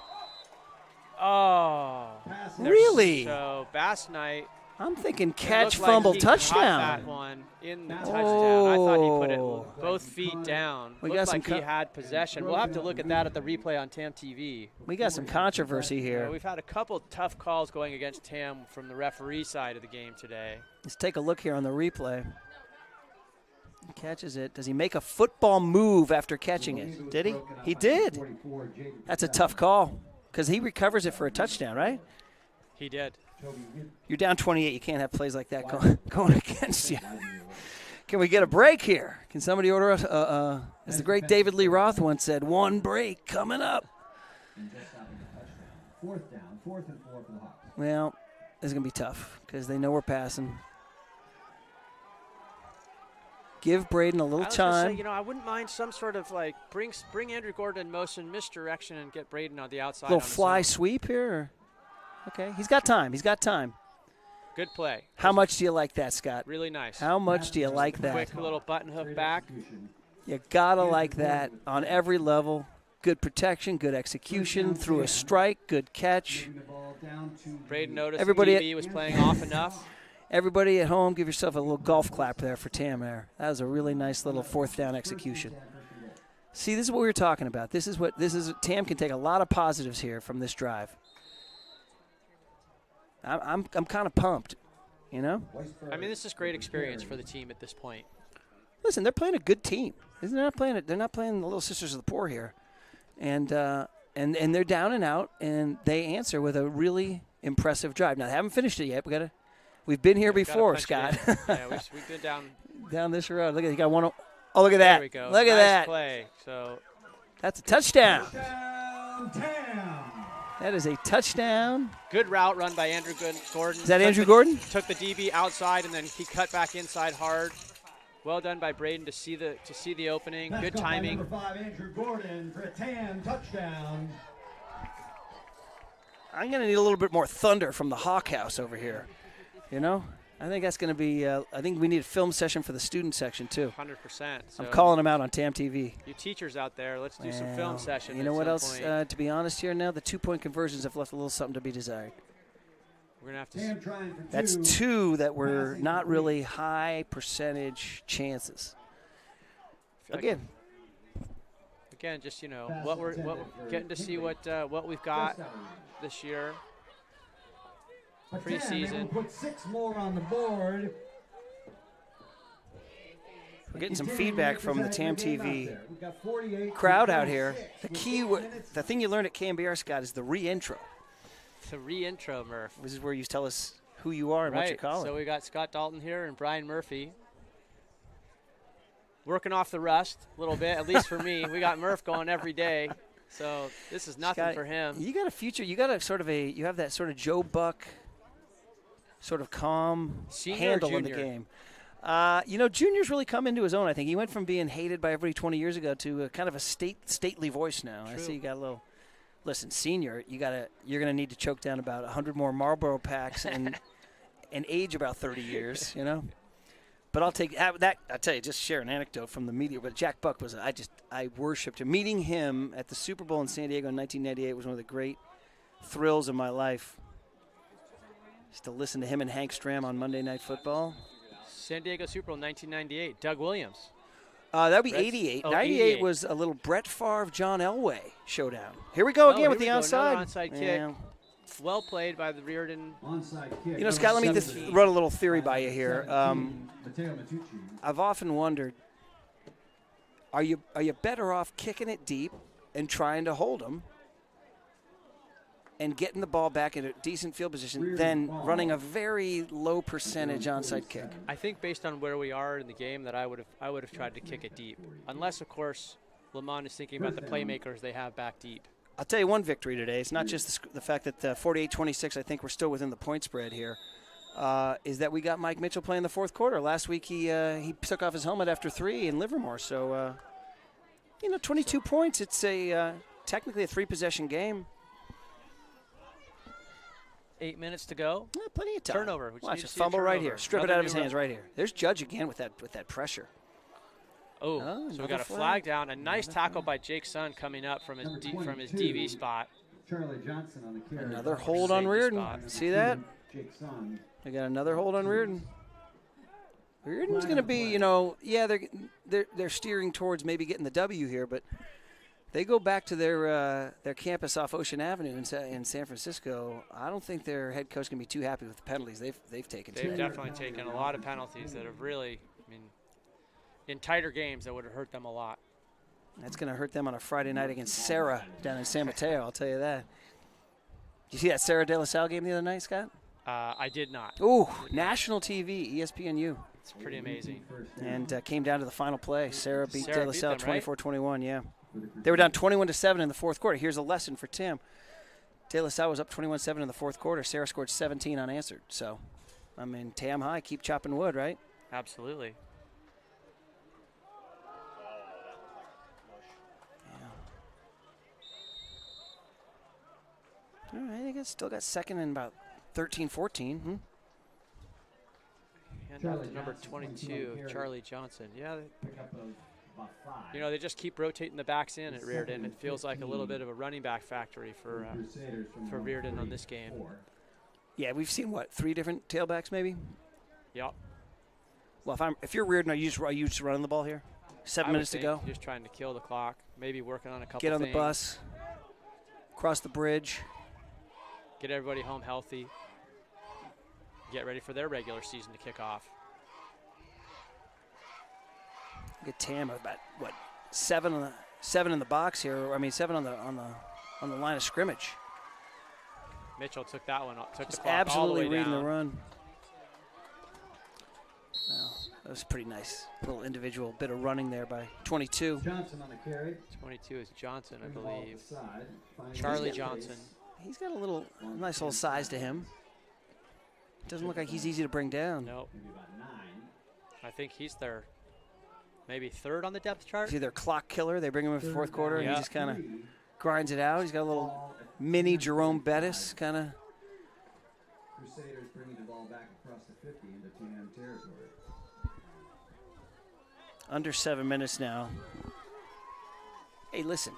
Oh. Pass Really? So Bassnight. I'm thinking it catch, looked like fumble, he caught touchdown. that one in the touchdown. I thought he put Oh. it both feet down. We Looked got some like he had possession. We'll have to look at that at the replay on TAM TV. We got some controversy You know, here. we've had a couple tough calls going against TAM from the referee side of the game today. Let's take a look here on the replay. He catches it. Does he make a football move after catching it? Did he? He did. That's a tough call because he recovers it for a touchdown, right? He did. You're down 28. You can't have plays like that going against you. Can we get a break here? Can somebody order us, as the great David Lee Roth once said, one break coming up. 4th down. 4th and 4 for the Hawks. Well, this is going to be tough because they know we're passing. Give Braden a little I was gonna time. say, I wouldn't mind some sort of bring Andrew Gordon in motion, misdirection, and get Braden on the outside. Little on his fly own. sweep here. Or? Okay, he's got time. Good play. How much do you like that, Scott? Really nice. How much do you like that? Quick little button hook back. You gotta like that on every level. Good protection, good execution, through a strike, good catch. Braden noticed Everybody DB was playing off enough. Everybody at home, give yourself a little golf clap there for Tam there. That was a really nice little 4th down execution. See, this is what we were talking about. Tam can take a lot of positives here from this drive. I'm kind of pumped, I mean, this is great experience for the team at this point. Listen, they're playing a good team. They're not playing the Little Sisters of the Poor here, and they're down and out, and they answer with a really impressive drive. Now they haven't finished it yet. We've been here before, Scott. Yeah, we've been down this road. Look at you got one. Oh, look at There that. we go. Look at Nice that. play. So That's a touchdown. Touchdown, Tam. That is a touchdown. good route run by Andrew Gordon. Is that Andrew Gordon? Took the DB outside and then he cut back inside hard. Well done by Braden to see the opening. Pass Good caught by timing. number 5, Andrew Gordon, for a Tam touchdown. I'm going to need a little bit more thunder from the Hawk House over here. You know? I think that's going to be I think we need a film session for the student section, too. 100%. So I'm calling them out on TAM TV. you teachers out there, let's do some film session. You know at what some else? point. To be honest here now, the 2-point conversions have left a little something to be desired. We're going to have to Tam trying for 2. That's 2 that were not really high percentage chances. Again, just what we're getting to see what we've got this year. Preseason. Put 6 more on the board. we're getting some feedback from the TAM TV crowd out here. The thing you learned at KMBR, Scott, is the re-intro. It's a re-intro, Murph. This is where you tell us who you are and what you call it. So we got Scott Dalton here and Brian Murphy. Working off the rust a little bit, at least for me. We got Murph going every day, so this is nothing Scott, for him. You got a future. You got you have that sort of Joe Buck, sort of calm Senior handle or in the junior? game. Junior's really come into his own. I think he went from being hated by everybody 20 years ago to a kind of a stately voice now. True. I see you got a little. Listen, senior, you're gonna need to choke down about 100 more Marlboro packs and age about 30 years. You know. But I'll take that. I'll tell you, just share an anecdote from the media. But Jack Buck was, I worshipped him. Meeting him at the Super Bowl in San Diego in 1998 was one of the great thrills of my life. Just to listen to him and Hank Stram on Monday Night Football. San Diego Super Bowl 1998. Doug Williams. That would be Reds? 88. Oh, 98 88. was a little Brett Favre, John Elway showdown. Here we go again here with we the go, onside. another onside kick. Yeah. Well played by the Riordan. Onside kick. Scott, let me just 17. run a little theory by you here. Matteo Matucci. I've often wondered, are you better off kicking it deep and trying to hold them and getting the ball back in a decent field position than running a very low percentage onside kick? I think based on where we are in the game that I would have tried to kick it deep. Unless, of course, Lamont is thinking about the playmakers they have back deep. I'll tell you one victory today. It's not just the fact that 48-26, I think we're still within the point spread here, is that we got Mike Mitchell playing the fourth quarter. Last week he took off his helmet after 3 in Livermore. So, 22 points. It's technically a 3-possession game. 8 minutes to go. Yeah, plenty of time. Turnover. Watch a fumble right here. Strip it out of his hands right here. There's Judge again with that pressure. Oh, so we another got a flag down. A nice tackle by Jake Sun coming up from his DV spot. Charlie Johnson on the carry. Another hold on Safety Riordan. spot. See that? Jake Son. We got another hold on Riordan. Riordan's going to be, they're steering towards maybe getting the W here, but they go back to their campus off Ocean Avenue in San Francisco. I don't think their head coach can be too happy with the penalties they've taken. They've definitely taken a lot of penalties that have really, in tighter games that would have hurt them a lot. That's going to hurt them on a Friday night against Sarah down in San Mateo, I'll tell you that. Did you see that Sarah De La Salle game the other night, Scott? I did not. Ooh, national TV, ESPNU. It's pretty amazing. And came down to the final play. Sarah beat De La beat Salle them, right? 24-21, yeah. They were down 21-7 in the fourth quarter. Here's a lesson for Tim. De La Salle was up 21-7 in the fourth quarter. Sarah scored 17 unanswered. So, Tam high, keep chopping wood, right? Absolutely. All right, I guess still got second and about 13-14. And up to number 22, Charlie Johnson. Yeah, Pickup of about 5. they just keep rotating the backs in at Riordan. It feels like a little bit of a running back factory for Crusaders from Riordan on this game. 4. Yeah, we've seen, 3 different tailbacks maybe? Yep. Well, if you're Riordan, are you just running the ball here? 7 minutes to go? Just trying to kill the clock. Maybe working on a couple Get on things. the bus. Cross the bridge. Get everybody home healthy. Get ready for their regular season to kick off. Get Tam about 7 in the box here. 7 on the line of scrimmage. Mitchell took that one. Took Just the clock all the absolutely way reading down. the run. Well, That was pretty nice. Little individual bit of running there by 22. Johnson on the carry. 22 is Johnson, I believe. Side. Charlie Johnson. He's got a nice little size to him. Doesn't look like he's easy to bring down. Nope. Maybe about 9. I think he's their maybe third on the depth chart. He's either clock killer. They bring him in for fourth quarter, and Yeah. he just kind of grinds it out. He's got a little mini Jerome Bettis kind of. Crusaders bringing the ball back across the 50 into TM territory. Under 7 minutes now. Hey, listen.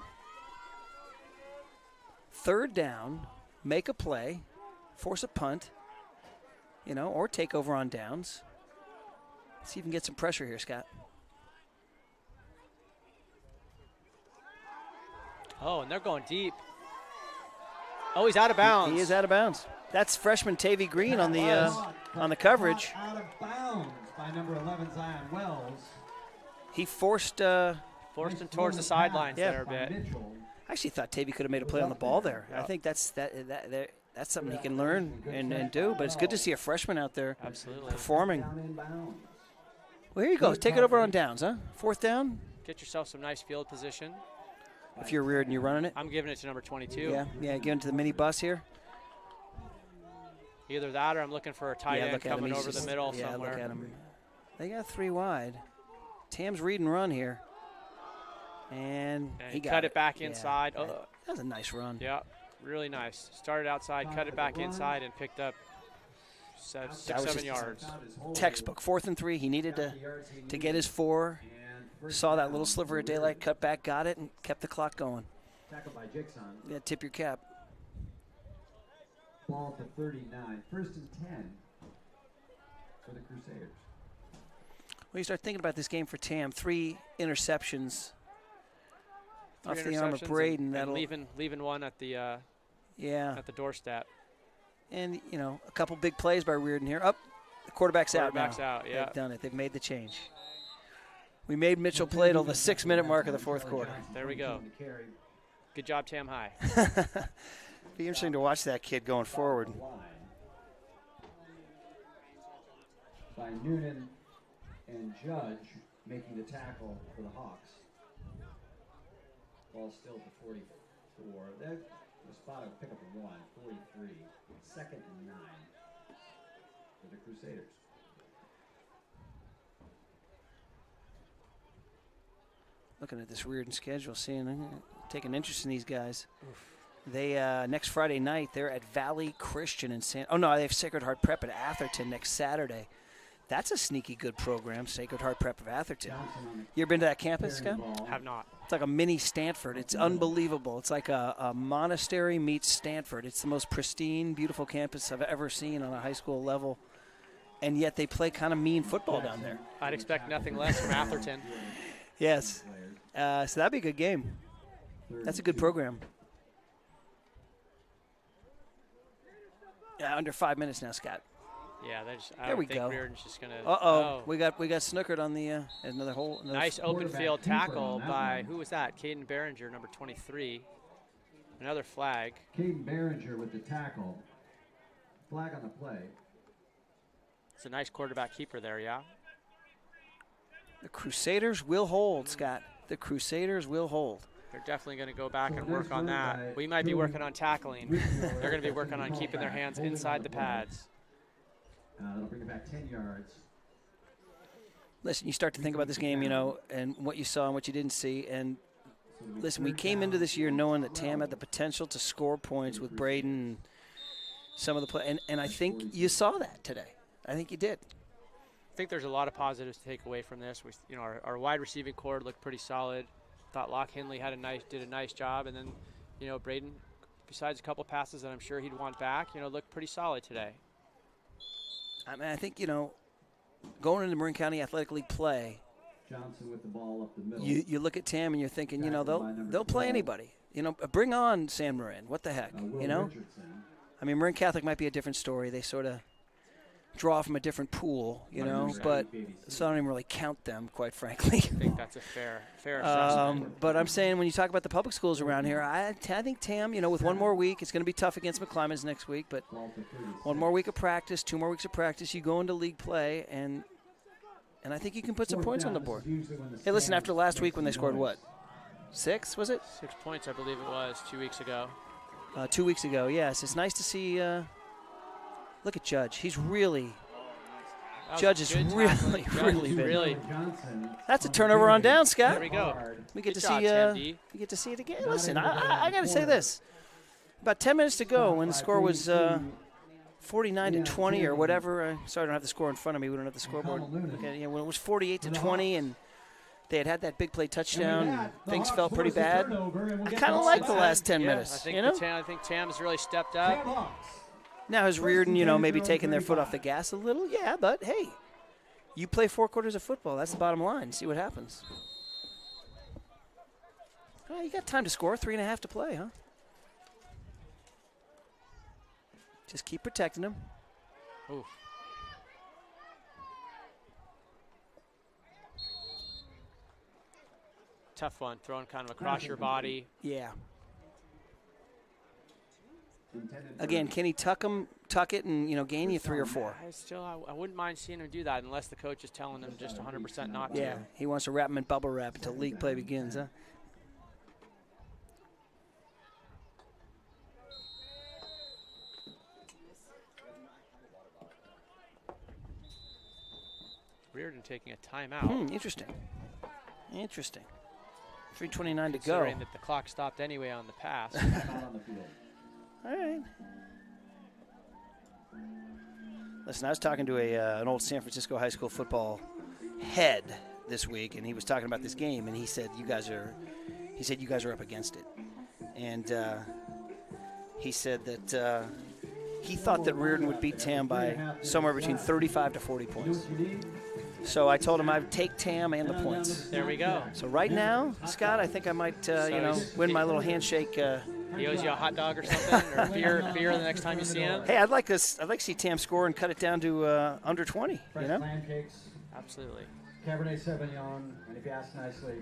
Third down, make a play, force a punt, or take over on downs. See if you can get some pressure here, Scott. Oh, and they're going deep. Oh, he's out of bounds. He is out of bounds. That's freshman Tavy Green on the coverage. Out of bounds by number 11, Zion Wells. He forced him towards the sidelines there a bit. I actually thought Tavy could have made a play on the ball there. I think that's something he can learn and do. But it's good to see a freshman out there performing. Well, here you go. Take it over on downs, huh? Fourth down. Get yourself some nice field position. If you're Riordan, you're running it. I'm giving it to number 22. Yeah, giving it to the mini bus here. Either that or I'm looking for a tight end coming over the middle somewhere. Look at him. They got 3 wide. Tam's read and run here. And he got cut it back inside. Yeah, that was a nice run. Yeah, really nice. Started outside, cut it back inside, and picked up 6-7 yards. Textbook. 4th and 3. He needed to get his 4. Saw that little sliver of daylight, cut back, got it, and kept the clock going. Tackled by Jixon. Yeah, tip your cap. Ball to 39. 1st and 10 for the Crusaders. Well, you start thinking about this game for Tam. 3 interceptions. Off the arm of Braden. And leaving one at the at the doorstep. And, a couple big plays by Riordan here. The quarterback's out now. Out, yeah. They've done it. They've made the change. We made Mitchell play till the 6-minute mark of the 4th quarter. There we go. Good job, Tam High. Be interesting to watch that kid going forward. By Noonan and Judge making the tackle for the Hawks. Ball still to 44. The spot will pick up a 1, 43. 2nd and 9 for the Crusaders. Looking at this Riordan schedule, taking interest in these guys. They next Friday night they're at Valley Christian in they have Sacred Heart Prep at Atherton next Saturday. That's a sneaky good program, Sacred Heart Prep of Atherton. You ever been to that campus, Scott? Have not. It's like a mini Stanford. It's unbelievable. It's like a monastery meets Stanford. It's the most pristine, beautiful campus I've ever seen on a high school level. And yet they play kind of mean football down there. I'd expect nothing less from Atherton. Yes. So that'd be a good game. That's a good program. Under 5 minutes now, Scott. Yeah, there we go. Riordan's just gonna. We got snookered on the another hole. Nice open field tackle by who was that? Caden Behringer, number 23. Another flag. Caden Behringer with the tackle. Flag on the play. It's a nice quarterback keeper there, yeah. The Crusaders will hold, Scott. The Crusaders will hold. They're definitely going to go back and work on that. We might be working on tackling. They're going to be working on keeping their hands inside the pads. That'll bring it back 10 yards. Listen, you start to think about this game, and what you saw and what you didn't see. And listen, we came into this year knowing that Tam had the potential to score points with Braden and some of the play. And I think you saw that today. I think you did. I think there's a lot of positives to take away from this. Our wide receiving core looked pretty solid. Thought Locke Henley did a nice job, and then, Braden, besides a couple passes that I'm sure he'd want back, looked pretty solid today. I mean, I think going into Marin County Athletic League play, Johnson with the ball up the middle. You look at Tam and you're thinking, they'll play anybody. Bring on San Marin. What the heck, I mean, Marin Catholic might be a different story. They sort of draw from a different pool, but so I don't even really count them, quite frankly. I think that's a fair assessment. But I'm saying when you talk about the public schools around here, I think Tam, with one more week, it's going to be tough against McClymonds next week, but one more week of practice, 2 more weeks of practice, you go into league play, and And I think you can put some points on the board. Usually when the Hey, listen, stands after last make week when they some scored noise. what? 6, was it? 6 points, I believe it was, 2 weeks ago. 2 weeks ago, yes. It's nice to see. Look at Judge. He's really. That was Judge a is good really, tackling. Judge really is big. really. Johnson That's a turnover on down, Scott. There we go. We get Good to job, see. Tim D. We get to see it again. Not Listen, able to get it I in got to the say corner. this. About 10 minutes to go, when the score was 49 to 20 or whatever. Sorry, I don't have the score in front of me. We don't have the scoreboard. Okay, when it was 48 to 20, and they had that big play touchdown, things felt pretty bad. I kind of like the last 10 Yeah, minutes. I think, You know. I think Tam's really stepped up. Now has Riordan, maybe taken their foot off the gas a little? Yeah, but hey, you play 4 quarters of football. That's the bottom line. See what happens. Well, you got time to score. 3.5 to play, huh? Just keep protecting them. Ooh. Tough one, thrown kind of across your body. Yeah. Again, can he tuck it, and gain you 3 or 4? I wouldn't mind seeing him do that unless the coach is telling him just 100% not to. Yeah, he wants to wrap him in bubble wrap until league play begins, huh? Riordan taking a timeout. Interesting. 3:29 to go. Considering that the clock stopped anyway on the pass. All right. Listen, I was talking to an old San Francisco high school football head this week, and he was talking about this game, and he said you guys are up against it, and he said that he thought that Riordan would beat Tam by somewhere between 35 to 40 points. So I told him I would take Tam and the points. There we go. So right now, Scott, I think I might win my little handshake. He owes you a hot dog or something, or beer the next time you see him. Hey, I'd like to see Tam score and cut it down to under 20. Fresh clam cakes, Absolutely. Cabernet Sauvignon, and if you ask nicely,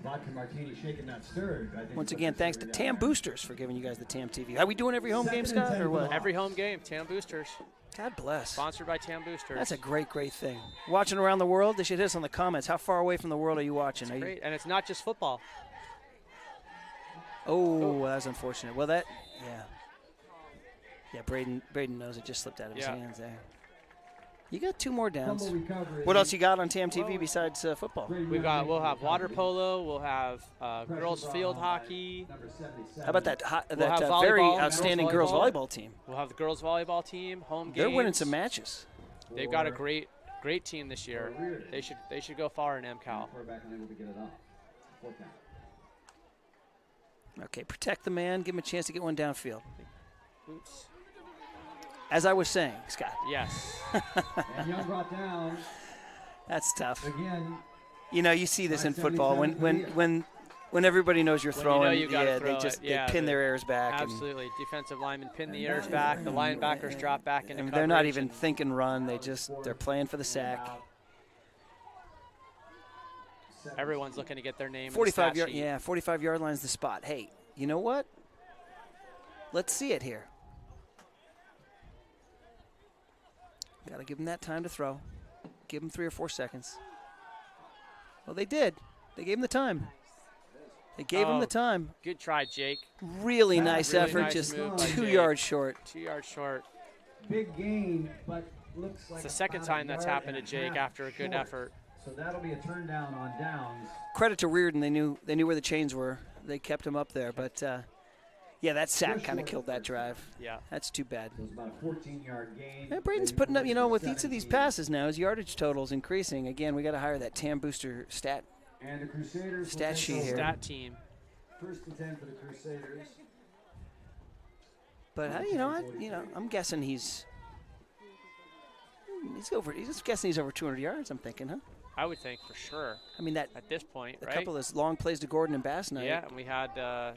vodka martini shaken not stirred. I think Once is what again, they thanks say to down Tam there. Boosters for giving you guys the Tam TV. How we doing every home game, Second and Scott, 10 or what? Every home game, Tam Boosters. God bless. Sponsored by Tam Boosters. That's a great thing. Watching around the world, they should hit us on the comments. How far away from the world are you watching? That's great, and it's not just football. Oh, that was unfortunate. Well, yeah, Braden knows it just slipped out of his hands there. You got 2 more downs. Fumble recovery. What else you got on TAM TV besides football? We'll have water polo. We'll have girls field hockey. Number 77. How about that We'll have very volleyball, outstanding girls volleyball team? We'll have the girls volleyball team home games. They're winning some matches. They've got a great team this year. They should go far in MCAL. Quarterback unable to get it off. 4th down. Okay, protect the man. Give him a chance to get one downfield. Boots. As I was saying, Scott. Yes. And Young brought down That's tough. again. You see this in football when everybody knows you're When you throwing. know you gotta they throw just it. Yeah, they pin their ears back. Absolutely. Defensive linemen pin the ears back. The linebackers drop back into And coverage. they're not even thinking run. They're playing for the sack. Everyone's looking to get their name. 45 in the yard. stat sheet. Yeah, 45 yard line's the spot. Hey, you know what? Let's see it here. Got to give them that time to throw. Give them 3 or 4 seconds. Well, they did. They gave him the time. They gave him the time. Good try, Jake. Really nice really effort, nice just move by 2 Jake. yards short. 2 yards short. Big gain, but looks like It's the second about a time that's yard happened to and a Jake half after a good short. effort. So that'll be a turn down on downs. Credit to Riordan. They knew where the chains were. They kept him up there. But, yeah, that sack kind of killed that drive. Yeah. That's too bad. So it's about a 14-yard gain. Yeah, Braden's They putting up, forced with it each of these 17. passes now, his yardage total's increasing. Again, we got to hire that TAM booster stat. And the Crusaders will Stat take sheet over. here. Stat team. 1st and 10 for the Crusaders. But I'm guessing he's over. He's guessing he's over 200 yards. I'm thinking, huh? I would think for sure I mean that at this point, a right? couple of long plays to Gordon and Bass night. Yeah, and we had the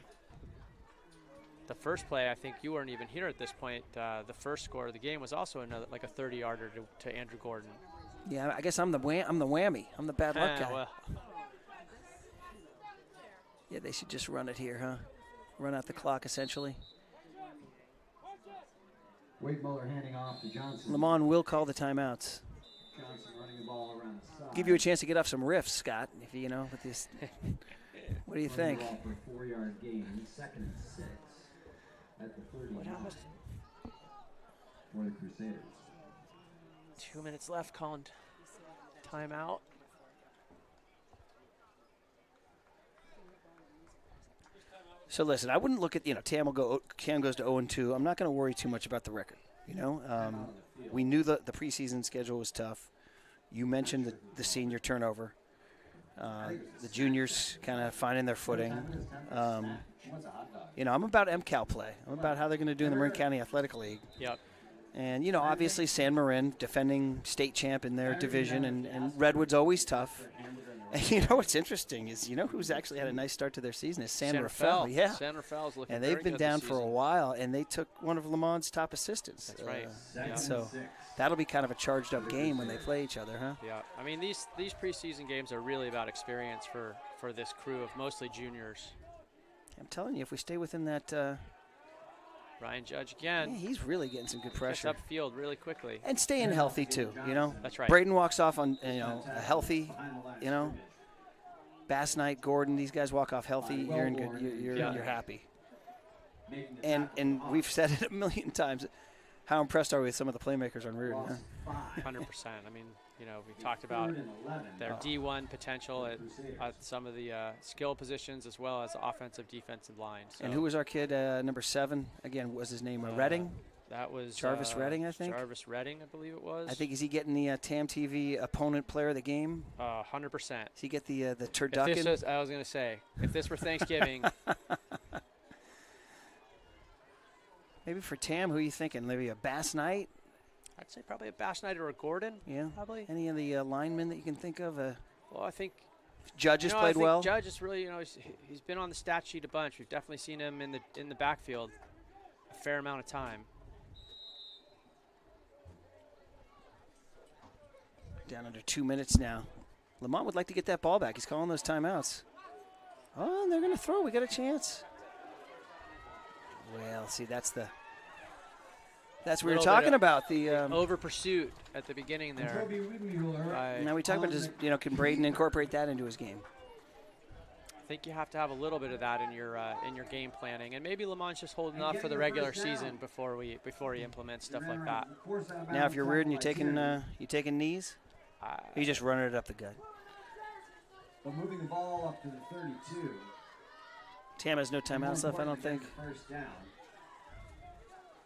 first play. I think you weren't even here at this point. The first score of the game was also another like a 30-yarder to Andrew Gordon. Yeah, I guess I'm the whammy. I'm the bad luck guy. Well, Yeah, they should just run it here, huh? Run out the clock essentially. Wade Muller handing off to Johnson. Lamont will call the timeouts. Johnson running the ball around the side. Give you a chance to get off some riffs, Scott, if you know, with this. What do you think? Running the ball for a 4-yard gain, 2nd and 6 at the 39 for the Crusaders. 2 minutes left, calling timeout. So listen, I wouldn't look at, Tam goes to 0-2. I'm not going to worry too much about the record. We knew the preseason schedule was tough. You mentioned the senior turnover. The juniors kind of finding their footing. I'm about MCAL play. I'm about how they're going to do in the Marin County Athletic League. Yep. And, obviously San Marin, defending state champ in their division, and Redwood's always tough. And what's interesting is, who's actually had a nice start to their season is San Rafael. Yeah. San Rafael's looking and very they've been good down this for a season. while, and they took one of Lamont's top assistants. That's right. Yeah. So that'll be kind of a charged-up game when they play each other, huh? Yeah. I mean, these preseason games are really about experience for this crew of mostly juniors. I'm telling you, if we stay within that Ryan Judge again. Yeah, he's really getting some good pressure. Gets upfield really quickly. And staying healthy, too, That's right. Braden walks off on, a healthy, Bass Knight, Gordon, these guys walk off healthy, you're in good, you're happy. And we've said it a million times, how impressed are we with some of the playmakers on Riordan? Huh? 100%. I mean, we talked about their D1 potential at some of the skill positions as well as offensive, defensive line. So and who was our kid, number 7? Again, was his name Redding? That was Jarvis Redding, I think. Jarvis Redding, I believe it was. I think, is he getting the TAM TV opponent player of the game? 100%. Does he get the turducken? I was going to say, if this were Thanksgiving. Maybe for TAM, who are you thinking? Maybe a Bass Knight? I'd say probably a Bass Knight or a Gordon. Yeah. Probably. Any of the linemen that you can think of? Well, I think Judge has played well. Judge is really, he's been on the stat sheet a bunch. We've definitely seen him in the backfield a fair amount of time. Down under 2 minutes now. Lamont would like to get that ball back. He's calling those timeouts. Oh, and they're going to throw. We got a chance. Well, see, that's what we were talking about. The over pursuit at the beginning there. Now we talk about just can Braden incorporate that into his game? I think you have to have a little bit of that in your game planning, and maybe Lamont's just holding off for the regular season before he implements stuff like that. Now, if you're Riordan, you taking knees? You just running it up the gut. But moving the ball up to the 32. Tam has no timeouts left, I don't think. First down.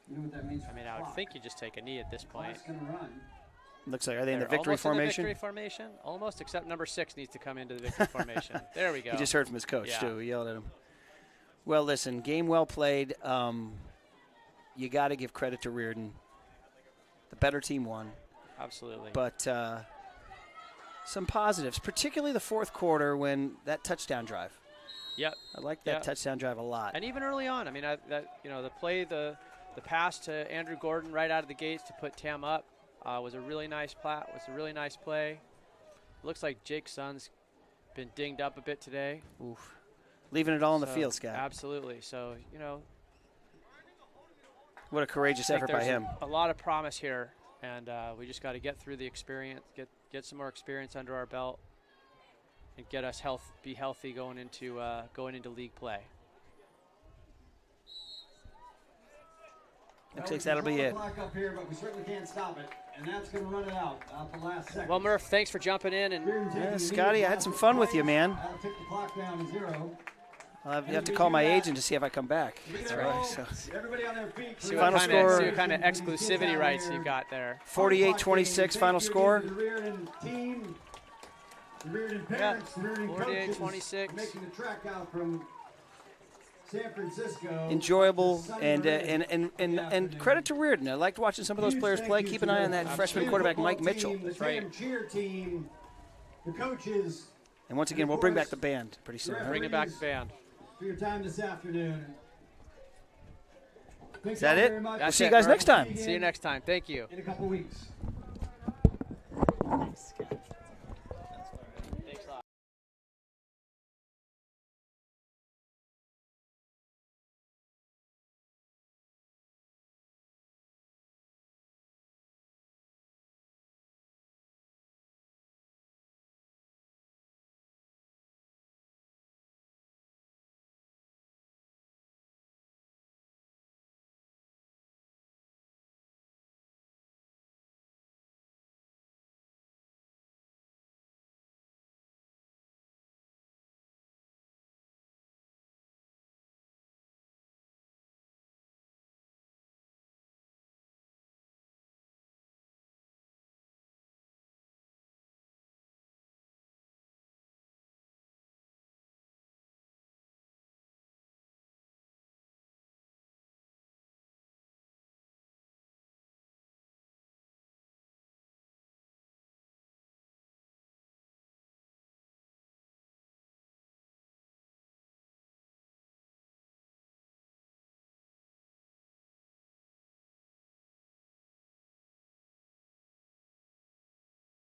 You know what that means? I mean, I would think you just take a knee at this point. Looks like, are they in the victory formation? In the victory formation, almost, except number 6 needs to come into the victory formation. There we go. He just heard from his coach, too. He yelled at him. Well, listen, game well played. You got to give credit to Riordan. The better team won. Absolutely. But some positives, particularly the fourth quarter when that touchdown drive. Yep. I like that touchdown drive a lot. And even early on, I mean, the pass to Andrew Gordon right out of the gates to put Tam up was a really nice play. Looks like Jake Sun's been dinged up a bit today. Oof. Leaving it all in the field, Scott. Absolutely. So, what a courageous effort by him. A lot of promise here, and we just got to get through the experience, get some more experience under our belt, and get us be healthy going into league play. Looks like that'll be it. Up here, but we certainly can't stop it, and that's going to run it out the last second. Well, Murph, thanks for jumping in. And Scotty, I had some fun with you, man. I'll take the clock down to 0. I'll have to call my agent to see if I come back. That's right. So. Everybody on their feet. See what kind of exclusivity rights you got there. 48-26 final score. The Riordan team, the Riordan parents, the Riordan coaches 48-26. making the track out from San Francisco. Enjoyable and credit to Riordan. I liked watching some of those players play. Keep an eye on that freshman quarterback Mike Mitchell. That's right. Cheer team, the coaches. And once again, we'll bring back the band pretty soon. Bring it back, the band. For your time this afternoon. Is that it? We'll see you guys next time. See you next time. Thank you. In a couple weeks.